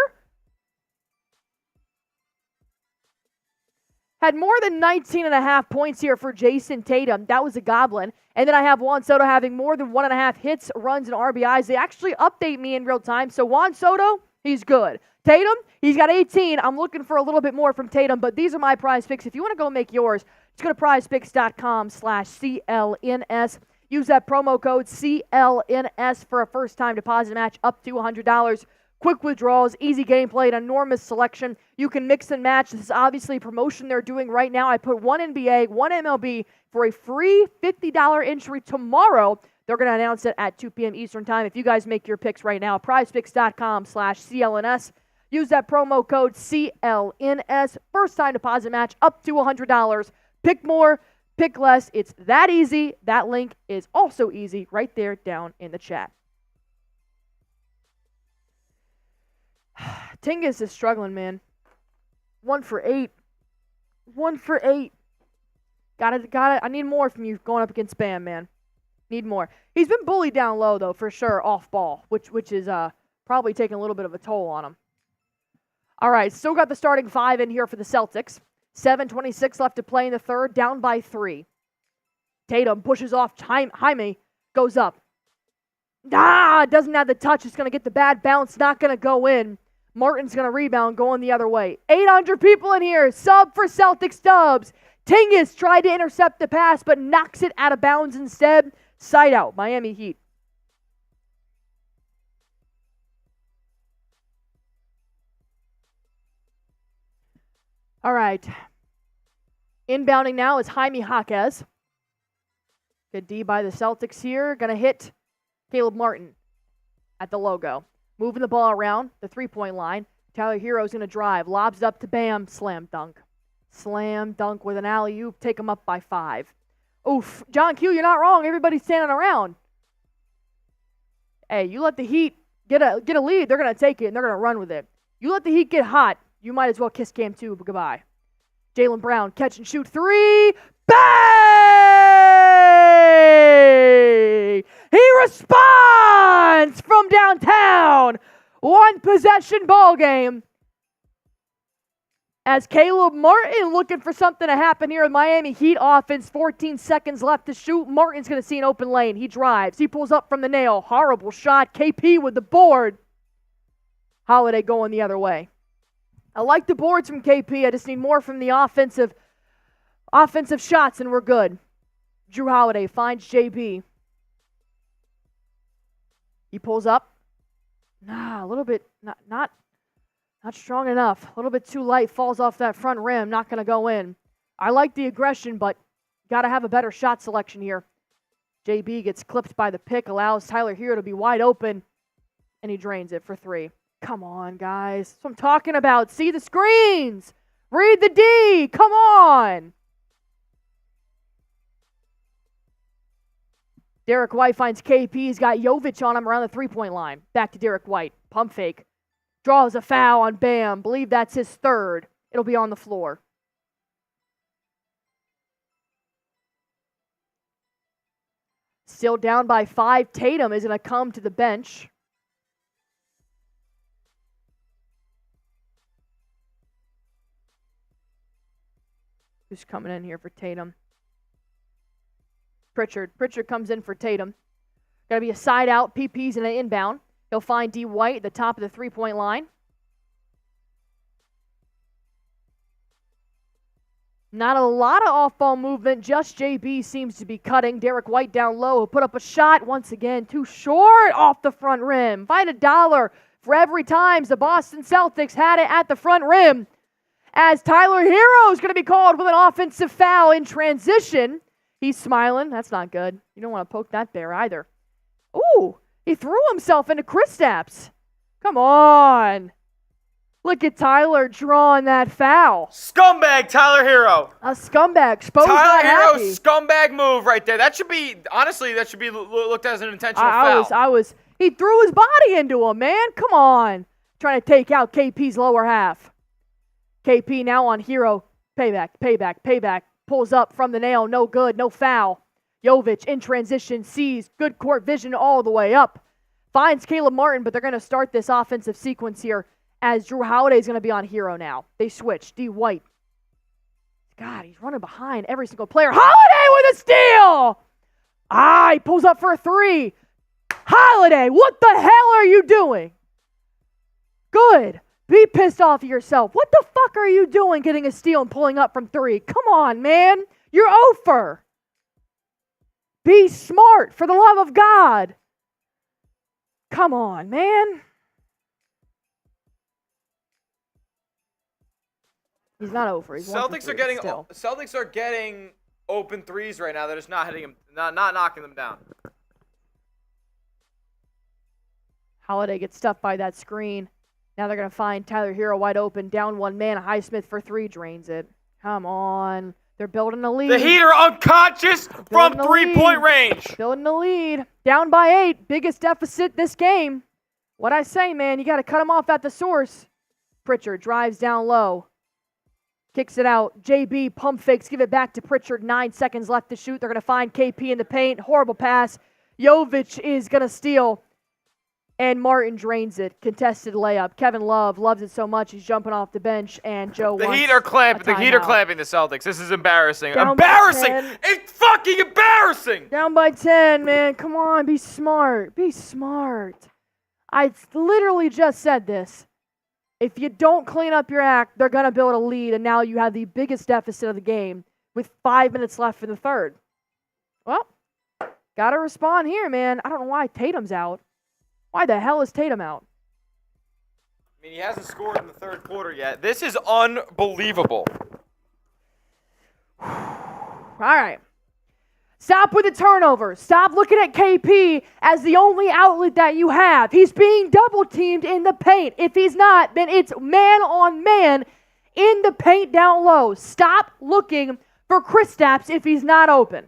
S1: than 19.5 points here for Jayson Tatum. That was a goblin. And then I have Juan Soto having more than 1.5 hits, runs, and RBIs. They actually update me in real time. So Juan Soto, he's good. Tatum, he's got 18. I'm looking for a little bit more from Tatum, but these are my Prize Picks. If you want to go make yours, just go to prizepicks.com/CLNS. Use that promo code CLNS for a first-time deposit match up to $100. Quick withdrawals, easy gameplay, an enormous selection. You can mix and match. This is obviously a promotion they're doing right now. I put one NBA, one MLB for a free $50 entry tomorrow. They're going to announce it at 2 p.m. Eastern Time. If you guys make your picks right now, prizepicks.com/CLNS. Use that promo code CLNS. First-time deposit match up to $100. Pick more, pick less. It's that easy. That link is also easy right there down in the chat. Tingus is struggling, man. 1 for 8. 1 for 8. Got it. I need more from you going up against Bam, man. Need more. He's been bullied down low, though, for sure, off ball, which is probably taking a little bit of a toll on him. All right, still got the starting 5 in here for the Celtics. 7:26 left to play in the third, down by 3. Tatum pushes off. Jaime goes up. Doesn't have the touch. It's going to get the bad bounce. Not going to go in. Martin's going to rebound, going the other way. 800 people in here. Sub for Celtics dubs. Tingus tried to intercept the pass, but knocks it out of bounds instead. Side out, Miami Heat. All right. Inbounding now is Jaime Jaquez. Good D by the Celtics here. Going to hit Caleb Martin at the logo. Moving the ball around the three-point line. Tyler Hero's going to drive. Lobs it up to Bam. Slam dunk. Slam dunk with an alley-oop. Take him up by 5. Oof. John Q, you're not wrong. Everybody's standing around. Hey, you let the Heat get a lead, they're going to take it, and they're going to run with it. You let the Heat get hot, you might as well kiss game 2 goodbye. Jaylen Brown, catch and shoot 3. Bang! He responds from downtown. 1 possession ball game. As Caleb Martin looking for something to happen here in Miami Heat offense. 14 seconds left to shoot. Martin's going to see an open lane. He drives. He pulls up from the nail. Horrible shot. KP with the board. Holiday going the other way. I like the boards from KP. I just need more from the offensive shots, and we're good. Jrue Holiday finds JB. He pulls up. A little bit, not strong enough. A little bit too light. Falls off that front rim. Not going to go in. I like the aggression, but got to have a better shot selection here. JB gets clipped by the pick. Allows Tyler Hero to be wide open. And he drains it for 3. Come on, guys. That's what I'm talking about. See the screens. Read the D. Come on. Derrick White finds KP. He's got Jovic on him around the three-point line. Back to Derrick White. Pump fake. Draws a foul on Bam. Believe that's his 3rd. It'll be on the floor. Still down by 5. Tatum is going to come to the bench. Who's coming in here for Tatum? Pritchard. Pritchard comes in for Tatum. Got to be a side out. PP's in an inbound. He'll find D. White at the top of the three-point line. Not a lot of off-ball movement. Just JB seems to be cutting. Derrick White down low. He'll put up a shot once again. Too short off the front rim. Find $1 for every time the Boston Celtics had it at the front rim. As Tyler Hero is going to be called with an offensive foul in transition. He's smiling. That's not good. You don't want to poke that bear either. Ooh, he threw himself into Kristaps. Come on. Look at Tyler drawing that foul.
S2: Scumbag Tyler Hero.
S1: A scumbag. Spoelstra
S2: Tyler
S1: happy.
S2: Hero's scumbag move right there. That should be, honestly, looked at as an intentional foul.
S1: He threw his body into him, man. Come on. Trying to take out KP's lower half. KP now on Hero. Payback. Pulls up from the nail. No good. No foul. Jovic in transition. Sees good court vision all the way up. Finds Caleb Martin, but they're going to start this offensive sequence here as Jrue Holiday is going to be on Hero now. They switch. D. White. God, he's running behind every single player. Holiday with a steal! He pulls up for a 3. Holiday, what the hell are you doing? Good. Be pissed off at yourself. What the fuck are you doing getting a steal and pulling up from 3? Come on, man. You're over. Be smart, for the love of God. Come on, man. He's not over. He's
S2: Celtics are getting open threes right now. They're just not hitting them, not knocking them down.
S1: Holiday gets stuffed by that screen. Now they're going to find Tyler Hero wide open, down 1 man. Highsmith for 3 drains it. Come on. They're building a lead.
S2: The Heat are unconscious from 3-point range.
S1: Building a lead. Down by 8. Biggest deficit this game. What I say, man, you got to cut them off at the source. Pritchard drives down low. Kicks it out. JB pump fakes. Give it back to Pritchard. 9 seconds left to shoot. They're going to find KP in the paint. Horrible pass. Jovic is going to steal. And Martin drains it. Contested layup. Kevin Love loves it so much he's jumping off the bench. And Joe
S2: The Heat are clamping the Celtics. This is embarrassing.
S1: Down
S2: embarrassing! It's fucking embarrassing!
S1: Down by 10, man. Come on, be smart. Be smart. I literally just said this. If you don't clean up your act, they're going to build a lead, and now you have the biggest deficit of the game with 5 minutes left in the third. Well, got to respond here, man. I don't know why Tatum's out. Why the hell is Tatum out?
S2: I mean, he hasn't scored in the third quarter yet. This is unbelievable.
S1: All right. Stop with the turnovers. Stop looking at KP as the only outlet that you have. He's being double-teamed in the paint. If he's not, then it's man-on-man in the paint down low. Stop looking for Kristaps if he's not open.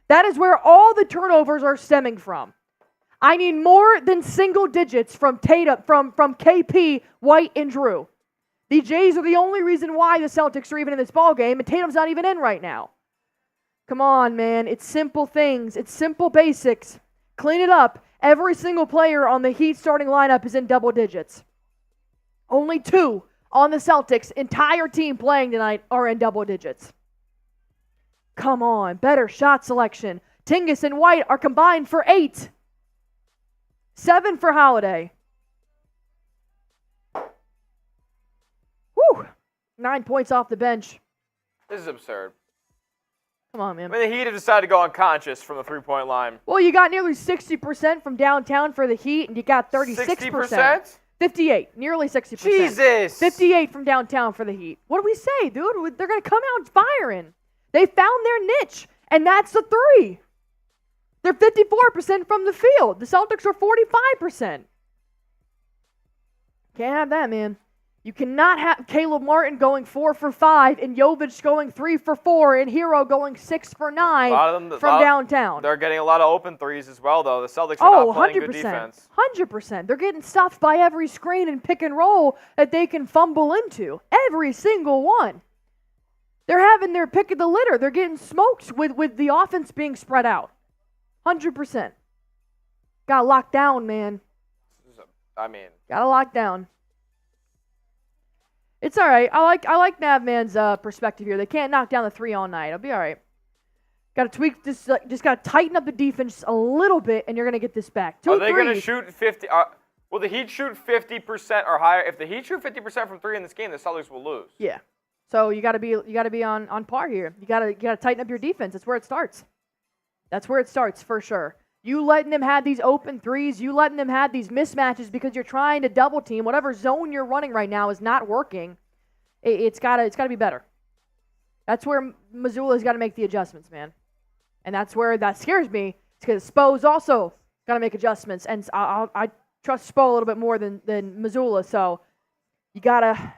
S1: That is where all the turnovers are stemming from. I need more than single digits from Tatum, from KP, White, and Jrue. The Jays are the only reason why the Celtics are even in this ballgame, and Tatum's not even in right now. Come on, man. It's simple things. It's simple basics. Clean it up. Every single player on the Heat starting lineup is in double digits. Only 2 on the Celtics' entire team playing tonight are in double digits. Come on, better shot selection. Porzingis and White are combined for 8. 7 for Holiday. Whew. 9 points off the bench.
S2: This is absurd.
S1: Come on, man.
S2: I mean, the Heat have decided to go unconscious from the three-point line.
S1: Well, you got nearly 60% from downtown for the Heat, and you got 36%.
S2: 60%?
S1: 58, nearly 60%.
S2: Jesus!
S1: 58 from downtown for the Heat. What do we say, dude? They're going to come out firing. They found their niche, and that's the 3. They're 54% from the field. The Celtics are 45%. Can't have that, man. You cannot have Caleb Martin going 4 for 5 and Jovic going 3 for 4 and Hero going 6 for 9 from downtown.
S2: They're getting a lot of open threes as well, though. The Celtics are not playing
S1: 100%,
S2: good defense.
S1: 100%. They're getting stuffed by every screen and pick and roll that they can fumble into. Every single one. They're having their pick of the litter. They're getting smoked with the offense being spread out. 100%. Got locked down, man. Got to lock down. It's all right. I like Navman's perspective here. They can't knock down the 3 all night. It'll be all right. Got to tweak this. Just got to tighten up the defense a little bit, and you're going to get this back.
S2: Are they going to shoot 50? Will the Heat shoot 50% or higher? If the Heat shoot 50% from 3 in this game, the Celtics will lose.
S1: Yeah. So you got to be on par here. You got to tighten up your defense. That's where it starts. That's where it starts for sure. You letting them have these open threes, you letting them have these mismatches because you're trying to double team. Whatever zone you're running right now is not working. It's gotta be better. That's where Missoula's got to make the adjustments, man. And that's where that scares me. It's because Spo's also got to make adjustments, and I trust Spo a little bit more than Missoula. So you gotta.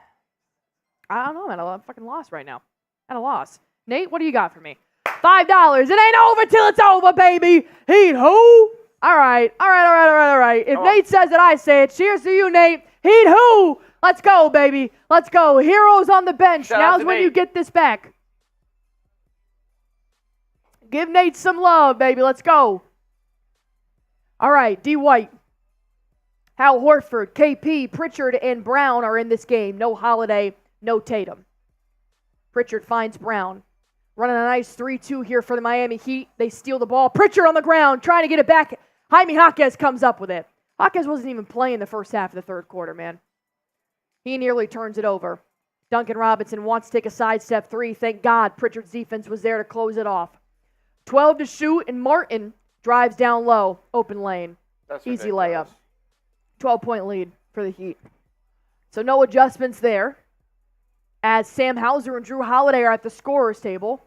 S1: I don't know, man. I'm fucking lost right now. At a loss. Nate, what do you got for me? $5. It ain't over till it's over, baby. Heat who? All right. If Nate says it, I say it. Cheers to you, Nate. Heat who? Let's go, baby. Let's go. Heroes on the bench. Now's when you get this back. Give Nate some love, baby. Let's go. All right, D. White. Hal Horford, KP, Pritchard, and Brown are in this game. No Holiday, no Tatum. Pritchard finds Brown. Running a nice 3-2 here for the Miami Heat. They steal the ball. Pritchard on the ground, trying to get it back. Jaime Jaquez comes up with it. Jaquez wasn't even playing the first half of the third quarter, man. He nearly turns it over. Duncan Robinson wants to take a sidestep 3. Thank God Pritchard's defense was there to close it off. 12 to shoot, and Martin drives down low. Open lane.
S2: That's
S1: easy
S2: ridiculous.
S1: layup. 12-point lead for the Heat. So no adjustments there, as Sam Hauser and Jrue Holiday are at the scorer's table.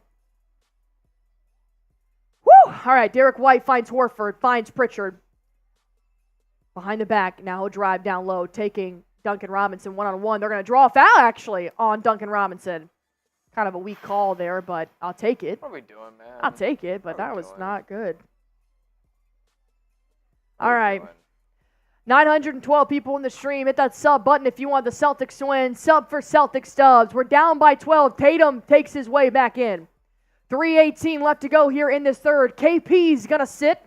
S1: Woo! All right, Derrick White finds Horford, finds Pritchard. Behind the back, now he'll drive down low, taking Duncan Robinson one-on-one. They're going to draw a foul, actually, on Duncan Robinson. Kind of a weak call there, but I'll take it.
S2: What are we doing, man?
S1: I'll take it, but that was not good. All right. 912 people in the stream. Hit that sub button if you want the Celtics to win. Sub for Celtics Dubs. We're down by 12. Tatum takes his way back in. 3:18 left to go here in this third. KP's going to sit.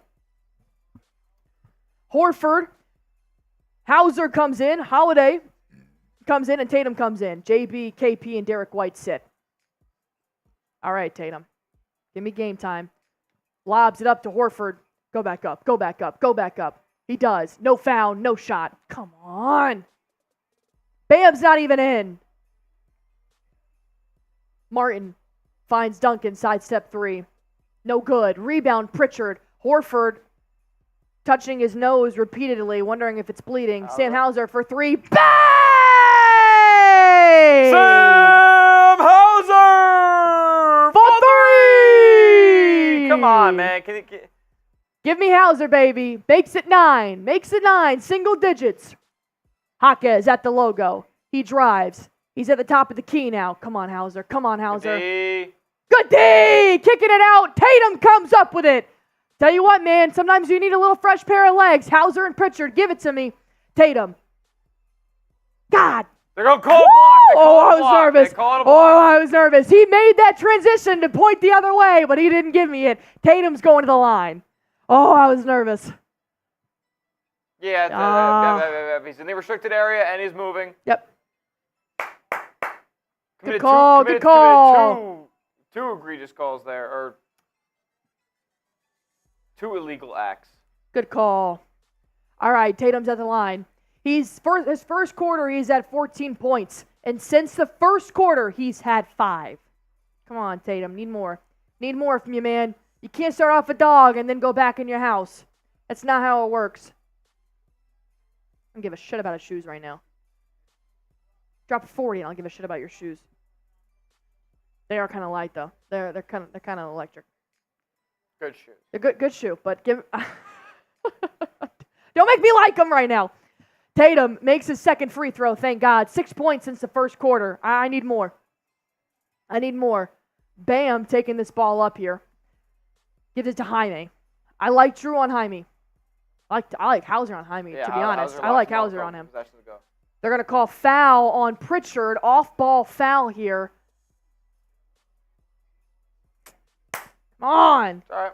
S1: Horford. Hauser comes in. Holiday comes in, and Tatum comes in. JB, KP, and Derrick White sit. All right, Tatum. Give me game time. Lobs it up to Horford. Go back up. Go back up. Go back up. He does. No foul, no shot. Come on. Bam's not even in. Martin finds Duncan, sidestep 3. No good. Rebound, Pritchard. Horford touching his nose repeatedly, wondering if it's bleeding. Sam Hauser for 3. Bang!
S2: Sam Hauser!
S1: For 3!
S2: Come on, man.
S1: Give me Hauser, baby. Makes it 9. Makes it 9. Single digits. Jaquez at the logo. He drives. He's at the top of the key now. Come on, Hauser. Come on, Hauser. Good D! Kicking it out. Tatum comes up with it. Tell you what, man. Sometimes you need a little fresh pair of legs. Hauser and Pritchard, give it to me. Tatum. God.
S2: They're going to call a block.
S1: I was nervous. I was nervous. He made that transition to point the other way, but he didn't give me it. Tatum's going to the line. Oh, I was nervous.
S2: Yeah, he's in the restricted area, and he's moving.
S1: Yep.
S2: Committed
S1: Good call. Good call.
S2: Committed two egregious calls there, or two illegal acts.
S1: Good call. All right, Tatum's at the line. His first quarter, he's at 14 points. And since the first quarter, he's had 5. Come on, Tatum. Need more. Need more from you, man. You can't start off a dog and then go back in your house. That's not how it works. I don't give a shit about his shoes right now. Drop 40 and I'll give a shit about your shoes. They are kind of light, though. They're kind of electric.
S2: Good shoe.
S1: They're good shoe, but give. Don't make me like them right now. Tatum makes his second free throw, thank God. 6 points since the first quarter. I need more. I need more. Bam, taking this ball up here. Gives it to Jaime. I like Jrue on Jaime. I like Hauser on Jaime, to be honest. I like Hauser on him. They're going to call foul on Pritchard. Off-ball foul here. Come on.
S2: All right.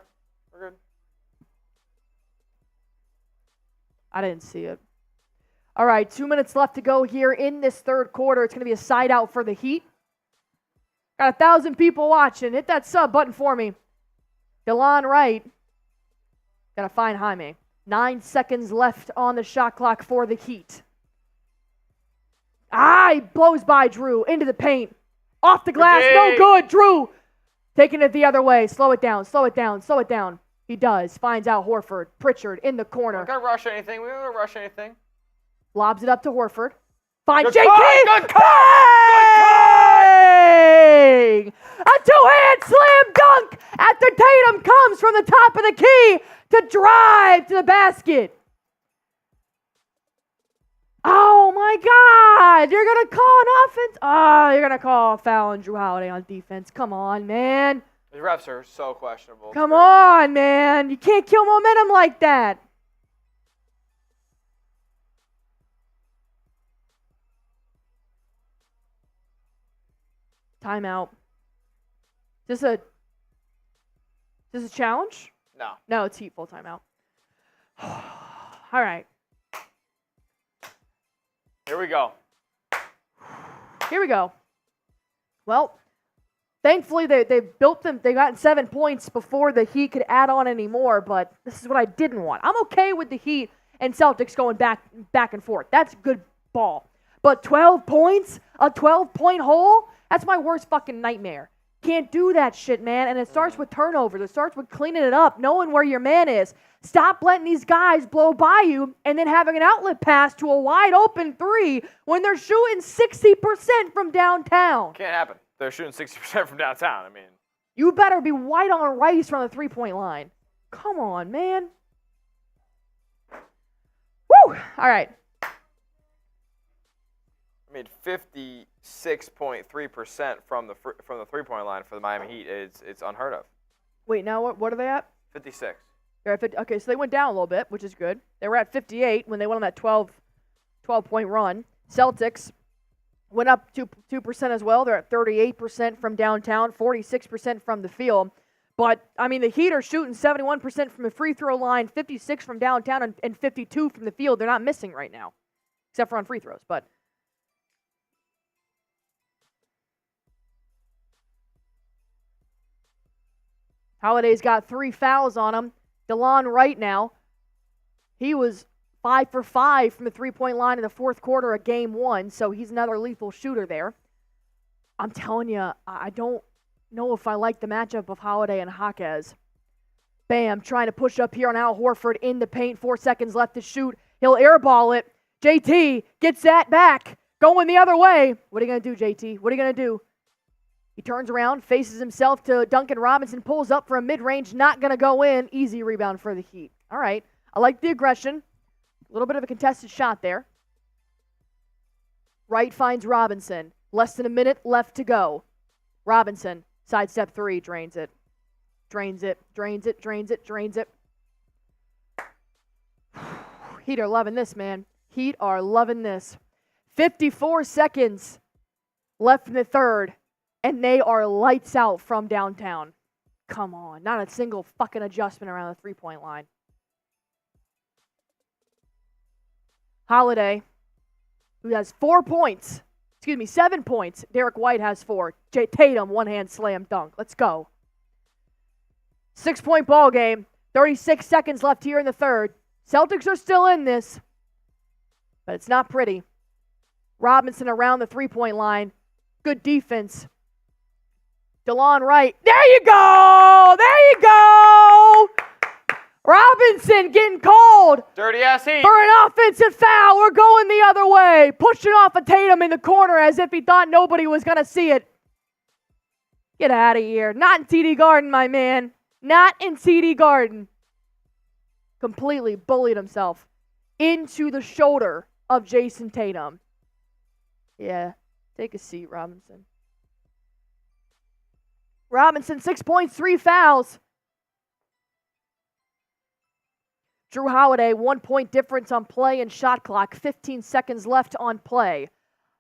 S2: We're good.
S1: I didn't see it. All right, 2 minutes left to go here in this third quarter. It's going to be a side out for the Heat. Got 1,000 people watching. Hit that sub button for me. DeLon Wright. Got to find Jaime. 9 seconds left on the shot clock for the Heat. He blows by Jrue into the paint. Off the glass, no good. Jrue taking it the other way. Slow it down, slow it down, slow it down. He does. Finds out Horford. Pritchard in the corner.
S2: We don't rush anything. We don't rush anything.
S1: Lobs it up to Horford. Finds JT.
S2: Good call!
S1: Bang! A two-hand slam dunk after Tatum comes from the top of the key to drive to the basket. Oh my God! You're gonna call an offense? You're gonna call a foul on Jrue Holiday on defense. Come on, man.
S2: The refs are so questionable.
S1: Come on, man. You can't kill momentum like that. Timeout. Is this a challenge?
S2: No.
S1: No, it's Heat full timeout. All right.
S2: Here we go.
S1: Here we go. Well, thankfully they built them. They got 7 points before the Heat could add on any more, but this is what I didn't want. I'm okay with the Heat and Celtics going back and forth. That's good ball. But 12 points? A 12-point hole? That's my worst fucking nightmare. Can't do that shit, man. And it starts with turnovers. It starts with cleaning it up, knowing where your man is. Stop letting these guys blow by you and then having an outlet pass to a wide open 3 when they're shooting 60% from downtown.
S2: Can't happen. They're shooting 60% from downtown. I mean,
S1: you better be white on rice from the 3-point line. Come on, man. Woo! All right.
S2: I mean, 56.3% from the 3-point line for the Miami Heat. It's unheard of.
S1: Wait, now what are they at?
S2: 56.
S1: They're at 50, okay, so they went down a little bit, which is good. They were at 58 when they went on that 12-point run. Celtics went up 2% as well. They're at 38% from downtown, 46% from the field. But, I mean, the Heat are shooting 71% from the free throw line, 56 from downtown, and 52 from the field. They're not missing right now, except for on free throws. But Holiday's got 3 fouls on him. DeLon Wright now. He was 5 for 5 from the 3-point line in the fourth quarter of Game 1, so he's another lethal shooter there. I'm telling you, I don't know if I like the matchup of Holiday and Jaquez. Bam, trying to push up here on Al Horford in the paint. 4 seconds left to shoot. He'll airball it. JT gets that back. Going the other way. What are you going to do, JT? What are you going to do? He turns around, faces himself to Duncan Robinson, pulls up for a mid-range, not going to go in. Easy rebound for the Heat. All right. I like the aggression. A little bit of a contested shot there. Wright finds Robinson. Less than a minute left to go. Robinson, sidestep 3, drains it. Drains it, drains it, drains it, drains it. Heat are loving this, man. Heat are loving this. 54 seconds left in the third. And they are lights out from downtown. Come on. Not a single fucking adjustment around the 3-point line. Holiday, who has 4 points. 7 points. Derrick White has 4. Tatum, one-hand slam dunk. Let's go. 6-point ball game. 36 seconds left here in the third. Celtics are still in this, but it's not pretty. Robinson around the three-point line. Good defense. DeLon Wright. There you go! There you go! Robinson getting called.
S2: Dirty ass Heat.
S1: For an offensive foul. We're going the other way. Pushing off of Tatum in the corner as if he thought nobody was going to see it. Get out of here. Not in TD Garden, my man. Not in TD Garden. Completely bullied himself into the shoulder of Jayson Tatum. Yeah, take a seat, Robinson. Robinson, 6 points, 3 fouls. Jrue Holiday, 1 point difference on play and shot clock. 15 seconds left on play.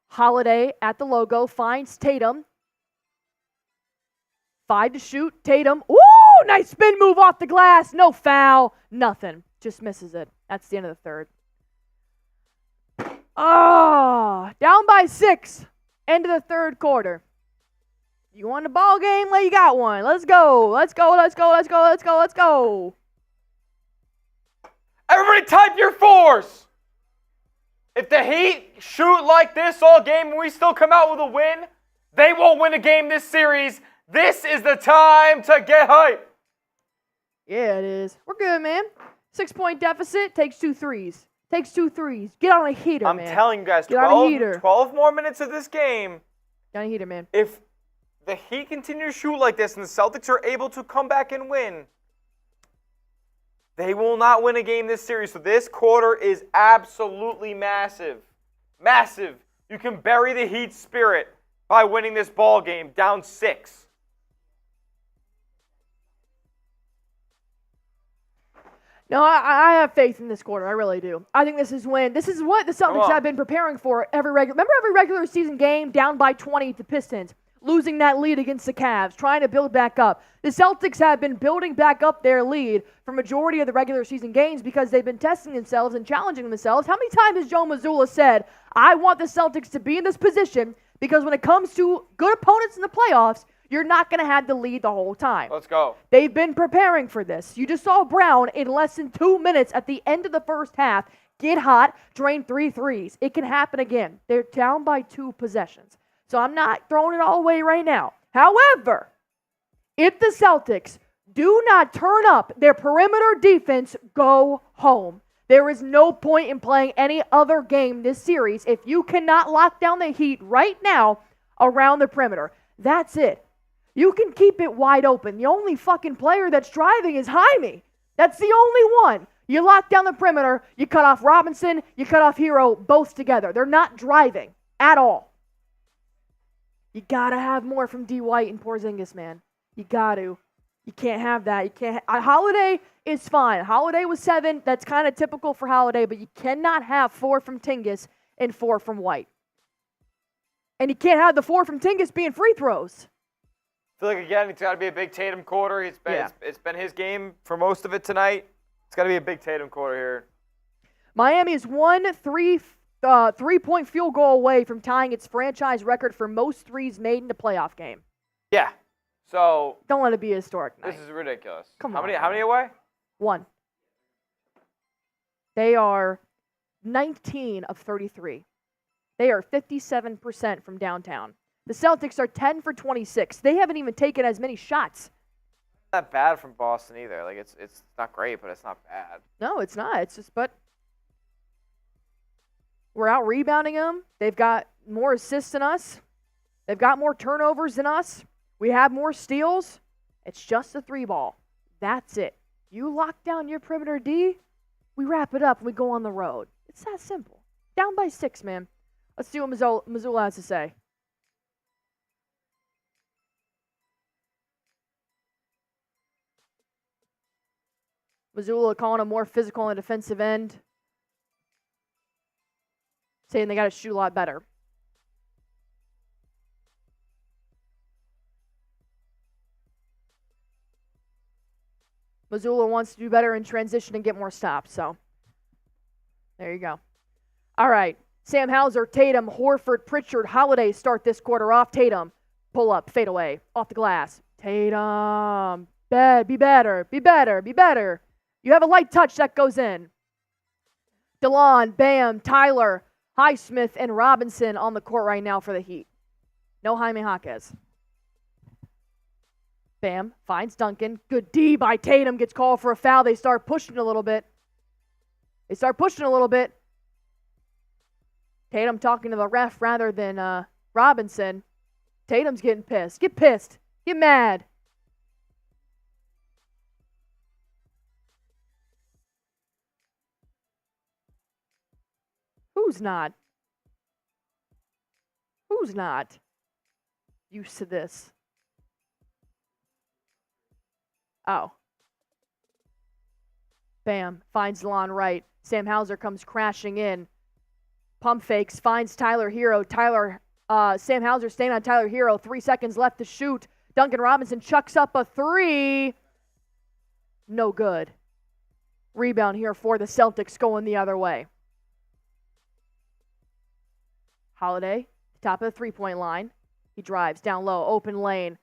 S1: Holiday at the logo finds Tatum. 5 to shoot. Tatum. Ooh, nice spin move off the glass. No foul. Nothing. Just misses it. That's the end of the third. Oh, down by 6. End of the third quarter. You want a ball game? Well, you got one. Let's go. Let's go. Let's go. Let's go. Let's go. Let's go.
S2: Everybody type your 4s. If the Heat shoot like this all game and we still come out with a win, they won't win a game this series. This is the time to get hype.
S1: Yeah, it is. We're good, man. 6-point deficit. Takes 2 threes. Takes 2 threes. Get on a heater, man.
S2: I'm telling you guys,
S1: Get on a heater.
S2: 12 more minutes of this game.
S1: Get on a heater, man.
S2: If the Heat continue to shoot like this and the Celtics are able to come back and win, they will not win a game this series. So this quarter is absolutely massive. Massive. You can bury the Heat spirit by winning this ball game down 6.
S1: No, I have faith in this quarter. I really do. I think this is what the Celtics have been preparing for remember every regular season game down by 20 to Pistons, losing that lead against the Cavs, trying to build back up. The Celtics have been building back up their lead for majority of the regular season games because they've been testing themselves and challenging themselves. How many times has Joe Mazzulla said, I want the Celtics to be in this position because when it comes to good opponents in the playoffs, you're not going to have the lead the whole time.
S2: Let's go.
S1: They've been preparing for this. You just saw Brown in less than 2 minutes at the end of the first half get hot, drain 3 threes. It can happen again. They're down by 2 possessions. So I'm not throwing it all away right now. However, if the Celtics do not turn up their perimeter defense, go home. There is no point in playing any other game this series if you cannot lock down the Heat right now around the perimeter. That's it. You can keep it wide open. The only fucking player that's driving is Jaime. That's the only one. You lock down the perimeter, you cut off Robinson, you cut off Hero, both together. They're not driving at all. You gotta have more from D. White and Porzingis, man. You got to. You can't have that. You can't. Holiday is fine. Holiday was 7. That's kind of typical for Holiday, but you cannot have 4 from Tingus and 4 from White. And you can't have the 4 from Tingus being free throws.
S2: I feel like, again, it's got to be a big Tatum quarter. It's been his game for most of it tonight. It's got to be a big Tatum quarter here.
S1: Miami is 1 3-point field goal away from tying its franchise record for most threes made in a playoff game.
S2: Yeah. So
S1: don't let it be a historic night.
S2: This is ridiculous.
S1: Come
S2: on.
S1: How
S2: many away?
S1: 1. They are 19 of 33. They are 57% from downtown. The Celtics are 10 for 26. They haven't even taken as many shots.
S2: Not bad from Boston either. Like it's not great, but it's not bad.
S1: No, it's not. It's just we're out rebounding them. They've got more assists than us. They've got more turnovers than us. We have more steals. It's just a 3-ball. That's it. You lock down your perimeter D, we wrap it up and we go on the road. It's that simple. Down by 6, man. Let's see what Mazzulla has to say. Mazzulla calling a more physical on the defensive end. Saying they got to shoot a lot better. Mazzulla wants to do better in transition and get more stops. So, there you go. All right. Sam Hauser, Tatum, Horford, Pritchard, Holiday start this quarter off. Tatum, pull up, fade away, off the glass. Tatum, be better. You have a light touch that goes in. DeLon, Bam, Tyler, Highsmith, and Robinson on the court right now for the Heat. No Jaime Jaquez. Bam finds Duncan. Good D by Tatum. Gets called for a foul. They start pushing a little bit. Tatum talking to the ref rather than Robinson. Tatum's getting pissed. Get pissed. Get mad. Who's not used to this? Oh. Bam. Finds DeLon Wright. Sam Hauser comes crashing in. Pump fakes. Finds Tyler Hero. Sam Hauser staying on Tyler Hero. 3 seconds left to shoot. Duncan Robinson chucks up a three. No good. Rebound here for the Celtics going the other way. Holiday, top of the three-point line. He drives down low, open lane.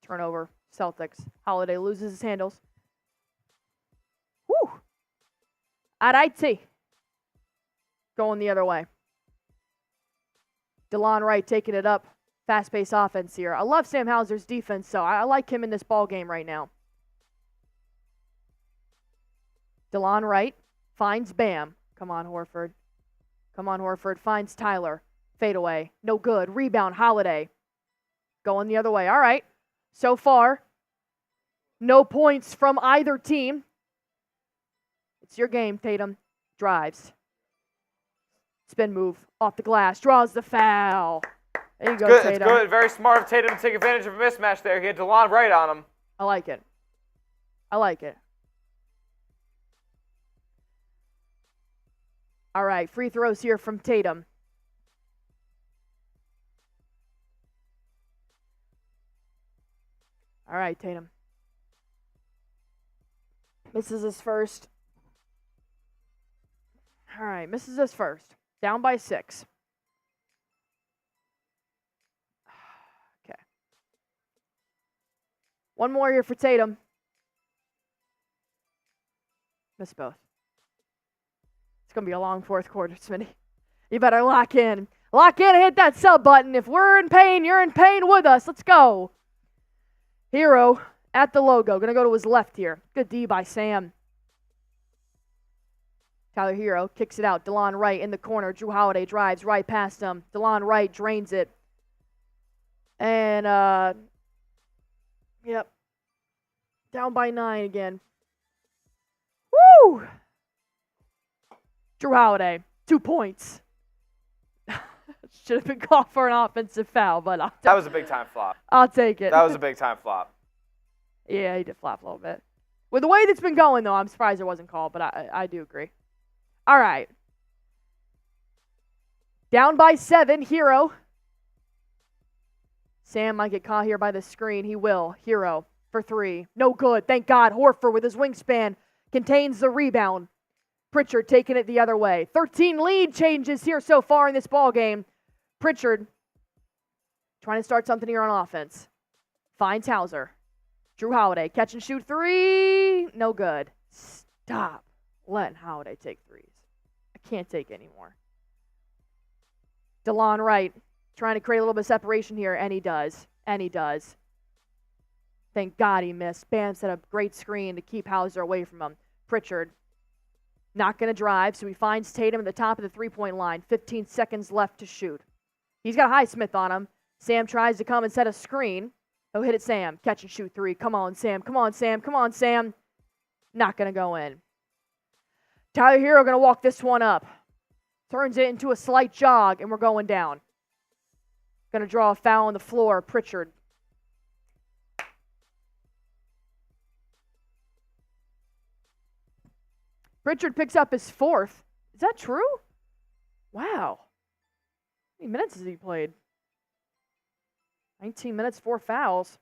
S1: Turnover, Celtics. Holiday loses his handles. Woo! Alrighty. Going the other way. DeLon Wright taking it up. Fast-paced offense here. I love Sam Hauser's defense, so I like him in this ball game right now. DeLon Wright finds Bam. Come on, Horford. Finds Tyler. Fade away. No good. Rebound, Holiday. Going the other way. All right. So far, no points from either team. It's your game, Tatum. Drives. Spin move. Off the glass. Draws the foul. There you go, Tatum.
S2: It's good. Very smart of Tatum to take advantage of a mismatch there. He had DeLon Wright on him.
S1: I like it. All right, free throws here from Tatum. All right, Tatum. Misses his first. Down by 6. Okay. One more here for Tatum. Missed both. It's going to be a long fourth quarter, Smitty. You better lock in. Lock in and hit that sub button. If we're in pain, you're in pain with us. Let's go. Hero at the logo. Going to go to his left here. Good D by Sam. Tyler Hero kicks it out. DeLon Wright in the corner. Jrue Holiday drives right past him. DeLon Wright drains it. And, down by 9 again. Woo! Jrue Holiday, 2 points. Should have been called for an offensive foul, but
S2: that was a big-time flop.
S1: I'll take it.
S2: That was a big-time flop.
S1: Yeah, he did flop a little bit. With the way that's been going, though, I'm surprised it wasn't called, but I do agree. All right. Down by 7, Hero. Sam might get caught here by the screen. He will. Hero for 3. No good. Thank God. Horford with his wingspan contains the rebound. Pritchard taking it the other way. 13 lead changes here so far in this ball game. Pritchard trying to start something here on offense. Finds Hauser. Jrue Holiday, catch and shoot 3. No good. Stop letting Holiday take 3s. I can't take anymore. DeLon Wright trying to create a little bit of separation here, and he does. Thank God he missed. Bam set up a great screen to keep Hauser away from him. Pritchard not going to drive, so he finds Tatum at the top of the three-point line. 15 seconds left to shoot. He's got Highsmith on him. Sam tries to come and set a screen. He'll hit it, Sam. Catch and shoot 3. Come on, Sam. Not going to go in. Tyler Hero going to walk this one up. Turns it into a slight jog, and we're going down. Going to draw a foul on the floor. Pritchard. Pritchard picks up his 4th. Is that true? Wow. How many minutes has he played? 19 minutes, 4 fouls.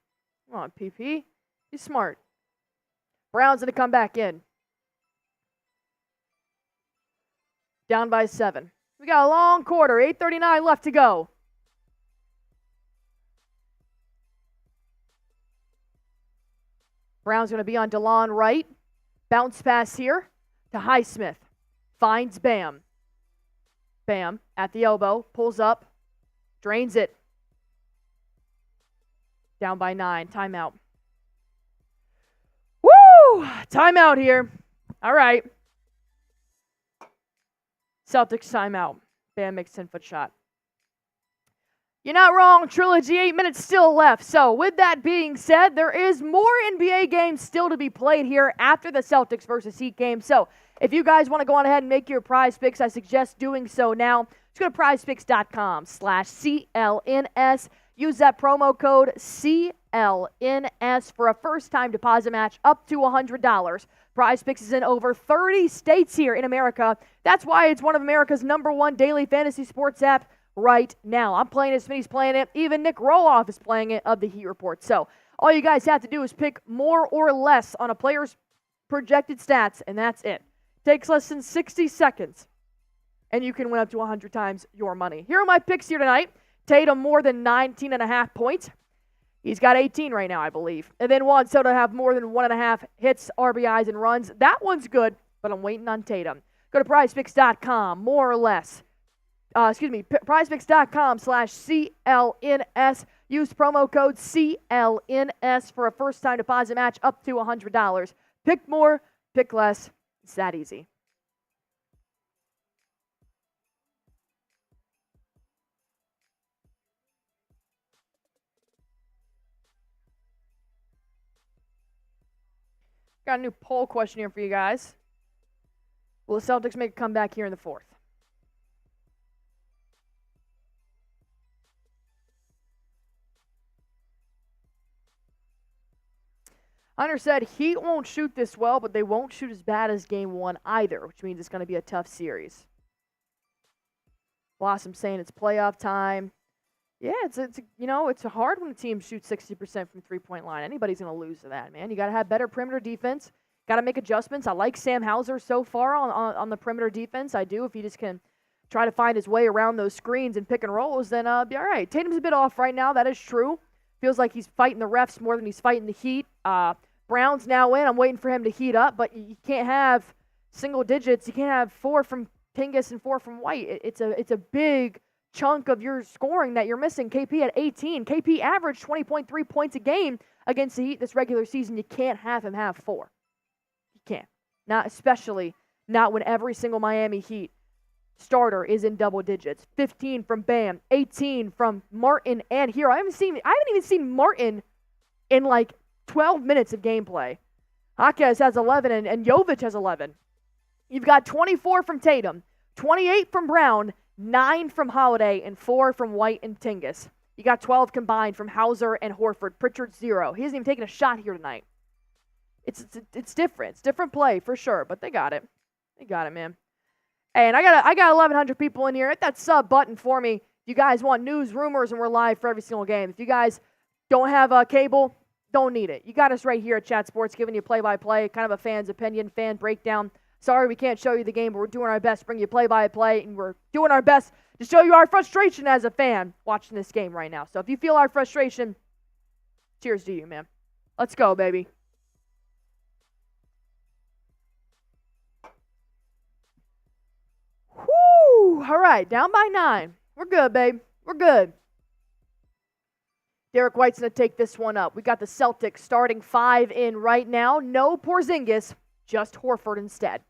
S1: Come on, PP. He's smart. Brown's going to come back in. Down by 7. We got a long quarter, 8:39 left to go. Brown's going to be on DeLon Wright. Bounce pass here to Highsmith. Finds Bam. Bam at the elbow, pulls up, drains it. Down by 9, timeout. Woo! Timeout here. All right. Celtics timeout. Bam makes 10-foot shot. You're not wrong, Trilogy. 8 minutes still left. So with that being said, there is more NBA games still to be played here after the Celtics versus Heat game. So if you guys want to go on ahead and make your prize picks, I suggest doing so now. Just go to prizepicks.com/CLNS. Use that promo code CLNS for a first-time deposit match up to $100. Prize Picks is in over 30 states here in America. That's why it's one of America's #1 daily fantasy sports app right now. I'm playing it, Smitty's playing it, even Nick Roloff is playing it of the Heat Report. So all you guys have to do is pick more or less on a player's projected stats, and that's it. Takes less than 60 seconds, and you can win up to 100 times your money. Here are my picks here tonight. Tatum more than 19.5 points. He's got 18 right now, I believe. And then Juan Soto have more than 1.5 hits, RBIs, and runs. That one's good, but I'm waiting on Tatum. Go to prizepicks.com, more or less. prizepicks.com/CLNS. Use promo code CLNS for a first-time deposit match up to $100. Pick more, pick less. It's that easy. Got a new poll question here for you guys. Will the Celtics make a comeback here in the 4th? Hunter said Heat won't shoot this well, but they won't shoot as bad as Game 1 either, which means it's going to be a tough series. Blossom saying it's playoff time. Yeah, it's hard when a team shoots 60% from three-point line. Anybody's going to lose to that, man. You got to have better perimeter defense. Got to make adjustments. I like Sam Hauser so far on the perimeter defense. I do. If he just can try to find his way around those screens and pick and rolls, then be all right. Tatum's a bit off right now. That is true. Feels like he's fighting the refs more than he's fighting the Heat. Brown's now in. I'm waiting for him to heat up, but you can't have single digits. You can't have 4 from Porzingis and 4 from White. It's a big chunk of your scoring that you're missing. KP at 18. KP averaged 20.3 points a game against the Heat this regular season. You can't have him have 4. You can't. Not when every single Miami Heat starter is in double digits. 15 from Bam, 18 from Martin and Hero. I haven't even seen Martin in like 12 minutes of gameplay. Jaquez has 11 and Jovic has 11. You've got 24 from Tatum, 28 from Brown, 9 from Holiday, and 4 from White and Porzingis. You got 12 combined from Hauser and Horford. Pritchard 0. He hasn't even taken a shot here tonight. It's different. It's different play for sure, but they got it. They got it, man. Hey, and I got 1,100 people in here. Hit that sub button for me. If you guys want news, rumors, and we're live for every single game. If you guys don't have a cable, don't need it. You got us right here at Chat Sports, giving you play-by-play, kind of a fan's opinion, fan breakdown. Sorry we can't show you the game, but we're doing our best to bring you play-by-play, and we're doing our best to show you our frustration as a fan watching this game right now. So if you feel our frustration, cheers to you, man. Let's go, baby. Whoo! All right, down by 9. We're good, babe. We're good. Derrick White's going to take this one up. We got the Celtics starting 5 in right now. No Porzingis, just Horford instead.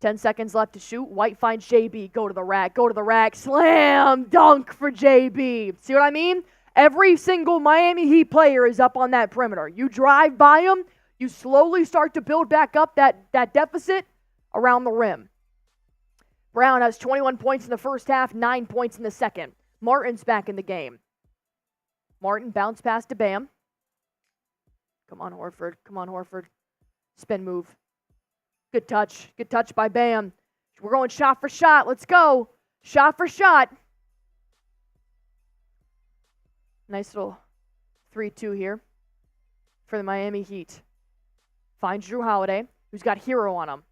S1: 10 seconds left to shoot. White finds JB. Go to the rack. Slam dunk for JB. See what I mean? Every single Miami Heat player is up on that perimeter. You drive by them, you slowly start to build back up that deficit around the rim. Brown has 21 points in the first half, 9 points in the second. Martin's back in the game. Martin bounce pass to Bam. Come on, Horford. Spin move. Good touch. Good touch by Bam. We're going shot for shot. Let's go. Shot for shot. Nice little 3-2 here for the Miami Heat. Finds Jrue Holiday, who's got Hero on him.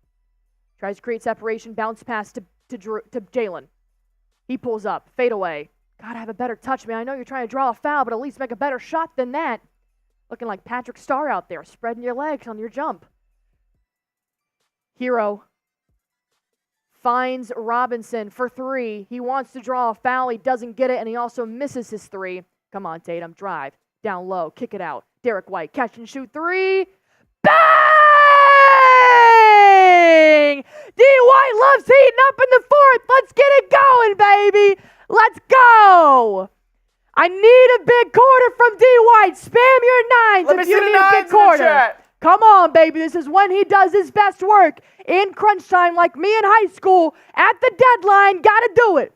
S1: Tries to create separation, bounce pass to Jaylen. He pulls up, fade away. Gotta have a better touch, man. I know you're trying to draw a foul, but at least make a better shot than that. Looking like Patrick Starr out there, spreading your legs on your jump. Hero finds Robinson for 3. He wants to draw a foul. He doesn't get it, and he also misses his 3. Come on, Tatum. Drive. Down low. Kick it out. Derrick White. Catch and shoot 3. Bang! D. White loves heating up in the 4th. Let's get it going, baby. Let's go. I need a big quarter from D. White. Spam your 9s
S2: Let me
S1: if
S2: see
S1: you
S2: the
S1: need a
S2: 9s
S1: big
S2: in the
S1: quarter.
S2: chat.
S1: Come on, baby. This is when he does his best work. In crunch time, like me in high school, at the deadline, gotta do it.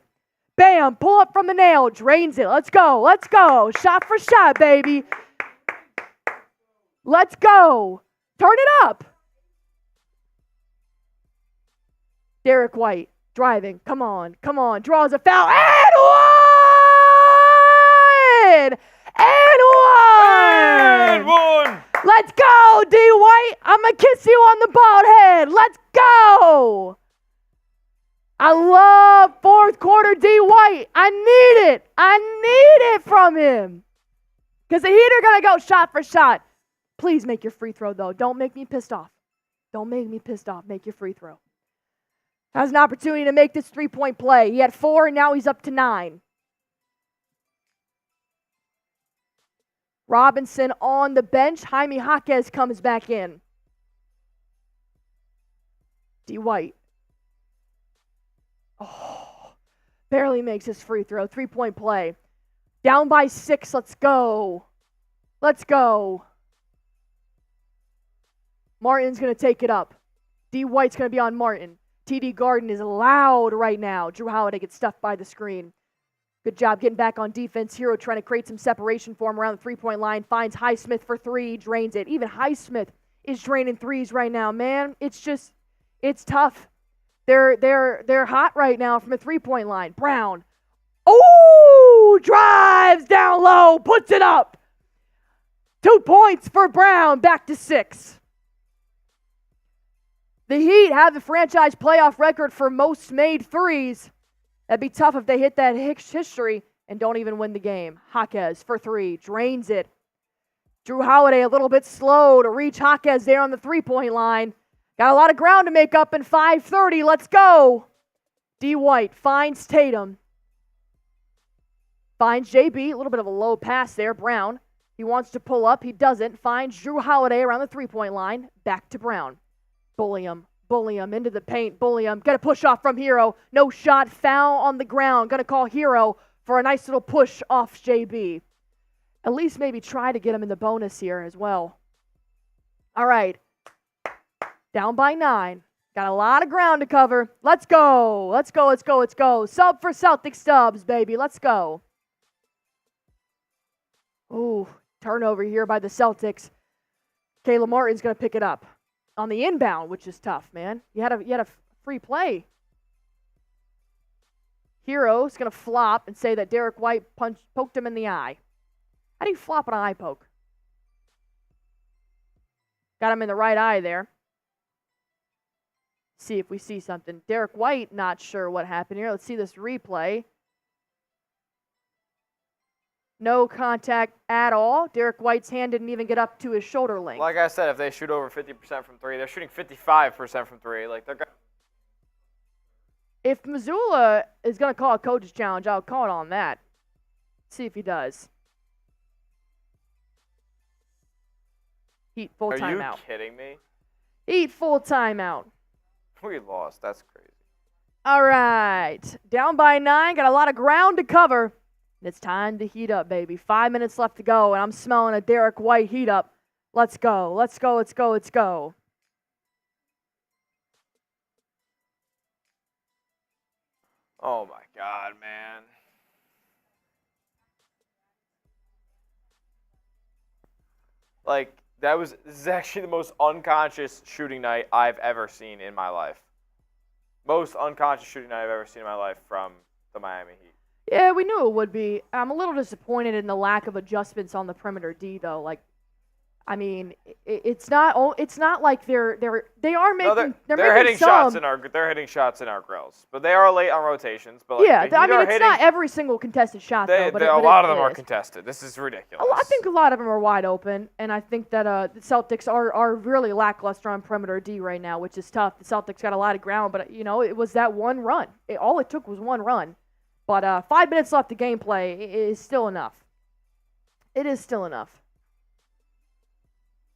S1: Bam, pull up from the nail, drains it. Let's go, let's go. Shot for shot, baby. Let's go. Turn it up. Derrick White, driving. Come on, come on. Draws a foul. And one! And one!
S2: And one!
S1: Let's go, D. White. I'm going to kiss you on the bald head. Let's go. I love 4th quarter D. White. I need it. I need it from him. Because the Heat are going to go shot for shot. Please make your free throw, though. Don't make me pissed off. Don't make me pissed off. Make your free throw. Has an opportunity to make this 3-point play. He had 4, and now he's up to 9. Robinson on the bench. Jaime Jaquez comes back in. D. White. Oh, barely makes his free throw. 3-point play. Down by 6. Let's go. Let's go. Martin's going to take it up. D. White's going to be on Martin. TD Garden is loud right now. Jrue Holiday gets stuffed by the screen. Good job getting back on defense. Hero trying to create some separation for him around the 3-point line. Finds Highsmith for 3, drains it. Even Highsmith is draining 3s right now, man. It's tough. They're hot right now from a 3-point line. Brown. Oh, drives down low, puts it up. 2 points for Brown, back to 6. The Heat have the franchise playoff record for most made 3s. That'd be tough if they hit that history and don't even win the game. Jaquez for 3, drains it. Jrue Holiday a little bit slow to reach Jaquez there on the 3-point line. Got a lot of ground to make up in 5:30. Let's go. D. White finds Tatum. Finds JB. A little bit of a low pass there. Brown. He wants to pull up. He doesn't. Finds Jrue Holiday around the 3-point line. Back to Brown. Bully him into the paint, bully him. Got a push off from Hero. No shot, foul on the ground. Gonna call Hero for a nice little push off JB. At least maybe try to get him in the bonus here as well. All right. Down by 9. Got a lot of ground to cover. Let's go. Let's go, let's go, let's go. Sub for Celtics Stubbs, baby. Let's go. Ooh, turnover here by the Celtics. Caleb Martin's gonna pick it up on the inbound, which is tough, man. You had a free play. Hero's going to flop and say that Derrick White poked him in the eye. How do you flop an eye poke? Got him in the right eye there. See if we see something. Derrick White, not sure what happened here. Let's see this replay. No contact at all. Derrick White's hand didn't even get up to his shoulder length.
S2: Like I said, if they shoot over 50% from 3, they're shooting 55% from 3. Like they're.
S1: If Missoula is going to call a coach's challenge, I'll call it on that. See if he does. Heat full timeout.
S2: Are you kidding me?
S1: Heat full timeout.
S2: We lost. That's crazy.
S1: All right. Down by 9. Got a lot of ground to cover. It's time to heat up, baby. 5 minutes left to go, and I'm smelling a Derrick White heat up. Let's go. Let's go. Let's go. Let's go.
S2: Oh, my God, man. Like, this is actually the most unconscious shooting night I've ever seen in my life. Most unconscious shooting night I've ever seen in my life from the Miami Heat.
S1: Yeah, we knew it would be. I'm a little disappointed in the lack of adjustments on the perimeter D, though. Like, I mean, it's not like they are making
S2: they're hitting
S1: some
S2: shots in our grills, but they are late on rotations. But like,
S1: yeah, I mean, it's
S2: hitting,
S1: not every single contested shot though. But
S2: a lot of them are contested. This is ridiculous.
S1: I think a lot of them are wide open, and I think that the Celtics are really lackluster on perimeter D right now, which is tough. The Celtics got a lot of ground, but it was that one run. All it took was one run, but 5 minutes left of gameplay is still enough. It is still enough.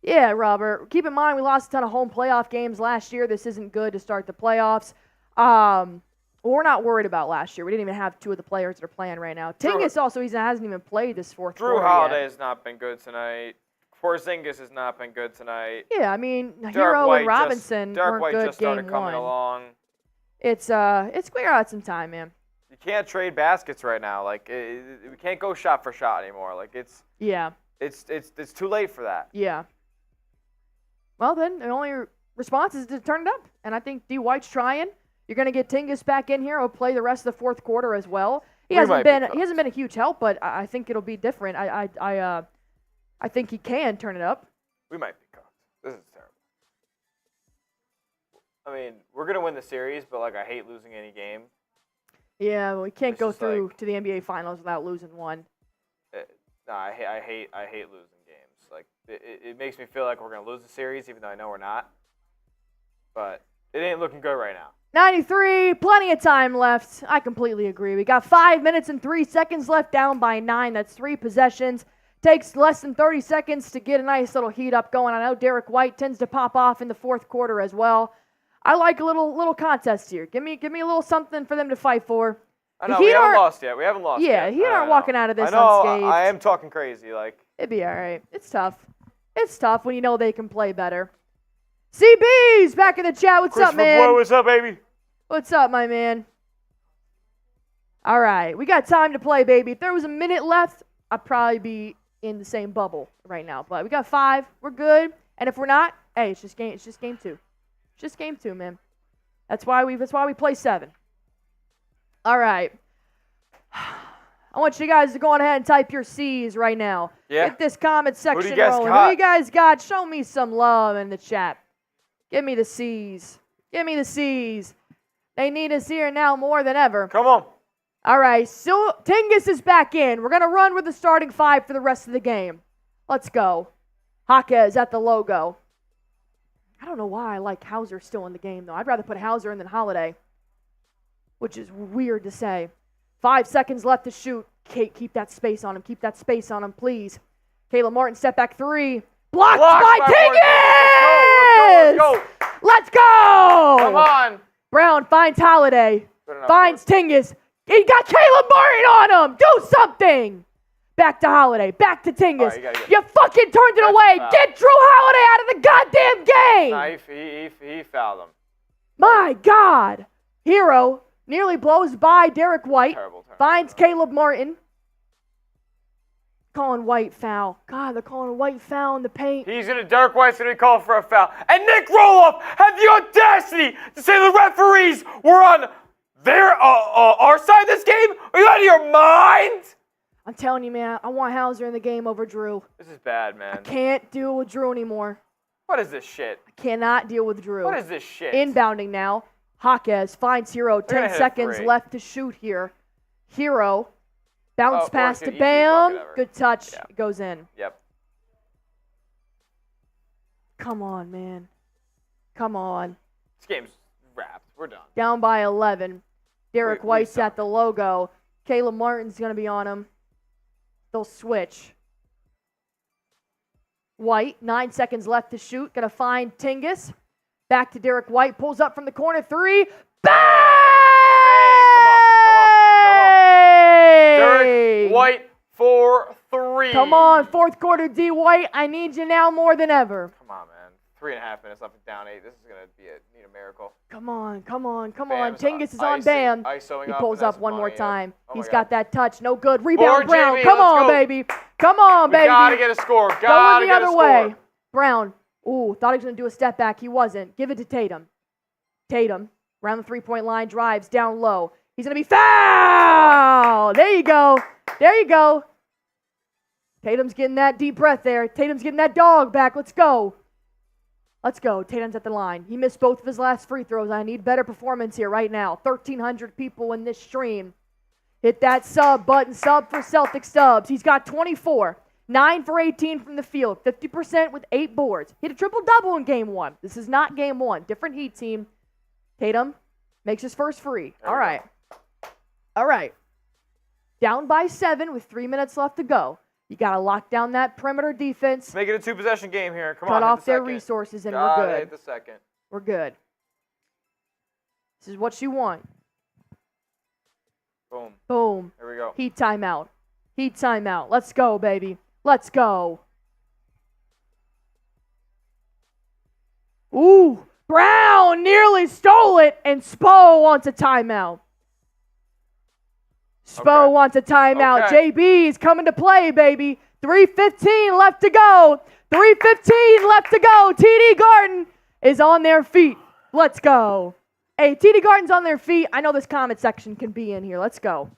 S1: Yeah, Robert. Keep in mind we lost a ton of home playoff games last year. This isn't good to start the playoffs. We're not worried about last year. We didn't even have two of the players that are playing right now. Tingus also hasn't even played this fourth quarter
S2: Jrue Holiday
S1: yet.
S2: has not been good tonight. Porzingis has not been good tonight.
S1: Yeah, I mean, Hero and Robinson weren't good
S2: just started
S1: game
S2: coming
S1: one.
S2: along.
S1: It's clear out some time, man.
S2: You can't trade baskets right now. Like we can't go shot for shot anymore. Like it's too late for that.
S1: Yeah. Well, then the only response is to turn it up, and I think D. White's trying. You're going to get Tingus back in here. He'll play the rest of the fourth quarter as well. He hasn't been a huge help, but I think it'll be different. I think he can turn it up.
S2: We might be cooked. This is terrible. I mean, we're going to win the series, but like I hate losing any game.
S1: Yeah, well, we can't go through to the NBA Finals without losing one.
S2: I hate losing games. Like it makes me feel like we're going to lose the series, even though I know we're not. But it ain't looking good right now.
S1: 93, plenty of time left. I completely agree. We got 5 minutes and 3 seconds left, down by 9. That's 3 possessions. Takes less than 30 seconds to get a nice little heat up going. I know Derrick White tends to pop off in the fourth quarter as well. I like a little contest here. Give me a little something for them to fight for.
S2: I know, we haven't lost yet.
S1: Yeah, Heat aren't walking out of this
S2: unscathed.
S1: unscathed.
S2: I am talking crazy. Like
S1: it'd be all right. It's tough. It's tough when you know they can play better. CB's back in the chat. What's up, man?
S2: Boy, what's up, baby?
S1: What's up, my man? All right, we got time to play, baby. If there was a minute left, I'd probably be in the same bubble right now. But we got 5. We're good. And if we're not, hey, it's just game 2. It's just game 2, man. That's why we play 7. All right. I want you guys to go on ahead and type your C's right now.
S2: Yeah.
S1: Get this comment section
S2: rolling.
S1: Who you guys got? Show me some love in the chat. Give me the C's. Give me the C's. They need us here now more than ever.
S2: Come on.
S1: All right, so Tingus is back in. We're going to run with the starting 5 for the rest of the game. Let's go. Jaquez at the logo. I don't know why I like Hauser still in the game, though. I'd rather put Hauser in than Holiday, which is weird to say. 5 seconds left to shoot. Kate, keep that space on him. Keep that space on him, please. Caleb Martin, step back 3. Blocked by Tingus!
S2: Let's go.
S1: Let's go!
S2: Come on.
S1: Brown finds Holiday. Finds Tingus. He got Caleb Martin on him. Do something. Back to Holiday. Back to Tingus.
S2: Right,
S1: you fucking turned it away. Get Jrue Holiday out of the goddamn game.
S2: Nah, he fouled him.
S1: My God. Hero nearly blows by Derrick White.
S2: Terrible.
S1: Finds Caleb Martin. Calling White foul. God, they're calling White foul in the paint.
S2: Derrick White's gonna be called for a foul. And Nick Roloff had the audacity to say the referees were on our side of this game? Are you out of your mind?
S1: I'm telling you, man, I want Hauser in the game over Jrue.
S2: This is bad, man.
S1: I can't deal with Jrue anymore.
S2: What is this shit?
S1: I cannot deal with Jrue.
S2: What is this shit?
S1: Inbounding now. Jaquez finds Hero. 10 seconds left to shoot here. Hero. Bounce pass to Bam. Good touch.
S2: Yeah.
S1: Goes in.
S2: Yep.
S1: Come on, man. Come on.
S2: This game's wrapped. We're done.
S1: Down by 11. Derrick White's at the logo. Caleb Martin's going to be on him. They'll switch. White, 9 seconds left to shoot. Going to find Tingus. Back to Derrick White. Pulls up from the corner. 3. Bang!
S2: Derrick White for 3.
S1: Come on, fourth quarter D. White. I need you now more than ever.
S2: Come on, man. 3.5 minutes left and down 8. This is going to need a miracle.
S1: Come on.
S2: Bam's
S1: Tingus is on Bam. He pulls up one more time. He's got that touch. No good. Rebound, Brown.
S2: Jimmy,
S1: Come on, baby. Come on, baby.
S2: We got to get a score.
S1: Going the other way. Brown. Ooh, thought he was going to do a step back. He wasn't. Give it to Tatum. Tatum, around the three-point line, drives down low. He's going to be fouled. There you go. Tatum's getting that deep breath there. Tatum's getting that dog back. Let's go. Let's go. Tatum's at the line. He missed both of his last free throws. I need better performance here right now. 1,300 people in this stream. Hit that sub button. Sub for Celtic subs. He's got 24. 9 for 18 from the field. 50% with 8 boards. Hit a triple-double in game 1. This is not game 1. Different Heat team. Tatum makes his first free. All right. All right. Down by 7 with 3 minutes left to go. You got to lock down that perimeter defense.
S2: Make it a 2-possession game here. Come on,
S1: cut off their resources, and we're good.
S2: Hit the second.
S1: We're good. This is what you want.
S2: Boom.
S1: Boom.
S2: There we go.
S1: Heat timeout. Heat timeout. Let's go, baby. Let's go. Ooh. Brown nearly stole it, and Spo wants a timeout. Spo wants a timeout.
S2: Okay.
S1: JB is coming to play, baby. 3:15 left to go. 3:15 left to go. TD Garden is on their feet. Let's go. Hey, TD Garden's on their feet. I know this comment section can be in here. Let's go.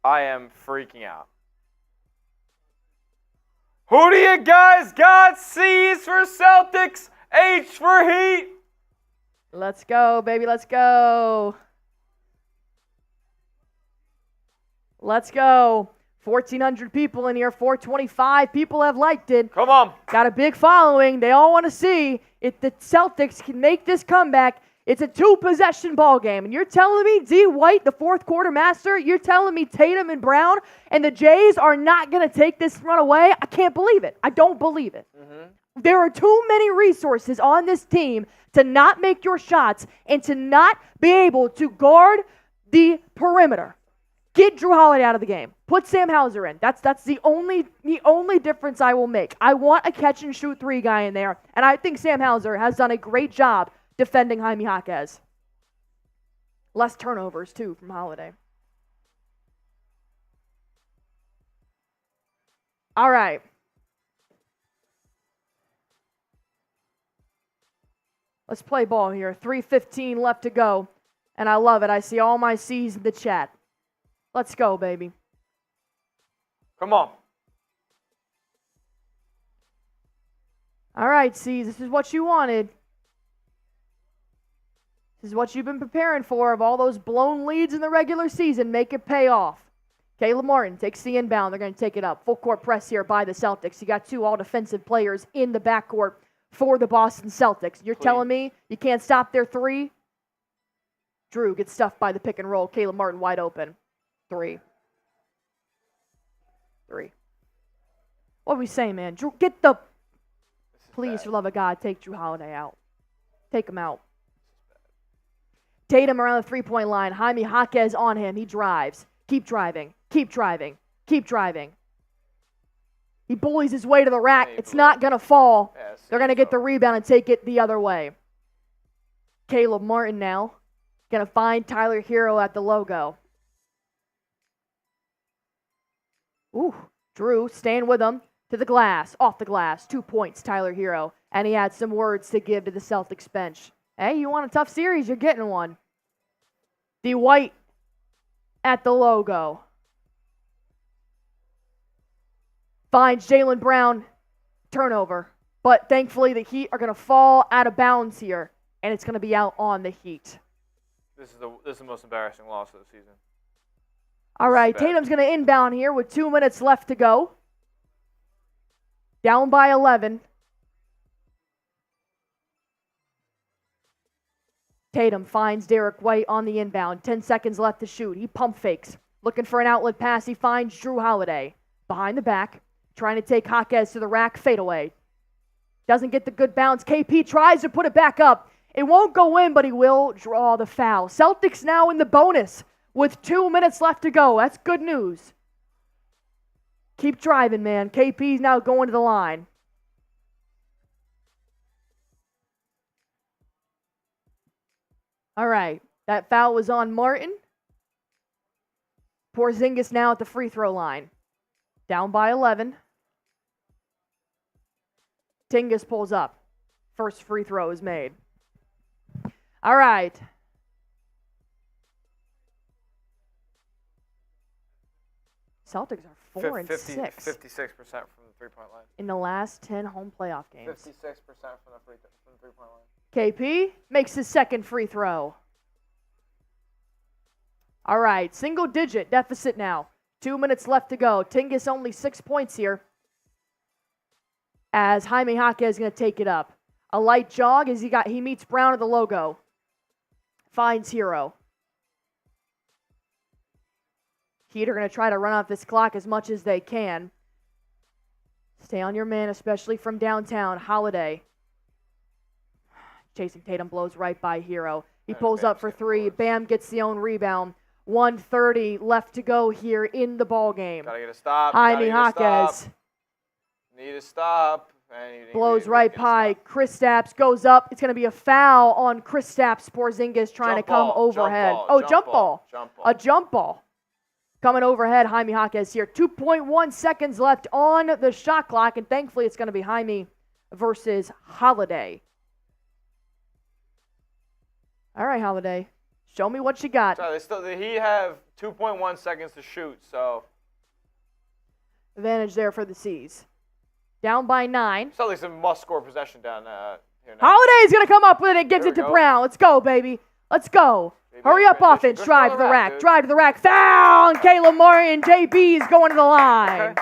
S2: I am freaking out. Who do you guys got? C's for Celtics, H for Heat.
S1: Let's go, baby. Let's go. Let's go. 1,400 people in here. 425 people have liked it.
S2: Come on.
S1: Got a big following. They all want to see if the Celtics can make this comeback. It's a 2-possession ball game. And you're telling me D. White, the fourth quarter master, you're telling me Tatum and Brown and the Jays are not going to take this run away? I can't believe it. I don't believe it. Mm-hmm. There are too many resources on this team to not make your shots and to not be able to guard the perimeter. Get Jrue Holiday out of the game. Put Sam Hauser in. That's the only difference I will make. I want a catch-and-shoot 3 guy in there, and I think Sam Hauser has done a great job defending Jaime Jaquez. Less turnovers, too, from Holiday. All right. Let's play ball here. 3:15 left to go, and I love it. I see all my C's in the chat. Let's go, baby.
S2: Come on.
S1: All right, C's, this is what you wanted. This is what you've been preparing for, of all those blown leads in the regular season. Make it pay off. Caleb Martin takes the inbound. They're going to take it up. Full court press here by the Celtics. You got 2 all-defensive players in the backcourt for the Boston Celtics. You're telling me you can't stop their 3? Jrue gets stuffed by the pick and roll. Caleb Martin wide open. 3. What are we saying, man? Jrue, get the... Please, for love of God, take Jrue Holiday out. Take him out. Tatum around the 3-point line. Jaime Jaquez on him. He drives. Keep driving. Keep driving. Keep driving. He bullies his way to the rack. It's not going to fall. They're going to get the rebound and take it the other way. Caleb Martin now going to find Tyler Hero at the logo. Ooh, Jrue staying with him to the glass, off the glass. 2 points, Tyler Hero. And he had some words to give to the Celtics bench. Hey, you want a tough series? You're getting one. D. White at the logo. Finds Jaylen Brown. Turnover. But thankfully the Heat are going to fall out of bounds here. And it's going to be out on the Heat.
S2: This is the most embarrassing loss of the season.
S1: All right, Tatum's going to inbound here with 2 minutes left to go. Down by 11. Tatum finds Derrick White on the inbound. 10 seconds left to shoot. He pump fakes. Looking for an outlet pass. He finds Jrue Holiday. Behind the back. Trying to take Jaquez to the rack. Fadeaway. Doesn't get the good bounce. KP tries to put it back up. It won't go in, but he will draw the foul. Celtics now in the bonus with 2 minutes left to go. That's good news. Keep driving, man. KP's now going to the line. All right. That foul was on Martin. Porzingis now at the free throw line. Down by 11. Porzingis pulls up. First free throw is made. All right. Celtics are 4 and 6
S2: 56% from the three-point line.
S1: in the last 10 home playoff games.
S2: 56% from the three-point line.
S1: KP makes his second free throw. All right, single-digit deficit now. 2 minutes left to go. Porzingis only 6 points here, as Jaime Jaquez is going to take it up. A light jog as he meets Brown at the logo. Finds Hero. Heat are going to try to run off this clock as much as they can. Stay on your man, especially from downtown. Holiday. Jayson Tatum blows right by Hero. He pulls up for three. Bam gets the own rebound. 1:30 left to go here in the ball game.
S2: Gotta get a stop.
S1: Jaime Jaquez
S2: Need a stop.
S1: blows right by Kristaps. Goes up. It's going to be a foul on Kristaps Porzingis trying to come overhead. Jump ball. A jump ball. Coming overhead, Jaime Jaquez here. 2.1 seconds left on the shot clock, and thankfully it's going to be Jaime versus Holiday. All right, Holiday. Show me what you got.
S2: So the Heat have 2.1 seconds to shoot, so.
S1: Advantage there for the C's. Down by 9.
S2: Celtics a must-score possession down here now.
S1: Holiday's going to come up with it and gives it to Brown. Let's go, baby. Let's go. Hurry up, offense. Drive to the rack. Drive to the rack. Foul! And Caleb Martin. JB's going to the line.
S2: Okay.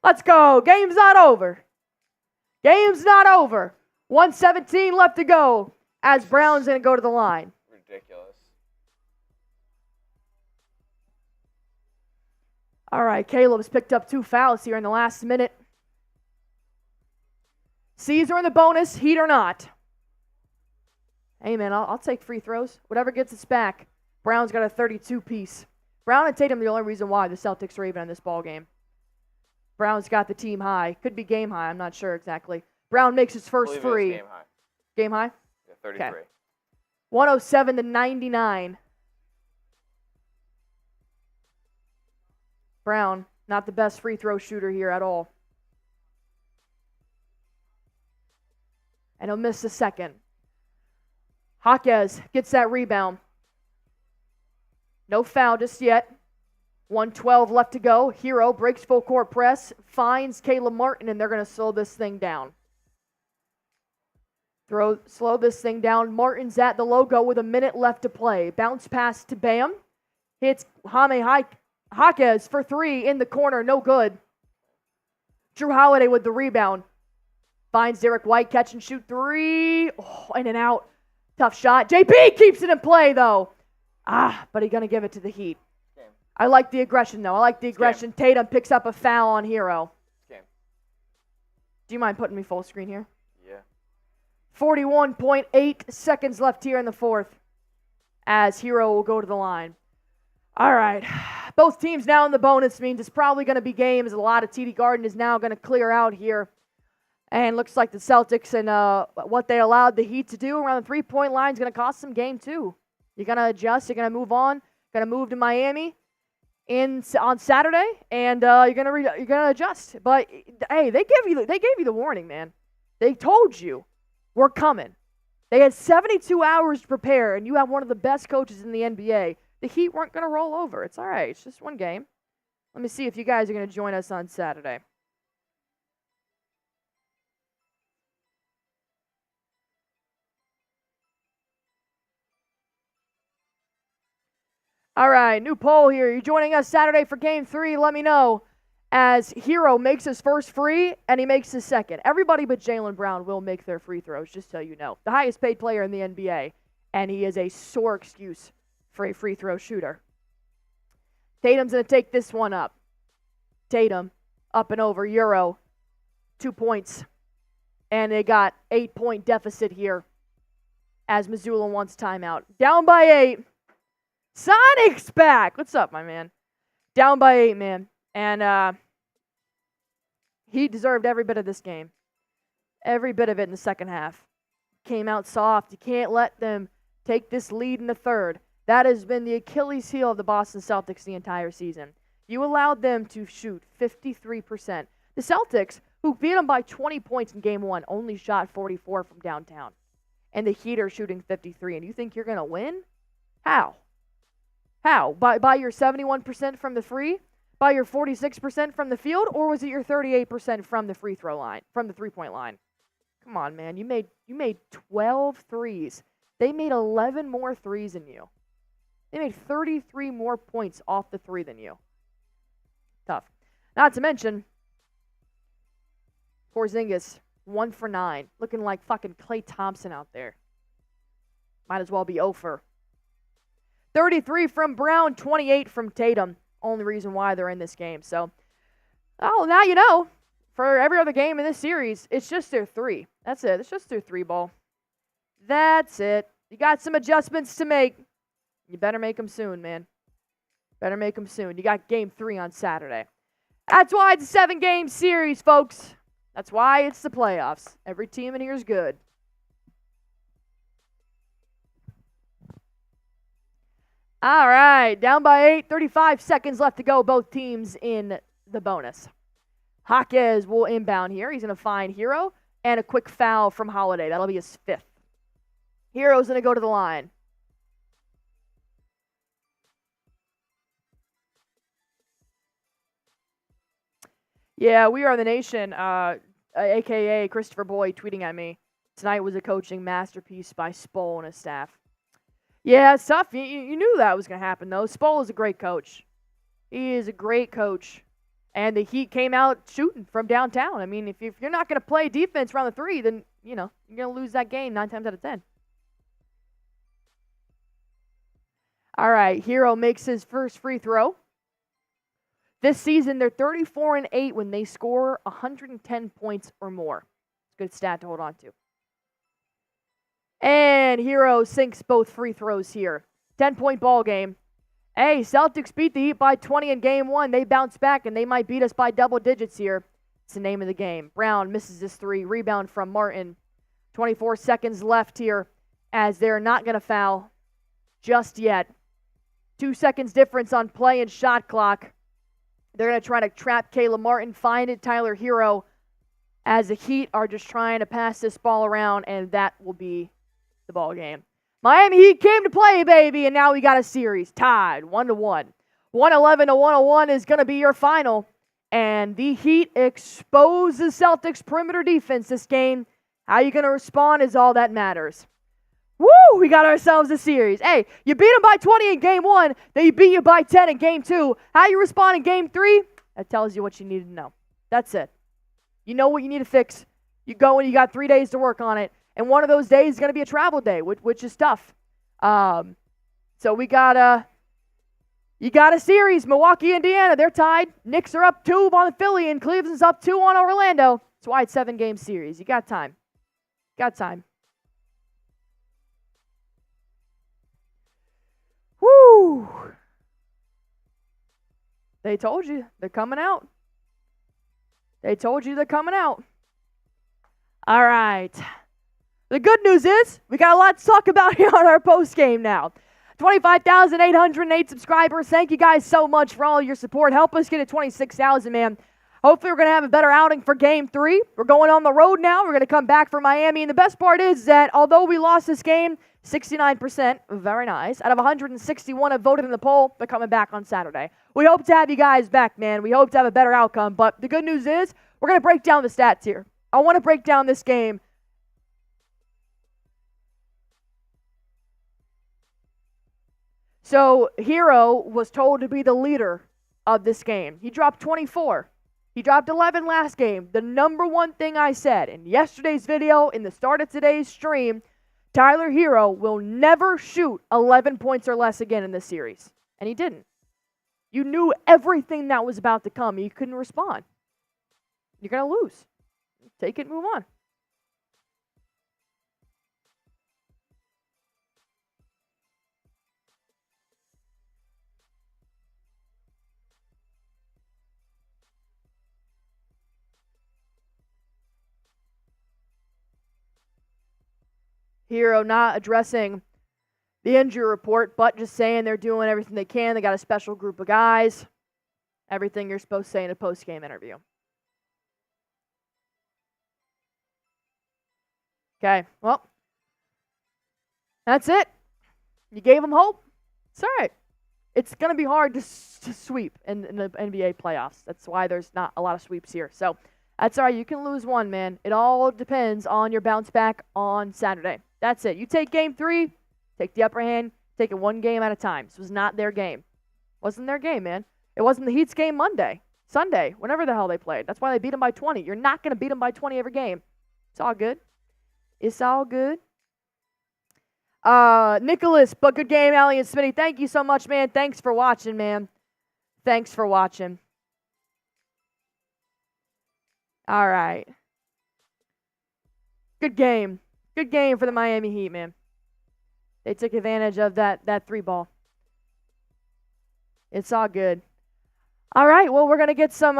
S1: Let's go. Game's not over. Game's not over. 1:17 left to go as Brown's going to go to the line.
S2: Ridiculous.
S1: All right, Caleb's picked up 2 fouls here in the last minute. C's are in the bonus, Heat or not. Hey, man, I'll take free throws. Whatever gets us back. Brown's got a 32-piece. Brown and Tatum are the only reason why the Celtics are even in this ball game. Brown's got the team high. Could be game high. I'm not sure exactly. Brown makes his first free.
S2: Game high.
S1: Game high?
S2: Yeah, 33.
S1: Okay. 107-99. Brown, not the best free throw shooter here at all. And he'll miss the second. Jaquez gets that rebound. No foul just yet. 1:12 left to go. Hero breaks full court press, finds Caleb Martin, and they're going to slow this thing down. Slow this thing down. Martin's at the logo with a minute left to play. Bounce pass to Bam. Hits Jaime Jaquez for 3 in the corner. No good. Jrue Holiday with the rebound. Finds Derrick White, catch and shoot 3. Oh, in and out. Tough shot. JP keeps it in play, though. But he's going to give it to the Heat.
S2: Game.
S1: I like the aggression, though. I like the aggression. Tatum picks up a foul on Hero.
S2: Game.
S1: Do you mind putting me full screen here?
S2: Yeah.
S1: 41.8 seconds left here in the fourth as Hero will go to the line. All right. Both teams now in the bonus means it's probably going to be games. A lot of TD Garden is now going to clear out here. And looks like the Celtics and what they allowed the Heat to do around the 3-point line is going to cost them game 2. You're going to adjust. You're going to move on. Going to move to Miami on Saturday, and you're going to adjust. But hey, they gave you the warning, man. They told you we're coming. They had 72 hours to prepare, and you have one of the best coaches in the NBA. The Heat weren't going to roll over. It's all right. It's just one game. Let me see if you guys are going to join us on Saturday. All right, new poll here. You're joining us Saturday for Game 3. Let me know as Hero makes his first free and he makes his second. Everybody but Jaylen Brown will make their free throws, just so you know. The highest paid player in the NBA, and he is a sore excuse for a free throw shooter. Tatum's going to take this one up. Tatum up and over. Euro, 2 points. And they got 8-point deficit here as Missoula wants timeout. Down by 8. Sonic's back. What's up, my man? Down by 8, man. And he deserved every bit of this game. Every bit of it in the second half. Came out soft. You can't let them take this lead in the third. That has been the Achilles heel of the Boston Celtics the entire season. You allowed them to shoot 53%. The Celtics, who beat them by 20 points in Game 1, only shot 44 from downtown. And the Heat are shooting 53. And you think you're going to win? How? How? By your 71% from the free? by your 46% from the field, or was it your 38% from the free throw line, from the three-point line? Come on, man. You made 12 threes. They made 11 more threes than you. They made 33 more points off the three than you. Tough. Not to mention, Porzingis, 1 for 9. Looking like fucking Klay Thompson out there. Might as well be 0 for. 33 from Brown, 28 from Tatum. Only reason why they're in this game. So, oh, now you know. For every other game in this series, it's just their 3. That's it. It's just their 3 ball. That's it. You got some adjustments to make. You better make them soon, man. Better make them soon. You got game 3 on Saturday. That's why it's a 7-game series, folks. That's why it's the playoffs. Every team in here is good. All right, down by 8, 35 seconds left to go. Both teams in the bonus. Jaquez will inbound here. He's going to find Hero and a quick foul from Holiday. That'll be his 5th. Hero's going to go to the line. Yeah, We Are the Nation, a.k.a. Christopher Boyd, tweeting at me. Tonight was a coaching masterpiece by Spoel and his staff. Yeah, it's tough. You knew that was going to happen, though. Spoel is a great coach. He is a great coach. And the Heat came out shooting from downtown. I mean, if you're not going to play defense around the 3, then, you're going to lose that game 9 times out of 10. All right, Hero makes his first free throw. This season, they're 34-8 when they score 110 points or more. It's a good stat to hold on to. And Hero sinks both free throws here. 10-point ball game. Hey, Celtics beat the Heat by 20 in game 1. They bounce back, and they might beat us by double digits here. It's the name of the game. Brown misses his 3. Rebound from Martin. 24 seconds left here as they're not going to foul just yet. 2 seconds difference on play and shot clock. They're going to try to trap Caleb Martin, find it, Tyler Hero, as the Heat are just trying to pass this ball around, and that will be the ball game. Miami Heat came to play, baby, and now we got a series tied 1-1. 111-101 is going to be your final, and the Heat expose the Celtics' perimeter defense this game. How you going to respond is all that matters. Woo! We got ourselves a series. Hey, you beat them by 20 in game 1, they beat you by 10 in game 2. How you respond in game 3? That tells you what you need to know. That's it. You know what you need to fix. You go and you got 3 days to work on it. And one of those days is going to be a travel day, which is tough. So you got a series. Milwaukee, Indiana, they're tied. Knicks are up 2 on Philly, and Cleveland's up 2 on Orlando. That's why it's 7-game series. You got time. Got time. Woo! They told you they're coming out. They told you they're coming out. All right. The good news is we got a lot to talk about here on our post game now. 25,808 subscribers. Thank you guys so much for all your support. Help us get to 26,000, man. Hopefully we're going to have a better outing for game 3. We're going on the road now. We're going to come back for Miami. And the best part is that although we lost this game, 69%, very nice, out of 161 have voted in the poll, they're coming back on Saturday. We hope to have you guys back, man. We hope to have a better outcome. But the good news is we're going to break down the stats here. I want to break down this game. So Hero was told to be the leader of this game. He dropped 24. He dropped 11 last game. The number one thing I said in yesterday's video, in the start of today's stream, Tyler Hero will never shoot 11 points or less again in this series. And he didn't. You knew everything that was about to come. You couldn't respond. You're going to lose. Take it and move on. Hero not addressing the injury report, but just saying they're doing everything they can. They got a special group of guys. Everything you're supposed to say in a post-game interview. Okay, well, that's it. You gave them hope. It's all right. it's going to be hard to sweep in the NBA playoffs. That's why there's not a lot of sweeps here. So that's all right. You can lose one, man. It all depends on your bounce back on Saturday. That's it. You take game 3, take the upper hand, take it one game at a time. This was not their game. Wasn't their game, man. It wasn't the Heat's game Sunday, whenever the hell they played. That's why they beat them by 20. You're not going to beat them by 20 every game. It's all good. It's all good. Nicholas, but good game, Allie and Smitty. Thank you so much, man. Thanks for watching, man. Thanks for watching. All right. Good game. Good game for the Miami Heat, man. They took advantage of that 3 ball. It's all good. All right, well, we're gonna get some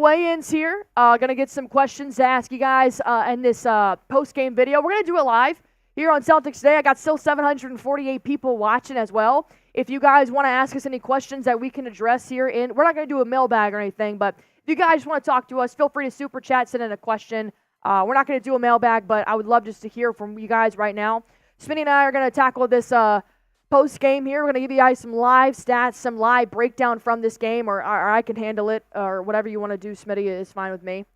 S1: weigh-ins here. Gonna get some questions to ask you guys in this post-game video. We're gonna do it live here on Celtics Today. I got still 748 people watching as well. If you guys want to ask us any questions that we can address here, we're not gonna do a mailbag or anything, but if you guys want to talk to us, feel free to super chat, send in a question. We're not gonna do a mailbag, but I would love just to hear from you guys right now. Smitty and I are gonna tackle this post-game here. We're going to give you guys some live stats, some live breakdown from this game, or I can handle it, or whatever you want to do, Smitty, is fine with me.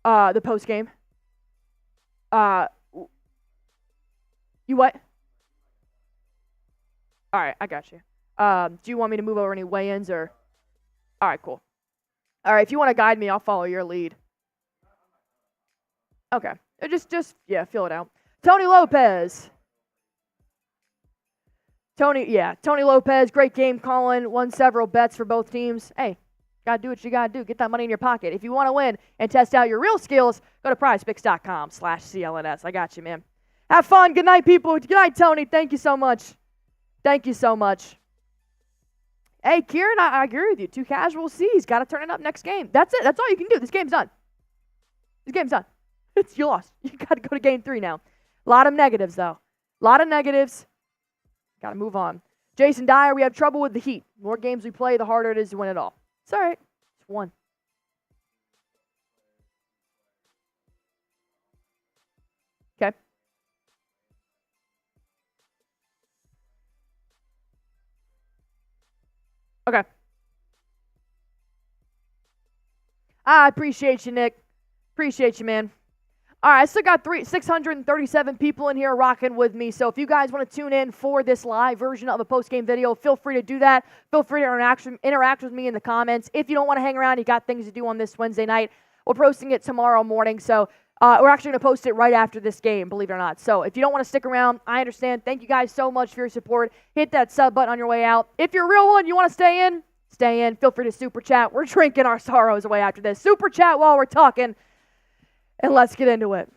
S1: The post-game. You what? All right, I got you. Do you want me to move over any weigh-ins, or? All right, cool. All right, if you want to guide me, I'll follow your lead. Okay. Just fill it out. Tony Lopez. Tony Lopez, great game calling, won several bets for both teams. Hey, gotta do what you gotta do. Get that money in your pocket. If you want to win and test out your real skills, go to prizepicks.com/CLNS. I got you, man. Have fun. Good night, people. Good night, Tony. Thank you so much. Thank you so much. Hey, Kieran, I agree with you. 2 casual C's. Got to turn it up next game. That's it. That's all you can do. This game's done. You lost. You got to go to game 3 now. A lot of negatives, though. A lot of negatives. Got to move on. Jason Dyer, we have trouble with the Heat. The more games we play, the harder it is to win it all. It's all right. It's 1. Okay. Okay. I appreciate you, Nick. Appreciate you, man. All right, I still got 637 people in here rocking with me. So if you guys want to tune in for this live version of a post-game video, feel free to do that. Feel free to interact with me in the comments. If you don't want to hang around, you got things to do on this Wednesday night, we're posting it tomorrow morning. So we're actually going to post it right after this game, believe it or not. So if you don't want to stick around, I understand. Thank you guys so much for your support. Hit that sub button on your way out. If you're a real one, you want to stay in, stay in. Feel free to super chat. We're drinking our sorrows away after this. Super chat while we're talking. And let's get into it.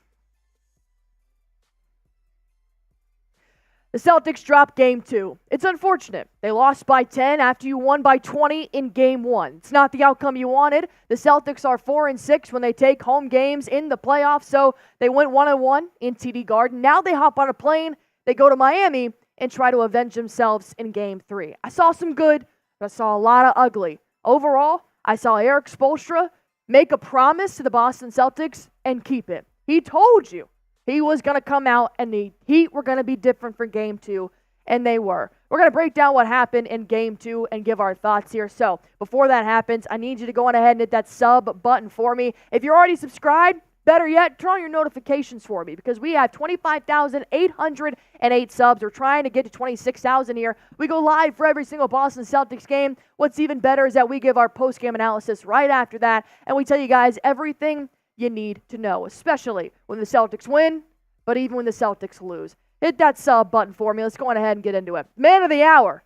S1: The Celtics dropped game 2. It's unfortunate. They lost by 10 after you won by 20 in game 1. It's not the outcome you wanted. The Celtics are 4-6 when they take home games in the playoffs, so they went 1-1 in TD Garden. Now they hop on a plane, they go to Miami, and try to avenge themselves in game 3. I saw some good, but I saw a lot of ugly. Overall, I saw Erik Spoelstra make a promise to the Boston Celtics and keep it. He told you he was going to come out and the Heat were going to be different for game 2, and they were. We're going to break down what happened in game 2 and give our thoughts here. So before that happens, I need you to go on ahead and hit that sub button for me. If you're already subscribed, better yet, turn on your notifications for me because we have 25,808 subs. We're trying to get to 26,000 here. We go live for every single Boston Celtics game. What's even better is that we give our post-game analysis right after that, and we tell you guys everything you need to know, especially when the Celtics win, but even when the Celtics lose. Hit that sub button for me. Let's go on ahead and get into it. Man of the hour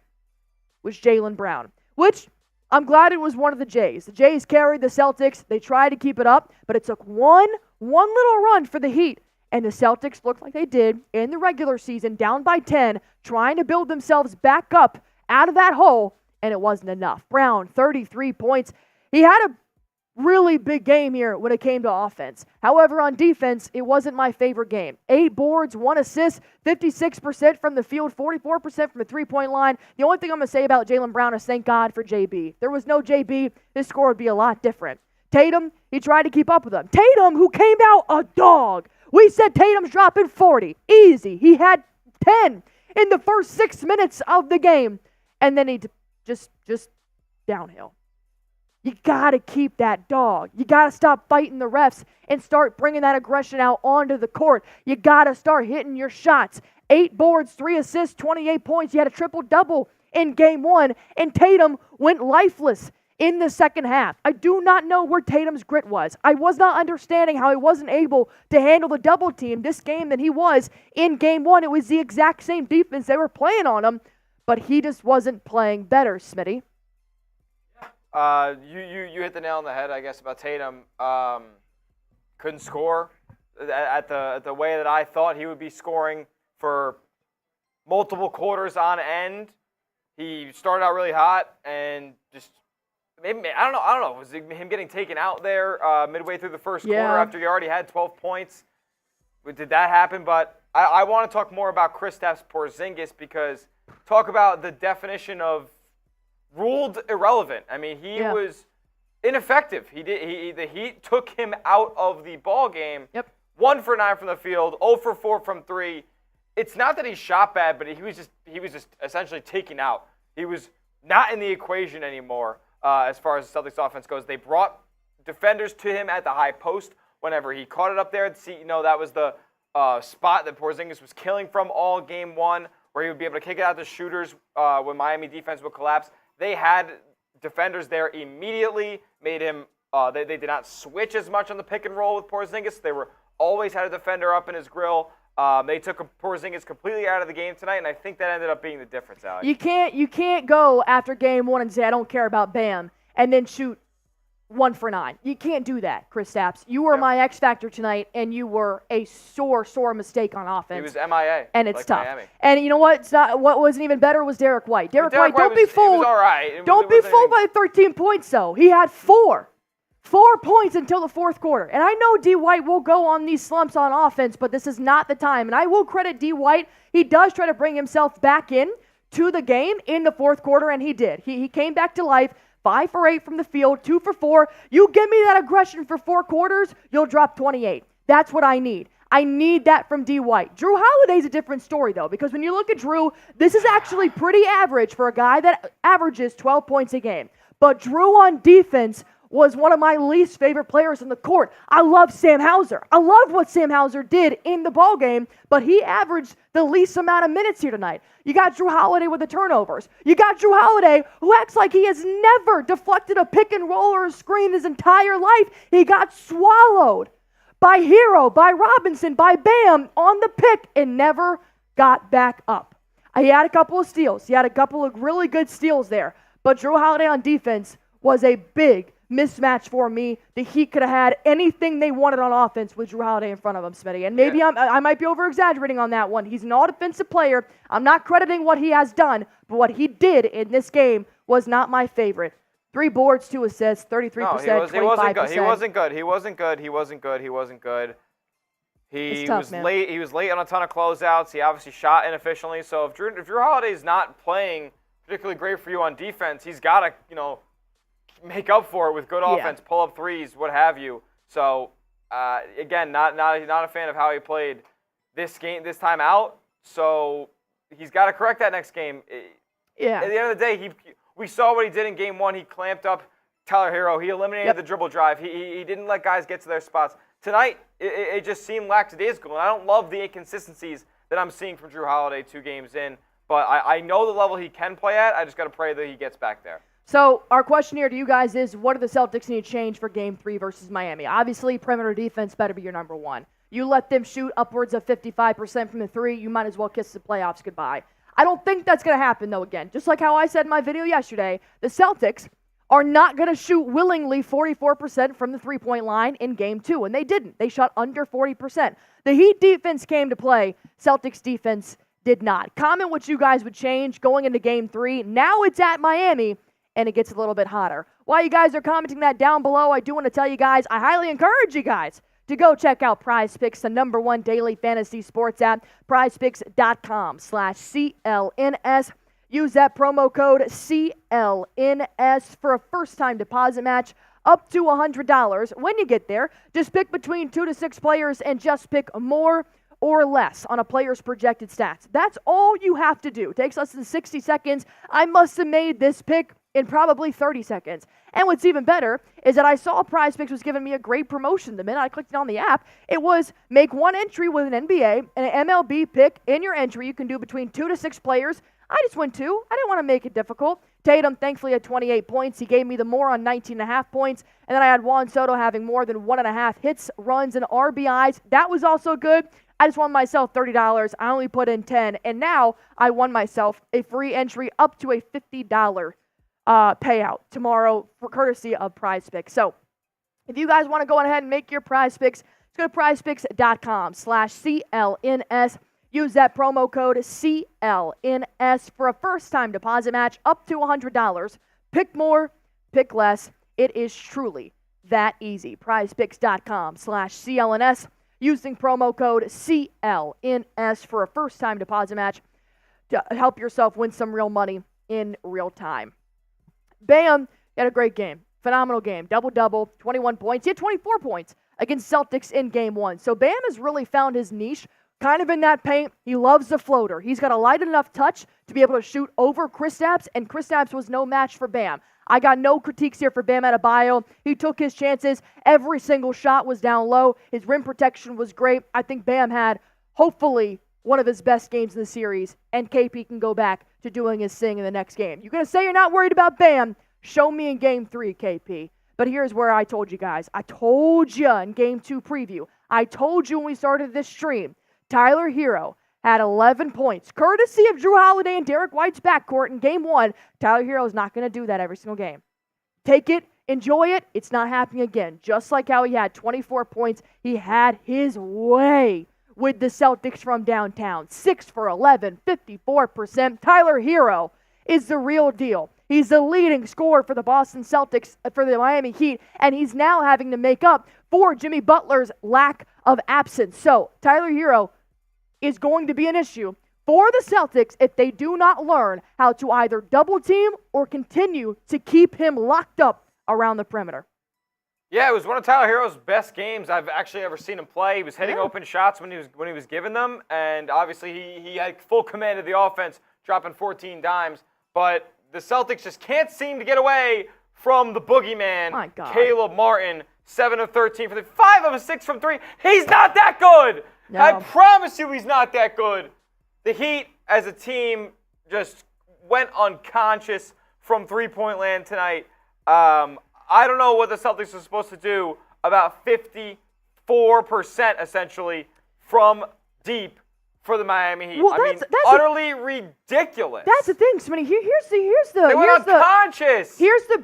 S1: was Jaylen Brown, which I'm glad it was one of the Jays. The Jays carried the Celtics. They tried to keep it up, but it took one little run for the Heat, and the Celtics looked like they did in the regular season, down by 10, trying to build themselves back up out of that hole, and it wasn't enough. Brown, 33 points. He had a really big game here when it came to offense. However, on defense, it wasn't my favorite game. 8 boards, 1 assist, 56% from the field, 44% from the three-point line. The only thing I'm going to say about Jaylen Brown is thank God for JB. If there was no JB, this score would be a lot different. Tatum, he tried to keep up with him. Tatum, who came out a dog. We said Tatum's dropping 40. Easy. He had 10 in the first 6 minutes of the game. and then he just downhill. You got to keep that dog. You got to stop fighting the refs and start bringing that aggression out onto the court. You got to start hitting your shots. 8 boards, 3 assists, 28 points. You had a triple-double in game 1, and Tatum went lifeless in the second half. I do not know where Tatum's grit was. I was not understanding how he wasn't able to handle the double team this game than he was in game 1. It was the exact same defense they were playing on him, but he just wasn't playing better, Smitty.
S2: You hit the nail on the head, I guess, about Tatum. Couldn't score at the way that I thought he would be scoring for multiple quarters on end. He started out really hot and just maybe I don't know. Was it him getting taken out there midway through the first quarter after he already had 12 points? Did that happen? But I want to talk more about Kristaps Porzingis because talk about the definition of ruled irrelevant. I mean, he was ineffective. The Heat took him out of the ball game.
S1: Yep.
S2: 1 for 9 from the field, 0 for 4 from 3. It's not that he shot bad, but he was just essentially taken out. He was not in the equation anymore as far as the Celtics offense goes. They brought defenders to him at the high post whenever he caught it up there. That was the spot that Porzingis was killing from all game 1, where he would be able to kick it out to shooters when Miami defense would collapse. They had defenders there immediately, made him they did not switch as much on the pick and roll with Porzingis. They were always had a defender up in his grill. They took Porzingis completely out of the game tonight, and I think that ended up being the difference, Allie.
S1: You can't go after game 1 and say, I don't care about Bam, and then shoot 1 for 9. You can't do that, Kristaps. You were my X factor tonight, and you were a sore mistake on offense.
S2: He was MIA.
S1: And it's
S2: like
S1: tough.
S2: Miami.
S1: And you know what? What wasn't even better was Derrick White. Derrick White, don't be fooled.
S2: He was all right.
S1: Don't be fooled by 13 points, though. He had 4 points until the fourth quarter. And I know D. White will go on these slumps on offense, but this is not the time. And I will credit D. White. He does try to bring himself back in to the game in the fourth quarter, and he did. He came back to life. 5 for 8 from the field, 2 for 4. You give me that aggression for 4 quarters, you'll drop 28. That's what I need. I need that from D. White. Jrue Holiday's a different story, though, because when you look at Jrue, this is actually pretty average for a guy that averages 12 points a game. But Jrue on defense was one of my least favorite players on the court. I love Sam Hauser. I loved what Sam Hauser did in the ballgame, but he averaged the least amount of minutes here tonight. You got Jrue Holiday with the turnovers. You got Jrue Holiday, who acts like he has never deflected a pick and roll or a screen his entire life. He got swallowed by Hero, by Robinson, by Bam on the pick and never got back up. He had a couple of steals. He had a couple of really good steals there. But Jrue Holiday on defense was a big mismatch for me. The Heat could have had anything they wanted on offense with Jrue Holiday in front of him, Smitty. And maybe I might be over-exaggerating on that one. He's an all-defensive player. I'm not crediting what he has done, but what he did in this game was not my favorite. 3 boards, 2 assists, 33%, 25%.
S2: He wasn't good. He was late. He was late on a ton of closeouts. He obviously shot inefficiently. So if Jrue Holiday's not playing particularly great for you on defense, he's got to, make up for it with good offense, pull up threes, what have you. So again, not a fan of how he played this time out. So he's got to correct that next game.
S1: Yeah.
S2: At the end of the day, we saw what he did in game 1. He clamped up Tyler Hero. He eliminated the dribble drive. He didn't let guys get to their spots. Tonight, it just seemed lackadaisical, and I don't love the inconsistencies that I'm seeing from Jrue Holiday 2 games in. But I know the level he can play at. I just got to pray that he gets back there.
S1: So our question here to you guys is, what do the Celtics need to change for Game 3 versus Miami? Obviously, perimeter defense better be your number one. You let them shoot upwards of 55% from the 3, you might as well kiss the playoffs goodbye. I don't think that's going to happen, though, again. Just like how I said in my video yesterday, the Celtics are not going to shoot willingly 44% from the three-point line in Game 2, and they didn't. They shot under 40%. The Heat defense came to play. Celtics defense did not. Comment what you guys would change going into Game 3. Now it's at Miami, and it gets a little bit hotter. While you guys are commenting that down below, I do want to tell you guys, I highly encourage you guys to go check out Prize Picks, the #1 daily fantasy sports app, prizepicks.com/CLNS. Use that promo code CLNS for a first-time deposit match up to $100. When you get there, just pick between 2 to 6 players and just pick more or less on a player's projected stats. That's all you have to do. It takes less than 60 seconds. I must have made this pick in probably 30 seconds. And what's even better is that I saw PrizePicks was giving me a great promotion. The minute I clicked on the app, it was make one entry with an NBA and an MLB pick in your entry. You can do between 2 to 6 players. I just went 2. I didn't want to make it difficult. Tatum, thankfully, had 28 points. He gave me the more on 19.5 points. And then I had Juan Soto having more than 1.5 hits, runs, and RBIs. That was also good. I just won myself $30. I only put in 10. And now I won myself a free entry up to a $50 payout tomorrow for courtesy of PrizePicks. So if you guys want to go ahead and make your PrizePicks, go to prizepicks.com/CLNS. Use that promo code CLNS for a first-time deposit match up to $100. Pick more, pick less. It is truly that easy. prizepicks.com/CLNS. Using promo code CLNS for a first-time deposit match to help yourself win some real money in real time. Bam had a great game. Phenomenal game. Double-double, 21 points. He had 24 points against Celtics in Game 1. So Bam has really found his niche kind of in that paint. He loves the floater. He's got a light enough touch to be able to shoot over Kristaps, and Kristaps was no match for Bam. I got no critiques here for Bam Adebayo. He took his chances. Every single shot was down low. His rim protection was great. I think Bam had, hopefully, one of his best games in the series, and KP can go back to doing his thing in the next game. You're going to say you're not worried about Bam? Show me in Game 3, KP. But here's where I told you guys. I told you in Game 2 preview. I told you when we started this stream. Tyler Hero had 11 points, courtesy of Jrue Holiday and Derrick White's backcourt in Game 1. Tyler Hero is not going to do that every single game. Take it, enjoy it. It's not happening again. Just like how he had 24 points, he had his way with the Celtics from downtown. 6 for 11, 54%. Tyler Hero is the real deal. He's the leading scorer for the Boston Celtics, for the Miami Heat, and he's now having to make up for Jimmy Butler's lack of absence. So Tyler Hero is going to be an issue for the Celtics if they do not learn how to either double team or continue to keep him locked up around the perimeter.
S2: Yeah, it was one of Tyler Hero's best games I've actually ever seen him play. He was hitting open shots when he was given them, and obviously he had full command of the offense, dropping 14 dimes. But the Celtics just can't seem to get away from the boogeyman,
S1: My God.
S2: Caleb Martin. 7 of 13 for the 5 of 6 from 3. He's not that good.
S1: No.
S2: I promise you he's not that good. The Heat as a team just went unconscious from three-point land tonight. I don't know what the Celtics are supposed to do about 54% essentially from deep for the Miami Heat.
S1: Well,
S2: that's utterly ridiculous.
S1: That's the thing, Smitty. Here's the
S2: they went unconscious.
S1: Here's the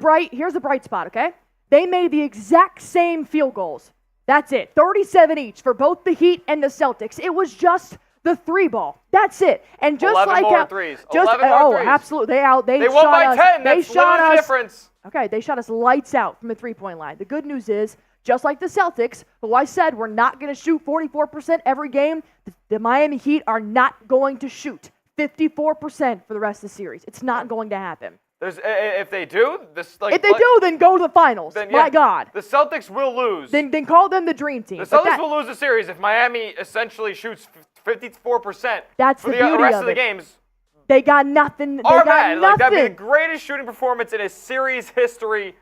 S1: bright spot, okay? They made the exact same field goals. That's it. 37 each for both the Heat and the Celtics. It was just the 3-ball. That's it. And just
S2: 11
S1: like
S2: more threes. 11 more threes.
S1: Absolutely. They
S2: won by 10. That's literally the difference.
S1: Okay, they shot us lights out from the 3-point line. The good news is, just like the Celtics, who I said we're not going to shoot 44% every game, the Miami Heat are not going to shoot 54% for the rest of the series. It's not going to happen.
S2: If they do,
S1: then go to the finals.
S2: Then,
S1: My God.
S2: The Celtics will lose.
S1: Then call them the dream team.
S2: The Celtics will lose the series if Miami essentially shoots 54%
S1: That's
S2: for
S1: the
S2: the
S1: beauty
S2: rest
S1: of
S2: of the
S1: it.
S2: games.
S1: They got nothing.
S2: That'd be the greatest shooting performance in his series history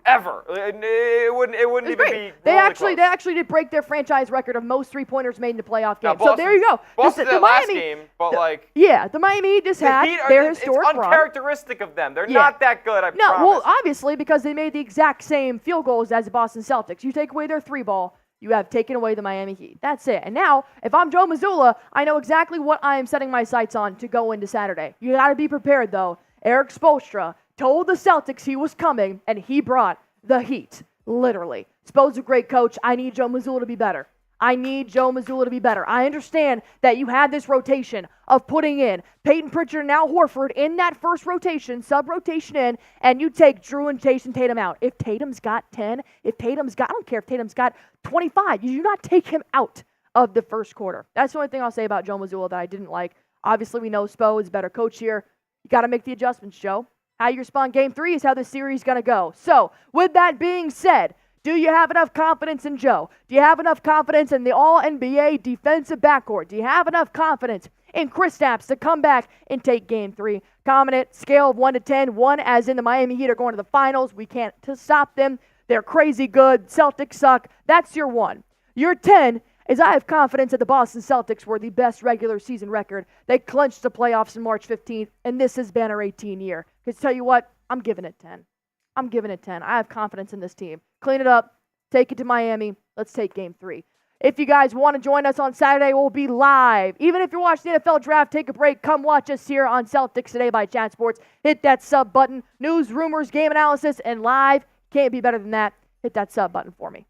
S2: ever. It wouldn't even be.
S1: They actually did break their franchise record of most 3-pointers made in the playoff game.
S2: Boston,
S1: so there you go.
S2: Boston did last game, but
S1: the Miami Heat just had their historic
S2: It's uncharacteristic of them. They're not that good. I promise.
S1: Well, obviously because they made the exact same field goals as the Boston Celtics. You take away their 3-ball, you have taken away the Miami Heat. That's it. And now, if I'm Joe Mazzulla, I know exactly what I am setting my sights on to go into Saturday. You got to be prepared, though. Erik Spoelstra told the Celtics he was coming, and he brought the heat, literally. Spo's a great coach. I need Joe Mazzulla to be better. I understand that you had this rotation of putting in Payton Pritchard and now Horford in that first rotation, sub-rotation in, and you take Jrue and Jayson Tatum out. If Tatum's got 10, I don't care if Tatum's got 25, you do not take him out of the first quarter. That's the only thing I'll say about Joe Mazzulla that I didn't like. Obviously, we know Spo is a better coach here. You got to make the adjustments, Joe. How you respond Game 3 is how the series is going to go. So, with that being said, Do you have enough confidence in Joe? Do you have enough confidence in the All-NBA defensive backcourt? Do you have enough confidence in Kristaps to come back and take Game 3? Comment scale of 1 to 10. 1 as in the Miami Heat are going to the finals. We can't stop them. They're crazy good. Celtics suck. That's your 1. Your 10 is I have confidence that the Boston Celtics were the best regular season record. They clinched the playoffs on March 15th, and this has been our 18 year. Because tell you what, I'm giving it 10. I'm giving it 10. I have confidence in this team. Clean it up. Take it to Miami. Let's take Game 3. If you guys want to join us on Saturday, we'll be live. Even if you're watching the NFL Draft, take a break. Come watch us here on Celtics Today by Chat Sports. Hit that sub button. News, rumors, game analysis, and live. Can't be better than that. Hit that sub button for me.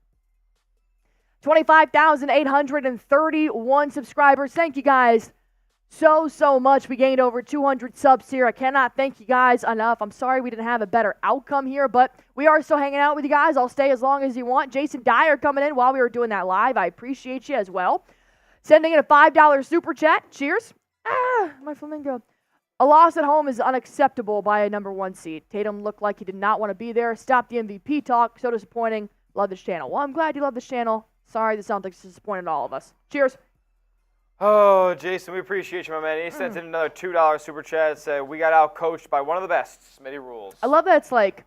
S1: 25,831 subscribers. Thank you guys so much. We gained over 200 subs here. I cannot thank you guys enough. I'm sorry we didn't have a better outcome here, but we are still hanging out with you guys. I'll stay as long as you want. Jayson Dyer coming in while we were doing that live. I appreciate you as well. Sending in a $5 super chat. Cheers. My flamingo. A loss at home is unacceptable by a number 1 seed. Tatum looked like he did not want to be there. Stop the MVP talk. So disappointing. Love this channel. Well, I'm glad you love this channel. Sorry the Celtics disappointed all of us. Cheers.
S2: Oh, Jason, we appreciate you, my man. He sent in another $2 super chat. Said we got out-coached by one of the best. Smitty rules.
S1: I love that it's like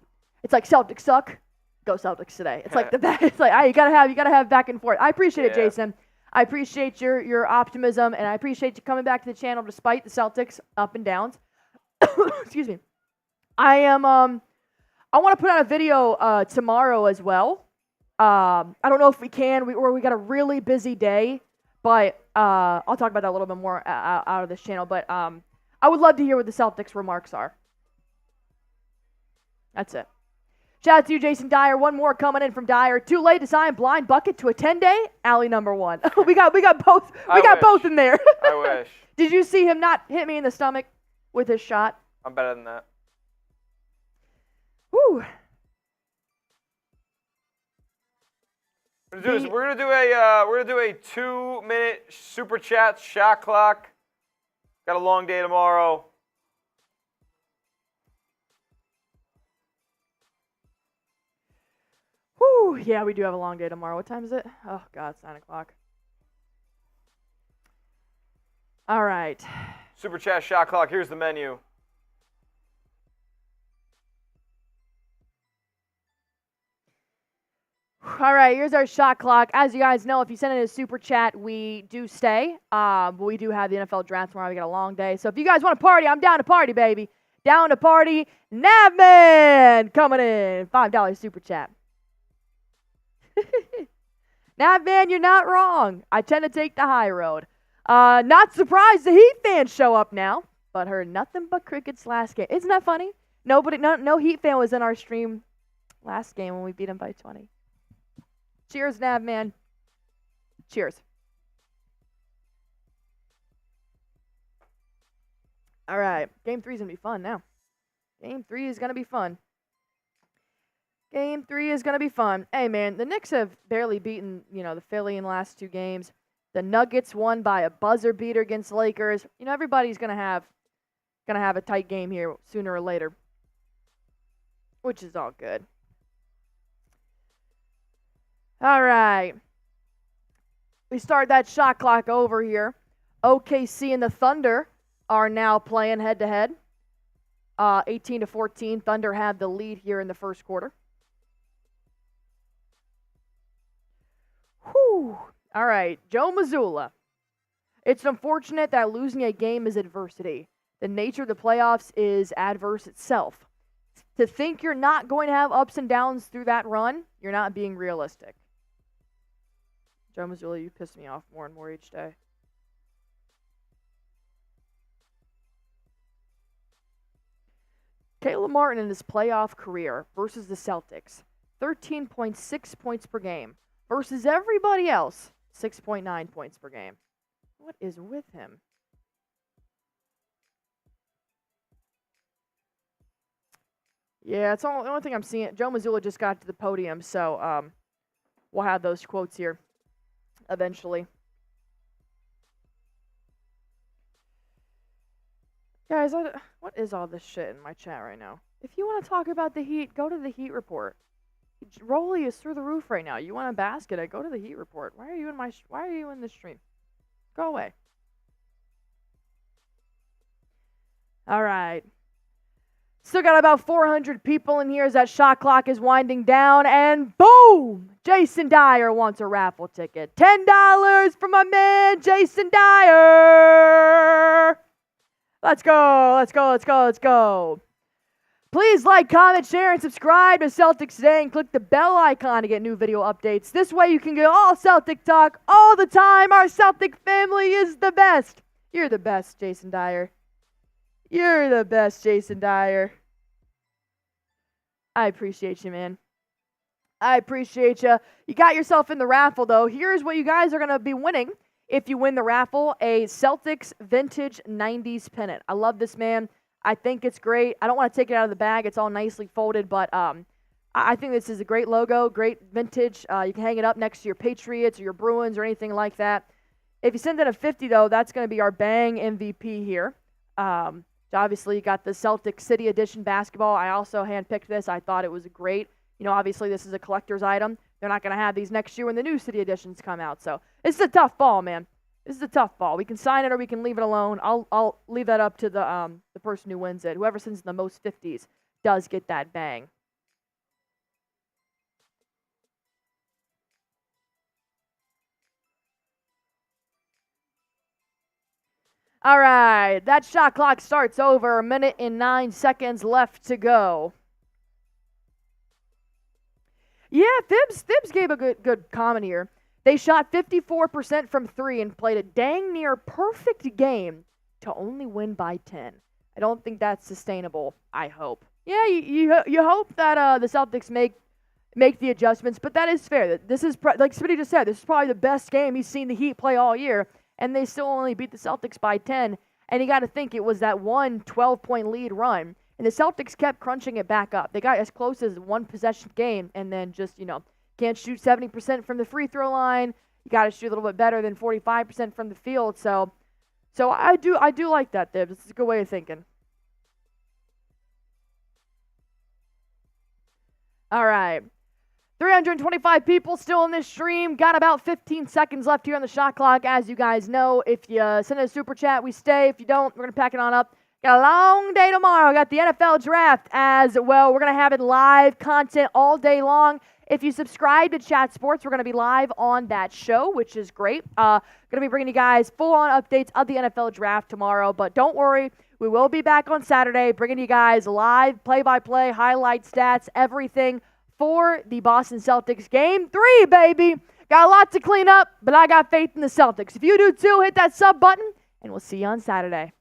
S1: Celtics suck. Go Celtics today. It's like the best. It's like you gotta have back and forth. I appreciate it, Jason. I appreciate your optimism, and I appreciate you coming back to the channel despite the Celtics up and downs. Excuse me. I want to put out a video tomorrow as well. I don't know if we can. We got a really busy day, but I'll talk about that a little bit more out of this channel. But I would love to hear what the Celtics remarks are. That's it. Shout out to you, Jayson Dyer. One more coming in from Dyer. Too late to sign blind bucket to a 10-day. Allie number 1. we got both. We got both in there.
S2: I wish.
S1: Did you see him not hit me in the stomach with his shot?
S2: I'm better than that.
S1: Woo.
S2: We're gonna do a 2-minute super chat shot clock. Got a long day tomorrow.
S1: Whew, yeah, we do have a long day tomorrow. What time is it? Oh, God, it's 9 o'clock. All right.
S2: Super chat shot clock. Here's the menu.
S1: All right, here's our shot clock. As you guys know, if you send in a super chat, we do stay. But we do have the NFL draft tomorrow. We got a long day. So if you guys want to party, I'm down to party, baby. Down to party. Navman coming in. $5 super chat. Navman, you're not wrong. I tend to take the high road. Not surprised the Heat fans show up now, but heard nothing but crickets last game. Isn't that funny? No Heat fan was in our stream last game when we beat them by 20. Cheers, Navman. Cheers. All right. Game 3 is going to be fun now. Game 3 is going to be fun. Game 3 is going to be fun. Hey, man, the Knicks have barely beaten, the Philly in the last 2 games. The Nuggets won by a buzzer beater against the Lakers. Everybody's going to have a tight game here sooner or later, which is all good. All right. We start that shot clock over here. OKC and the Thunder are now playing head-to-head. 18-14. Thunder had the lead here in the first quarter. Whew. All right. Joe Mazzulla. It's unfortunate that losing a game is adversity. The nature of the playoffs is adverse itself. To think you're not going to have ups and downs through that run, you're not being realistic. Joe Mazzulla, you piss me off more and more each day. Caleb Martin in his playoff career versus the Celtics, 13.6 points per game. Versus everybody else, 6.9 points per game. What is with him? Yeah, it's the only thing I'm seeing. Joe Mazzulla just got to the podium, so we'll have those quotes here eventually. Guys, what is all this shit in my chat right now? If you want to talk about the Heat, go to the Heat report. Rolly is through the roof right now. You want a basket? I go to the Heat report. Why are you in this stream? Go away. All right. Still got about 400 people in here as that shot clock is winding down, and boom! Jason Dyer wants a raffle ticket. $10 for my man, Jason Dyer! Let's go, let's go, let's go, let's go. Please like, comment, share, and subscribe to Celtics Today and click the bell icon to get new video updates. This way you can get all Celtic talk all the time. Our Celtic family is the best. You're the best, Jason Dyer. You're the best, Jason Dyer. I appreciate you, man. I appreciate you. You got yourself in the raffle, though. Here's what you guys are going to be winning if you win the raffle: a Celtics Vintage 90s pennant. I love this, man. I think it's great. I don't want to take it out of the bag. It's all nicely folded, but I think this is a great logo, great vintage. You can hang it up next to your Patriots or your Bruins or anything like that. If you send in a 50, though, that's going to be our Bang MVP here. Obviously, you got the Celtic City Edition basketball. I also handpicked this. I thought it was great. Obviously, this is a collector's item. They're not going to have these next year when the new City Editions come out. So, it's a tough ball, man. This is a tough ball. We can sign it or we can leave it alone. I'll leave that up to the person who wins it. Whoever sends the most 50s does get that bang. All right, that shot clock starts over. 1 minute and 9 seconds left to go. Yeah, Thibs gave a good comment here. They shot 54% from 3 and played a dang near perfect game to only win by 10. I don't think that's sustainable, I hope. Yeah, you hope that the Celtics make the adjustments, but that is fair. This is, like somebody just said, this is probably the best game he's seen the Heat play all year, and they still only beat the Celtics by 10. And you got to think it was that one 12-point lead run, and the Celtics kept crunching it back up. They got as close as one possession game, and then just, can't shoot 70% from the free throw line. You got to shoot a little bit better than 45% from the field. So I do like that, Thibs. It's a good way of thinking. All right. 325 people still in this stream. Got about 15 seconds left here on the shot clock. As you guys know, if you send a super chat, we stay. If you don't, we're going to pack it on up. Got a long day tomorrow. Got the NFL draft as well. We're going to have it live content all day long. If you subscribe to Chat Sports, we're going to be live on that show, which is great. Going to be bringing you guys full-on updates of the NFL draft tomorrow. But don't worry, we will be back on Saturday, bringing you guys live play-by-play, highlight stats, everything for the Boston Celtics Game 3, baby. Got a lot to clean up, but I got faith in the Celtics. If you do too, hit that sub button, and we'll see you on Saturday.